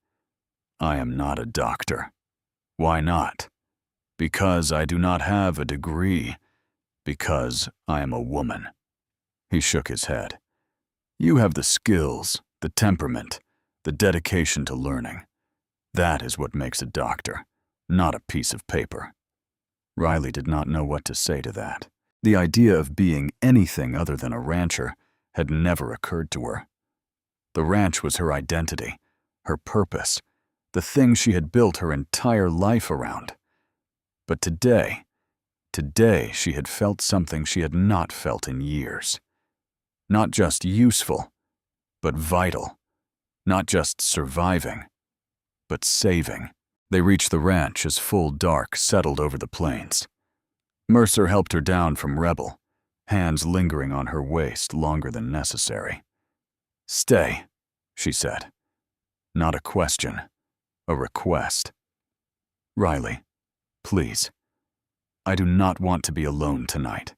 "I am not a doctor." "Why not?" "Because I do not have a degree. Because I am a woman." He shook his head. "You have the skills, the temperament, the dedication to learning. That is what makes a doctor, not a piece of paper." Riley did not know what to say to that. The idea of being anything other than a rancher had never occurred to her. The ranch was her identity, her purpose, the thing she had built her entire life around. But today she had felt something she had not felt in years. Not just useful, but vital. Not just surviving, but saving. They reached the ranch as full dark settled over the plains. Mercer helped her down from Rebel, hands lingering on her waist longer than necessary. "Stay," she said. Not a question, a request. "Riley, please. I do not want to be alone tonight."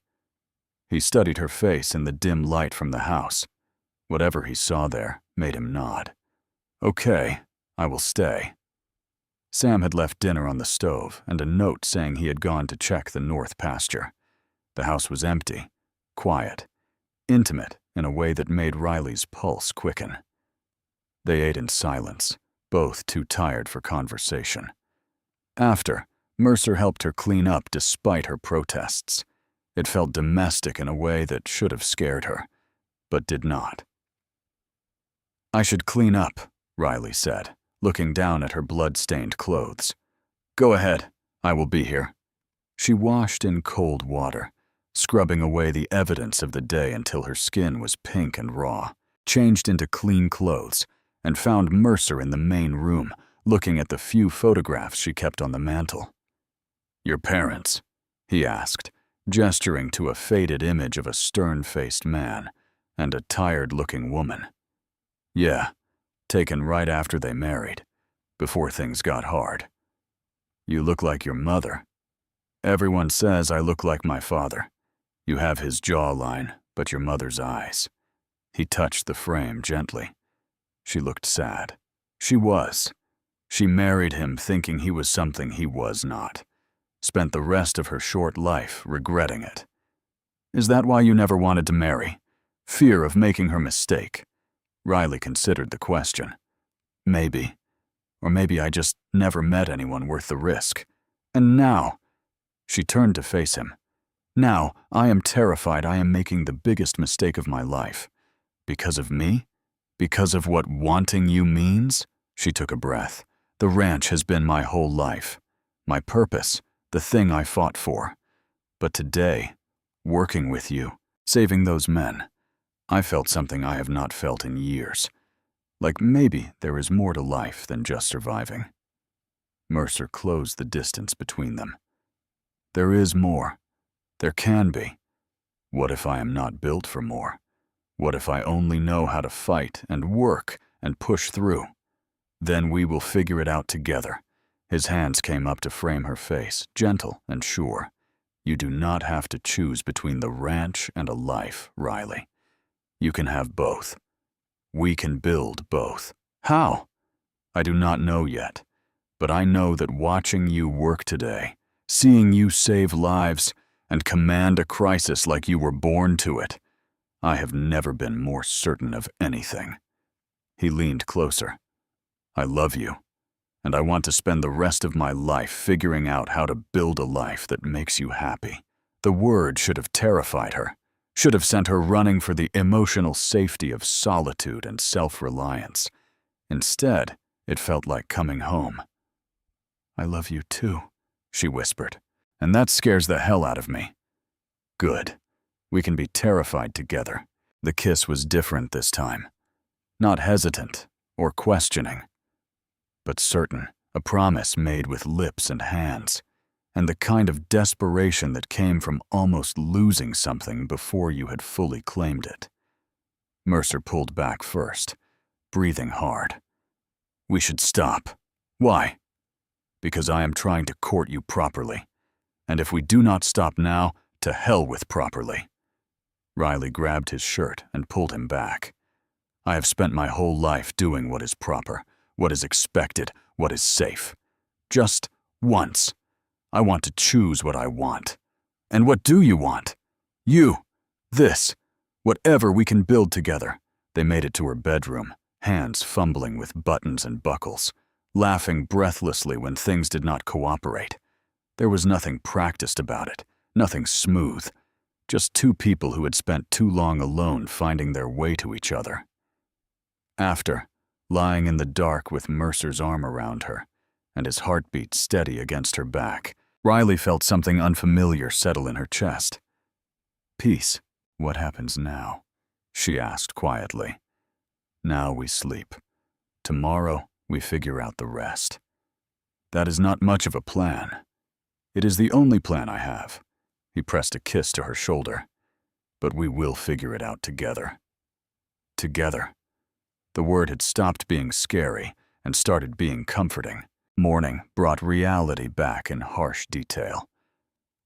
He studied her face in the dim light from the house. Whatever he saw there made him nod. "Okay, I will stay." Sam had left dinner on the stove and a note saying he had gone to check the north pasture. The house was empty, quiet, intimate in a way that made Riley's pulse quicken. They ate in silence, both too tired for conversation. After, Mercer helped her clean up despite her protests. It felt domestic in a way that should have scared her, but did not. "I should clean up," Riley said, looking down at her blood-stained clothes. "Go ahead, I will be here." She washed in cold water, scrubbing away the evidence of the day until her skin was pink and raw, changed into clean clothes, and found Mercer in the main room, looking at the few photographs she kept on the mantel. "Your parents?" he asked, gesturing to a faded image of a stern-faced man and a tired-looking woman. "Yeah, taken right after they married, before things got hard." "You look like your mother." "Everyone says I look like my father. You have his jawline, but your mother's eyes." He touched the frame gently. She looked sad. She was. She married him thinking he was something he was not. Spent the rest of her short life regretting it. Is that why you never wanted to marry? Fear of making her mistake? Riley considered the question. Maybe. Or maybe I just never met anyone worth the risk. And now, she turned to face him. Now, I am terrified I am making the biggest mistake of my life. Because of me? Because of what wanting you means? She took a breath. The ranch has been my whole life. My purpose, the thing I fought for. But today, working with you, saving those men, I felt something I have not felt in years. Like maybe there is more to life than just surviving. Mercer closed the distance between them. There is more. There can be. What if I am not built for more? What if I only know how to fight and work and push through? Then we will figure it out together. His hands came up to frame her face, gentle and sure. You do not have to choose between the ranch and a life, Riley. You can have both. We can build both. How? I do not know yet, but I know that watching you work today, seeing you save lives, and command a crisis like you were born to it, I have never been more certain of anything. He leaned closer. I love you, and I want to spend the rest of my life figuring out how to build a life that makes you happy. The word should have terrified her, should have sent her running for the emotional safety of solitude and self-reliance. Instead, it felt like coming home. I love you too, she whispered, and that scares the hell out of me. Good. We can be terrified together. The kiss was different this time. Not hesitant or questioning, but certain, a promise made with lips and hands, and the kind of desperation that came from almost losing something before you had fully claimed it. Mercer pulled back first, breathing hard. We should stop. Why? Because I am trying to court you properly, and if we do not stop now, to hell with properly. Riley grabbed his shirt and pulled him back. I have spent my whole life doing what is proper, what is expected, what is safe. Just once. I want to choose what I want. And what do you want? You. This. Whatever we can build together. They made it to her bedroom, hands fumbling with buttons and buckles, laughing breathlessly when things did not cooperate. There was nothing practiced about it, nothing smooth. Just two people who had spent too long alone finding their way to each other. After, lying in the dark with Mercer's arm around her, and his heartbeat steady against her back, Riley felt something unfamiliar settle in her chest. Peace. What happens now? She asked quietly. Now we sleep. Tomorrow we figure out the rest. That is not much of a plan. It is the only plan I have. He pressed a kiss to her shoulder. But we will figure it out together. Together. The word had stopped being scary and started being comforting. Morning brought reality back in harsh detail.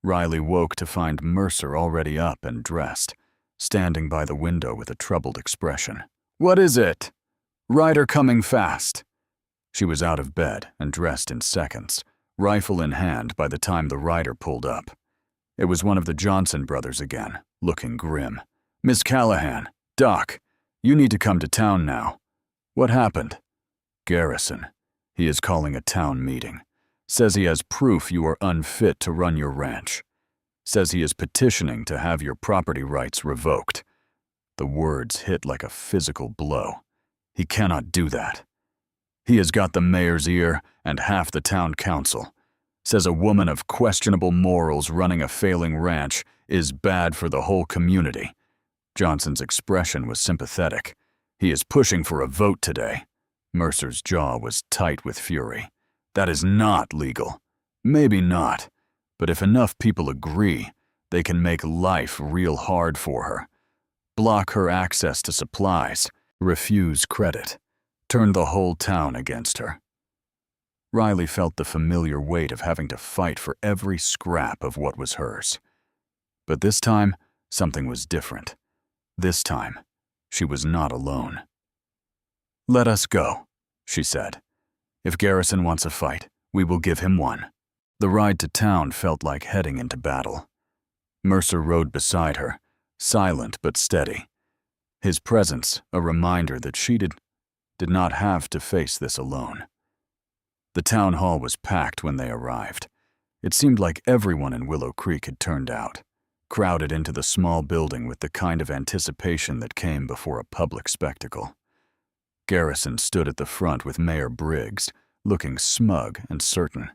Riley woke to find Mercer already up and dressed, standing by the window with a troubled expression. What is it? Rider coming fast. She was out of bed and dressed in seconds, rifle in hand by the time the rider pulled up. It was one of the Johnson brothers again, looking grim. Miss Callahan, Doc, you need to come to town now. What happened? Garrison. He is calling a town meeting. Says he has proof you are unfit to run your ranch. Says he is petitioning to have your property rights revoked. The words hit like a physical blow. He cannot do that. He has got the mayor's ear and half the town council. Says a woman of questionable morals running a failing ranch is bad for the whole community. Johnson's expression was sympathetic. He is pushing for a vote today. Mercer's jaw was tight with fury. That is not legal. Maybe not. But if enough people agree, they can make life real hard for her. Block her access to supplies, refuse credit, turn the whole town against her. Riley felt the familiar weight of having to fight for every scrap of what was hers. But this time, something was different. This time, she was not alone. "Let us go," she said. "If Garrison wants a fight, we will give him one." The ride to town felt like heading into battle. Mercer rode beside her, silent but steady. His presence a reminder that she did not have to face this alone. The town hall was packed when they arrived. It seemed like everyone in Willow Creek had turned out, crowded into the small building with the kind of anticipation that came before a public spectacle. Garrison stood at the front with Mayor Briggs, looking smug and certain.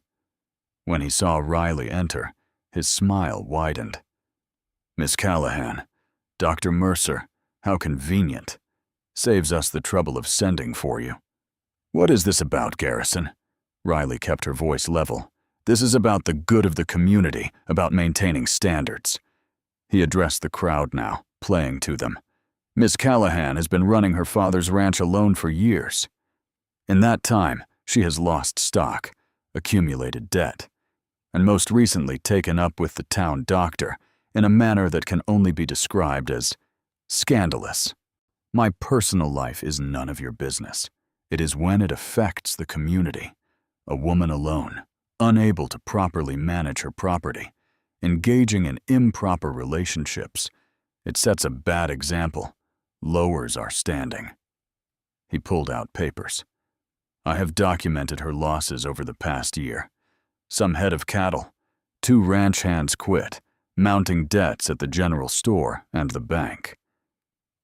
When he saw Riley enter, his smile widened. "Miss Callahan, Dr. Mercer, how convenient. Saves us the trouble of sending for you." "What is this about, Garrison?" Riley kept her voice level. "This is about the good of the community, about maintaining standards." He addressed the crowd now, playing to them. "Miss Callahan has been running her father's ranch alone for years. In that time, she has lost stock, accumulated debt, and most recently taken up with the town doctor in a manner that can only be described as scandalous. My personal life is none of your business. It is when it affects the community. A woman alone, unable to properly manage her property, engaging in improper relationships. It sets a bad example, lowers our standing." He pulled out papers. "I have documented her losses over the past year. Some head of cattle, 2 ranch hands quit, mounting debts at the general store and the bank."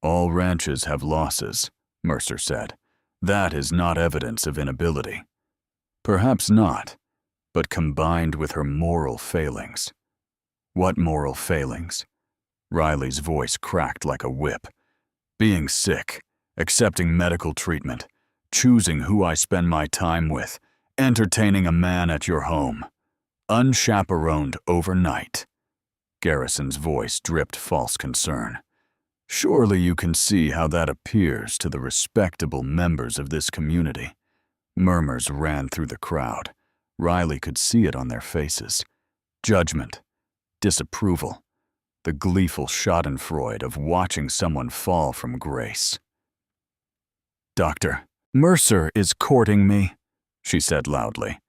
"All ranches have losses," Mercer said. "That is not evidence of inability." "Perhaps not, but combined with her moral failings." "What moral failings?" Riley's voice cracked like a whip. "Being sick, accepting medical treatment, choosing who I spend my time with, entertaining a man at your home, unchaperoned overnight." Garrison's voice dripped false concern. "Surely you can see how that appears to the respectable members of this community." Murmurs ran through the crowd. Riley could see it on their faces. Judgment, disapproval, the gleeful schadenfreude of watching someone fall from grace. "Dr. Mercer is courting me," she said loudly,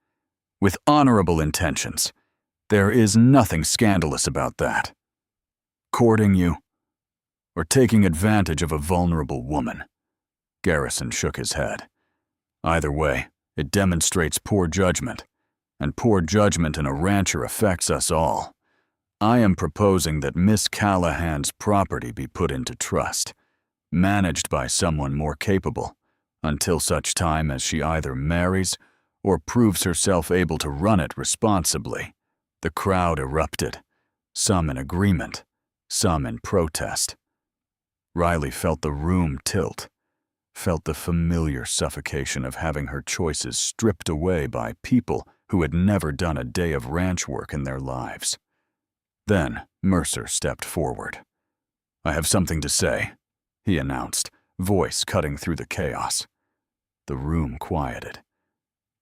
"with honorable intentions. There is nothing scandalous about that. Courting you, or taking advantage of a vulnerable woman." Garrison shook his head. "Either way, it demonstrates poor judgment, and poor judgment in a rancher affects us all. I am proposing that Miss Callahan's property be put into trust, managed by someone more capable, until such time as she either marries or proves herself able to run it responsibly." The crowd erupted, some in agreement, some in protest. Riley felt the room tilt, felt the familiar suffocation of having her choices stripped away by people who had never done a day of ranch work in their lives. Then Mercer stepped forward. "I have something to say," he announced, voice cutting through the chaos. The room quieted.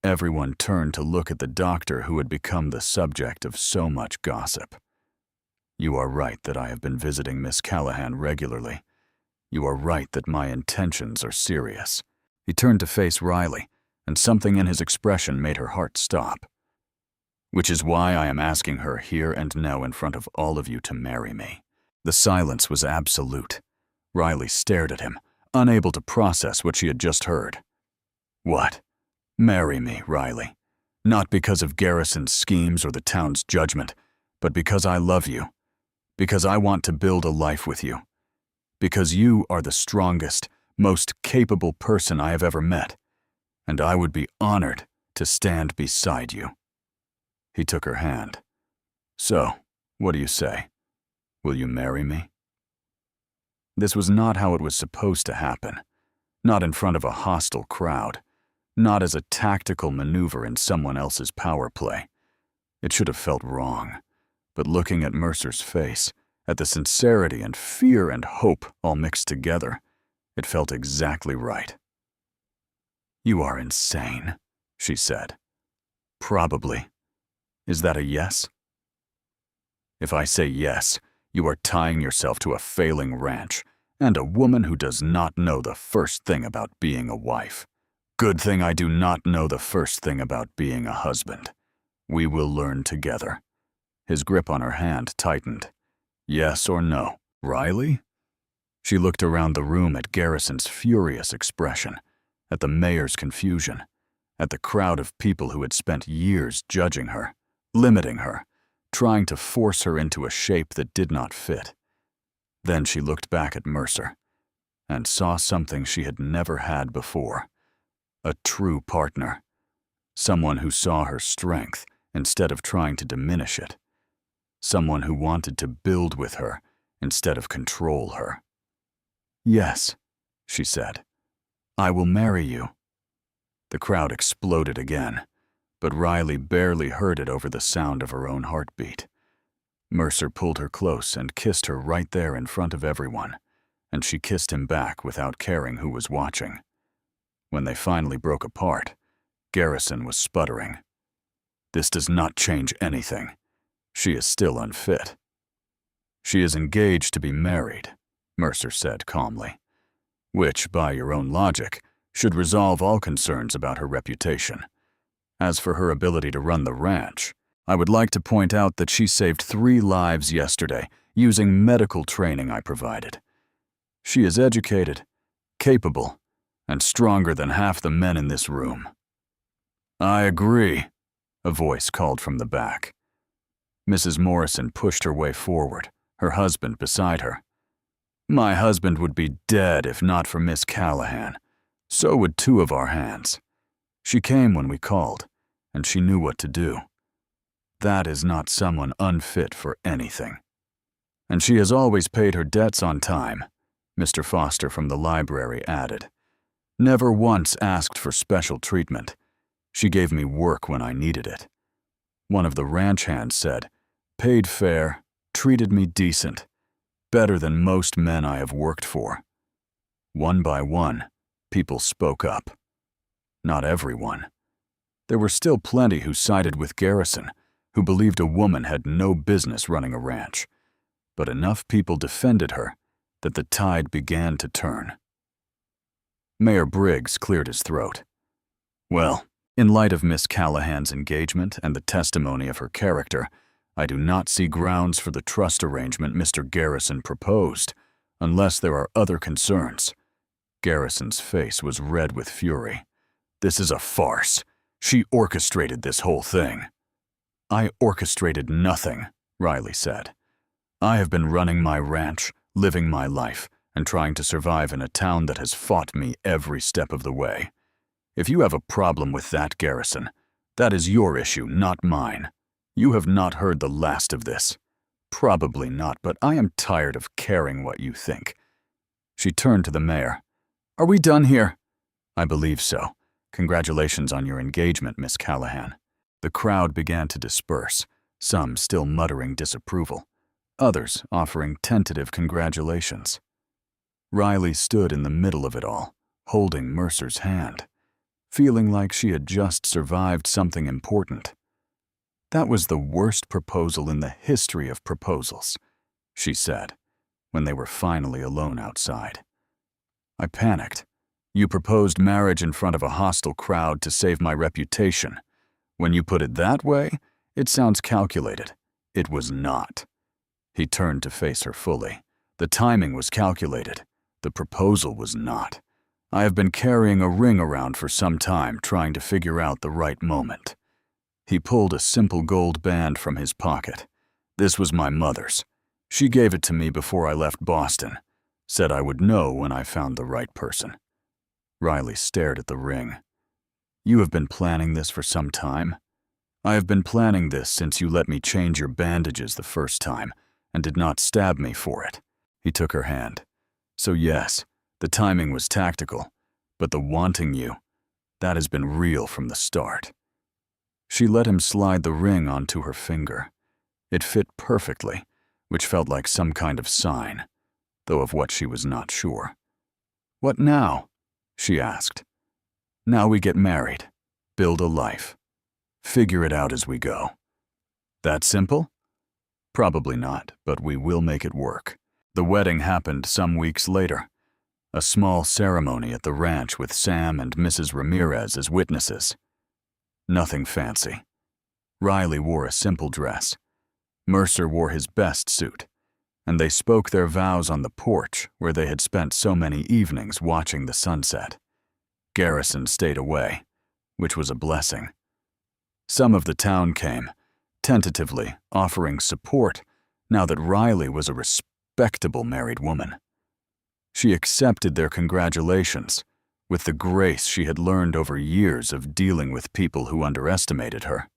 Everyone turned to look at the doctor who had become the subject of so much gossip. "You are right that I have been visiting Miss Callahan regularly. You are right that my intentions are serious." He turned to face Riley, and something in his expression made her heart stop. "Which is why I am asking her here and now in front of all of you to marry me." The silence was absolute. Riley stared at him, unable to process what she had just heard. "What? Marry me, Riley. Not because of Garrison's schemes or the town's judgment, but because I love you. Because I want to build a life with you. Because you are the strongest, most capable person I have ever met, and I would be honored to stand beside you." He took her hand. "So, what do you say? Will you marry me?" This was not how it was supposed to happen. Not in front of a hostile crowd. Not as a tactical maneuver in someone else's power play. It should have felt wrong, but looking at Mercer's face, at the sincerity and fear and hope all mixed together, it felt exactly right. "You are insane," she said. "Probably. Is that a yes?" "If I say yes, you are tying yourself to a failing ranch, and a woman who does not know the first thing about being a wife. Good thing I do not know the first thing about being a husband. We will learn together. His grip on her hand tightened. Yes or no? Riley? She looked around the room at Garrison's furious expression, at the mayor's confusion, at the crowd of people who had spent years judging her, limiting her, trying to force her into a shape that did not fit. Then she looked back at Mercer and saw something she had never had before. A true partner. Someone who saw her strength instead of trying to diminish it. Someone who wanted to build with her instead of control her. Yes, she said. I will marry you. The crowd exploded again, but Riley barely heard it over the sound of her own heartbeat. Mercer pulled her close and kissed her right there in front of everyone, and she kissed him back without caring who was watching. When they finally broke apart, Garrison was sputtering. This does not change anything. She is still unfit. She is engaged to be married, Mercer said calmly, which, by your own logic, should resolve all concerns about her reputation. As for her ability to run the ranch, I would like to point out that she saved 3 lives yesterday using medical training I provided. She is educated, capable, and stronger than half the men in this room. I agree, a voice called from the back. Mrs. Morrison pushed her way forward, her husband beside her. My husband would be dead if not for Miss Callahan. So would 2 of our hands. She came when we called, and she knew what to do. That is not someone unfit for anything. And she has always paid her debts on time, Mr. Foster from the library added. Never once asked for special treatment. She gave me work when I needed it. One of the ranch hands said, paid fair, treated me decent, better than most men I have worked for. One by one, people spoke up. Not everyone. There were still plenty who sided with Garrison, who believed a woman had no business running a ranch. But enough people defended her that the tide began to turn. Mayor Briggs cleared his throat. Well, in light of Miss Callahan's engagement and the testimony of her character, I do not see grounds for the trust arrangement Mr. Garrison proposed, unless there are other concerns. Garrison's face was red with fury. This is a farce. She orchestrated this whole thing. I orchestrated nothing, Riley said. I have been running my ranch, living my life, and trying to survive in a town that has fought me every step of the way. If you have a problem with that, Garrison, that is your issue, not mine. You have not heard the last of this. Probably not, but I am tired of caring what you think. She turned to the mayor. Are we done here? I believe so. Congratulations on your engagement, Miss Callahan. The crowd began to disperse, some still muttering disapproval, others offering tentative congratulations. Riley stood in the middle of it all, holding Mercer's hand, feeling like she had just survived something important. That was the worst proposal in the history of proposals, she said, when they were finally alone outside. I panicked. You proposed marriage in front of a hostile crowd to save my reputation. When you put it that way, it sounds calculated. It was not. He turned to face her fully. The timing was calculated. The proposal was not. I have been carrying a ring around for some time, trying to figure out the right moment. He pulled a simple gold band from his pocket. This was my mother's. She gave it to me before I left Boston. Said I would know when I found the right person. Riley stared at the ring. You have been planning this for some time? I have been planning this since you let me change your bandages the first time and did not stab me for it. He took her hand. So yes, the timing was tactical, but the wanting you, that has been real from the start. She let him slide the ring onto her finger. It fit perfectly, which felt like some kind of sign, though of what she was not sure. What now? She asked. Now we get married, build a life, figure it out as we go. That simple? Probably not, but we will make it work. The wedding happened some weeks later. A small ceremony at the ranch with Sam and Mrs. Ramirez as witnesses. Nothing fancy. Riley wore a simple dress. Mercer wore his best suit, and they spoke their vows on the porch where they had spent so many evenings watching the sunset. Garrison stayed away, which was a blessing. Some of the town came, tentatively offering support now that Riley was a respectable married woman. She accepted their congratulations with the grace she had learned over years of dealing with people who underestimated her.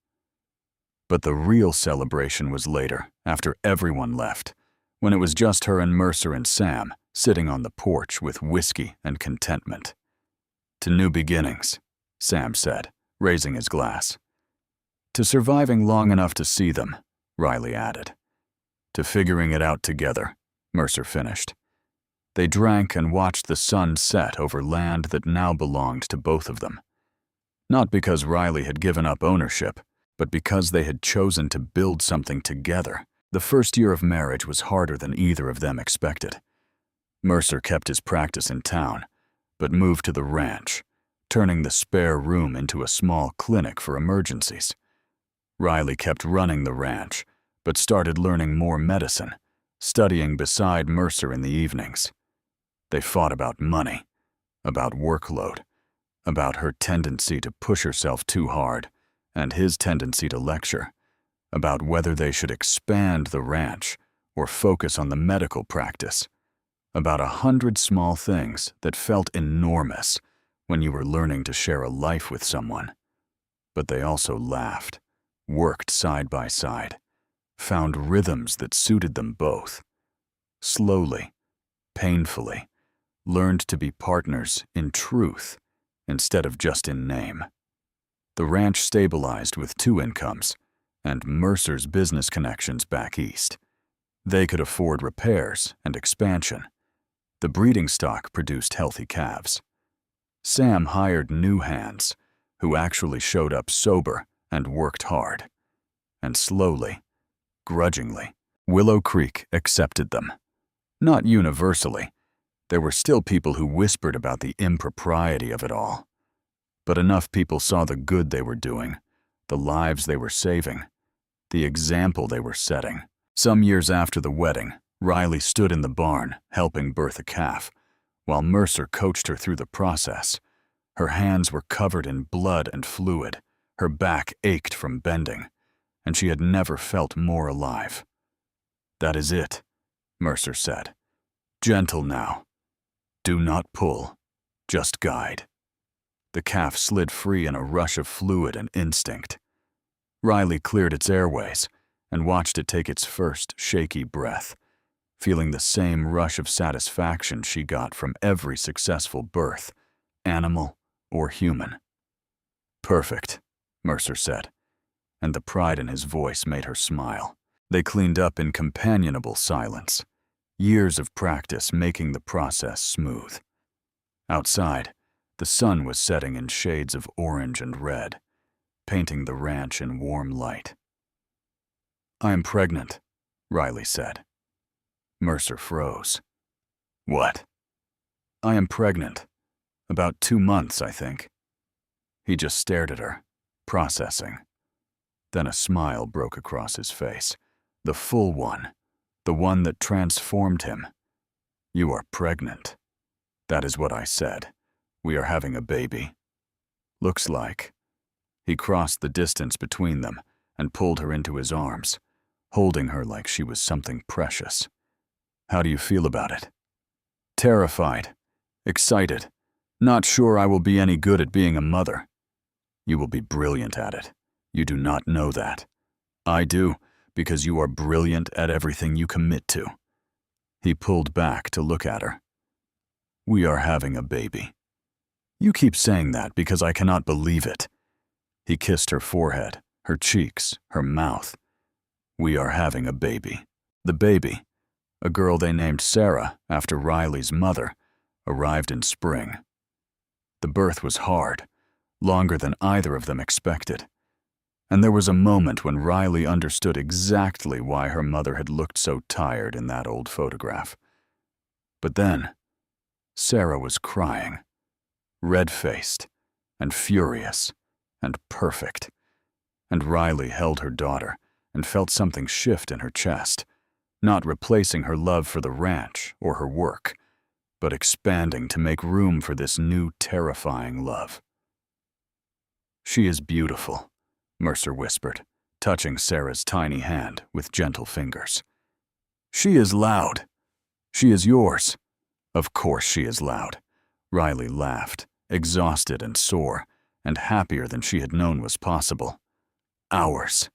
But the real celebration was later, after everyone left, when it was just her and Mercer and Sam sitting on the porch with whiskey and contentment. To new beginnings, Sam said, raising his glass. To surviving long enough to see them, Riley added. To figuring it out together, Mercer finished. They drank and watched the sun set over land that now belonged to both of them. Not because Riley had given up ownership, but because they had chosen to build something together. The first year of marriage was harder than either of them expected. Mercer kept his practice in town, but moved to the ranch, turning the spare room into a small clinic for emergencies. Riley kept running the ranch, but started learning more medicine, studying beside Mercer in the evenings. They fought about money, about workload, about her tendency to push herself too hard, and his tendency to lecture, about whether they should expand the ranch or focus on the medical practice, about 100 small things that felt enormous when you were learning to share a life with someone. But they also laughed, worked side by side, found rhythms that suited them both. Slowly, painfully, learned to be partners in truth instead of just in name. The ranch stabilized with 2 incomes, and Mercer's business connections back east. They could afford repairs and expansion. The breeding stock produced healthy calves. Sam hired new hands, who actually showed up sober and worked hard. And slowly, grudgingly, Willow Creek accepted them. Not universally. There were still people who whispered about the impropriety of it all. But enough people saw the good they were doing, the lives they were saving, the example they were setting. Some years after the wedding, Riley stood in the barn helping birth a calf, while Mercer coached her through the process. Her hands were covered in blood and fluid, her back ached from bending, and she had never felt more alive. "That is it," Mercer said. "Gentle now. Do not pull, just guide." The calf slid free in a rush of fluid and instinct. Riley cleared its airways and watched it take its first shaky breath, feeling the same rush of satisfaction she got from every successful birth, animal or human. "Perfect," Mercer said, and the pride in his voice made her smile. They cleaned up in companionable silence, years of practice making the process smooth. Outside, the sun was setting in shades of orange and red, painting the ranch in warm light. "I am pregnant," Riley said. Mercer froze. "What?" "I am pregnant. About 2 months, I think." He just stared at her, processing. Then a smile broke across his face, the full one, the one that transformed him. "You are pregnant. That is what I said. We are having a baby. Looks like." He crossed the distance between them and pulled her into his arms, holding her like she was something precious. "How do you feel about it?" "Terrified. Excited. Not sure I will be any good at being a mother." "You will be brilliant at it. You do not know that. I do, because you are brilliant at everything you commit to." He pulled back to look at her. "We are having a baby." "You keep saying that because I cannot believe it." He kissed her forehead, her cheeks, her mouth. "We are having a baby." The baby, a girl they named Sarah after Riley's mother, arrived in spring. The birth was hard, longer than either of them expected. And there was a moment when Riley understood exactly why her mother had looked so tired in that old photograph. But then, Sarah was crying, red-faced and furious and perfect, and Riley held her daughter and felt something shift in her chest, not replacing her love for the ranch or her work, but expanding to make room for this new terrifying love. "She is beautiful," Mercer whispered, touching Sarah's tiny hand with gentle fingers. "She is loud. She is yours." "Of course she is loud." Riley laughed, exhausted and sore, and happier than she had known was possible. "Ours.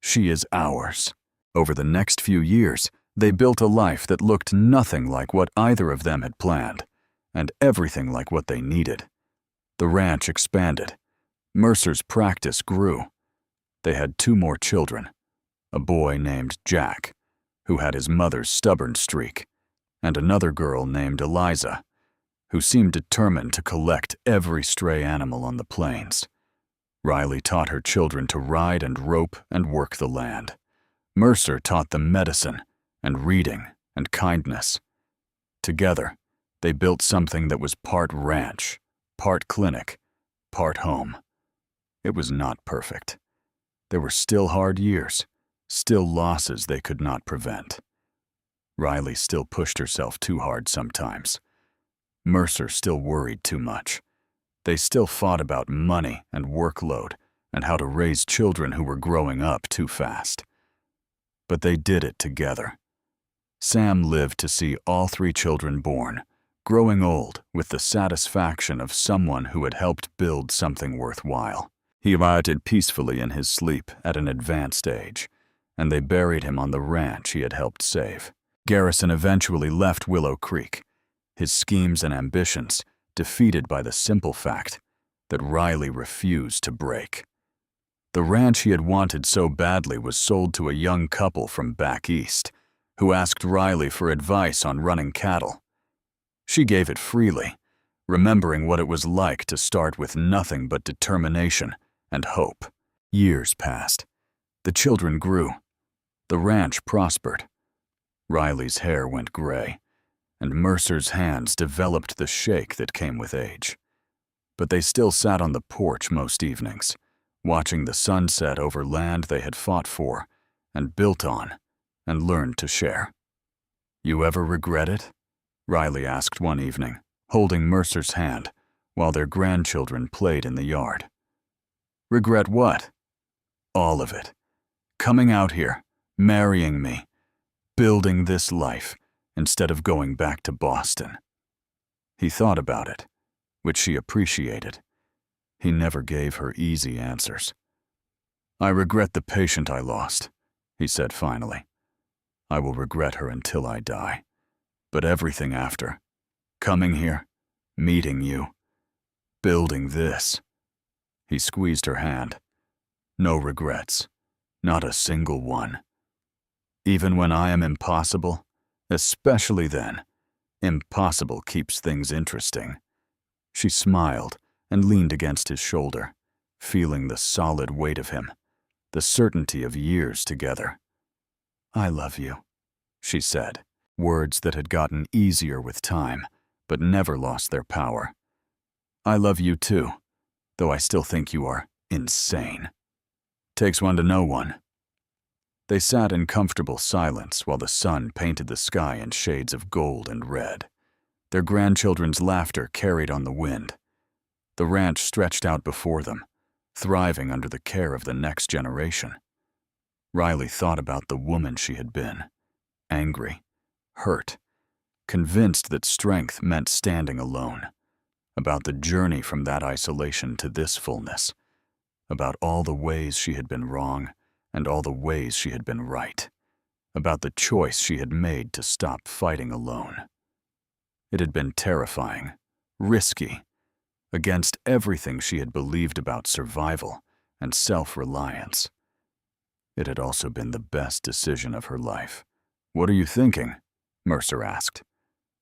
She is ours." Over the next few years, they built a life that looked nothing like what either of them had planned, and everything like what they needed. The ranch expanded. Mercer's practice grew. They had 2 more children, a boy named Jack, who had his mother's stubborn streak, and another girl named Eliza, who seemed determined to collect every stray animal on the plains. Riley taught her children to ride and rope and work the land. Mercer taught them medicine and reading and kindness. Together, they built something that was part ranch, part clinic, part home. It was not perfect. There were still hard years, still losses they could not prevent. Riley still pushed herself too hard sometimes. Mercer still worried too much. They still fought about money and workload and how to raise children who were growing up too fast. But they did it together. Sam lived to see all 3 children born, growing old with the satisfaction of someone who had helped build something worthwhile. He rotted peacefully in his sleep at an advanced age, and they buried him on the ranch he had helped save. Garrison eventually left Willow Creek, his schemes and ambitions defeated by the simple fact that Riley refused to break. The ranch he had wanted so badly was sold to a young couple from back east, who asked Riley for advice on running cattle. She gave it freely, remembering what it was like to start with nothing but determination and hope. Years passed. The children grew. The ranch prospered. Riley's hair went gray, and Mercer's hands developed the shake that came with age. But they still sat on the porch most evenings, watching the sunset over land they had fought for and built on and learned to share. "You ever regret it?" Riley asked one evening, holding Mercer's hand while their grandchildren played in the yard. "Regret what?" "All of it. Coming out here, marrying me, building this life, instead of going back to Boston." He thought about it, which she appreciated. He never gave her easy answers. "I regret the patient I lost," he said finally. "I will regret her until I die. But everything after, coming here, meeting you, building this." He squeezed her hand. "No regrets, not a single one. Even when I am impossible, especially then, impossible keeps things interesting." She smiled and leaned against his shoulder, feeling the solid weight of him, the certainty of years together. "I love you," she said, words that had gotten easier with time, but never lost their power. "I love you too, though I still think you are insane. Takes one to know one." They sat in comfortable silence while the sun painted the sky in shades of gold and red. Their grandchildren's laughter carried on the wind. The ranch stretched out before them, thriving under the care of the next generation. Riley thought about the woman she had been, angry, hurt, convinced that strength meant standing alone, about the journey from that isolation to this fullness, about all the ways she had been wrong and all the ways she had been right, about the choice she had made to stop fighting alone. It had been terrifying, risky, against everything she had believed about survival and self-reliance. It had also been the best decision of her life. "What are you thinking?" Mercer asked.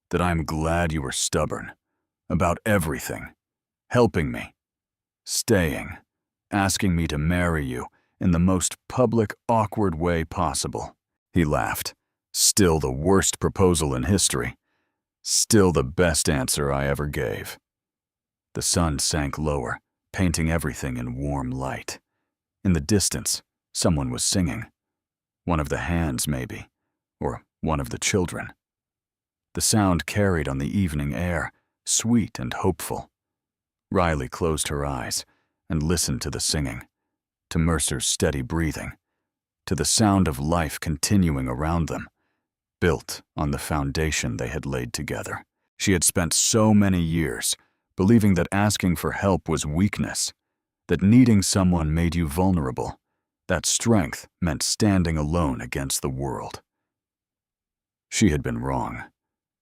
"That I'm glad you were stubborn, about everything, helping me, staying, asking me to marry you in the most public, awkward way possible." He laughed. "Still the worst proposal in history. Still the best answer I ever gave. The sun sank lower, painting everything in warm light. In the distance, someone was singing. One of the hands, maybe, or one of the children. The sound carried on the evening air, sweet and hopeful. Riley closed her eyes and listened to the singing, to Mercer's steady breathing, to the sound of life continuing around them, built on the foundation they had laid together. She had spent so many years believing that asking for help was weakness, that needing someone made you vulnerable, that strength meant standing alone against the world. She had been wrong.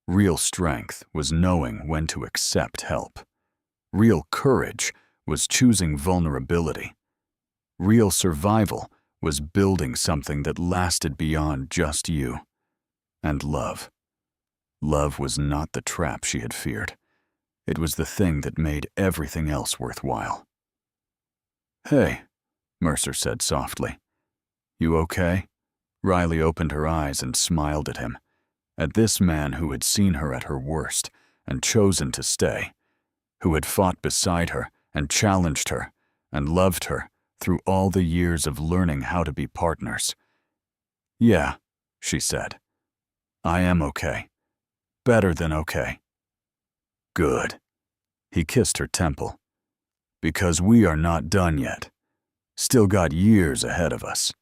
Real strength was knowing when to accept help. Real courage was choosing vulnerability. Real survival was building something that lasted beyond just you. And love. Love was not the trap she had feared. It was the thing that made everything else worthwhile. "Hey," Mercer said softly. "You okay?" Riley opened her eyes and smiled at him, at this man who had seen her at her worst and chosen to stay, who had fought beside her and challenged her and loved her through all the years of learning how to be partners. "Yeah," she said. "I am okay. Better than okay." "Good." He kissed her temple. "Because we are not done yet. Still got years ahead of us."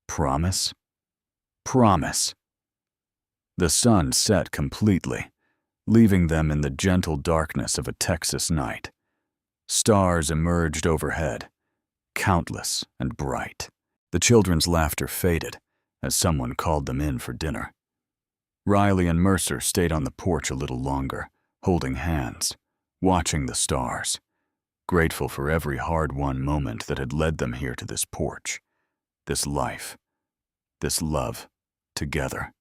"Promise?" "Promise." The sun set completely, leaving them in the gentle darkness of a Texas night. Stars emerged overhead, countless and bright. The children's laughter faded as someone called them in for dinner. Riley and Mercer stayed on the porch a little longer, holding hands, watching the stars, grateful for every hard-won moment that had led them here to this porch, this life, this love, together.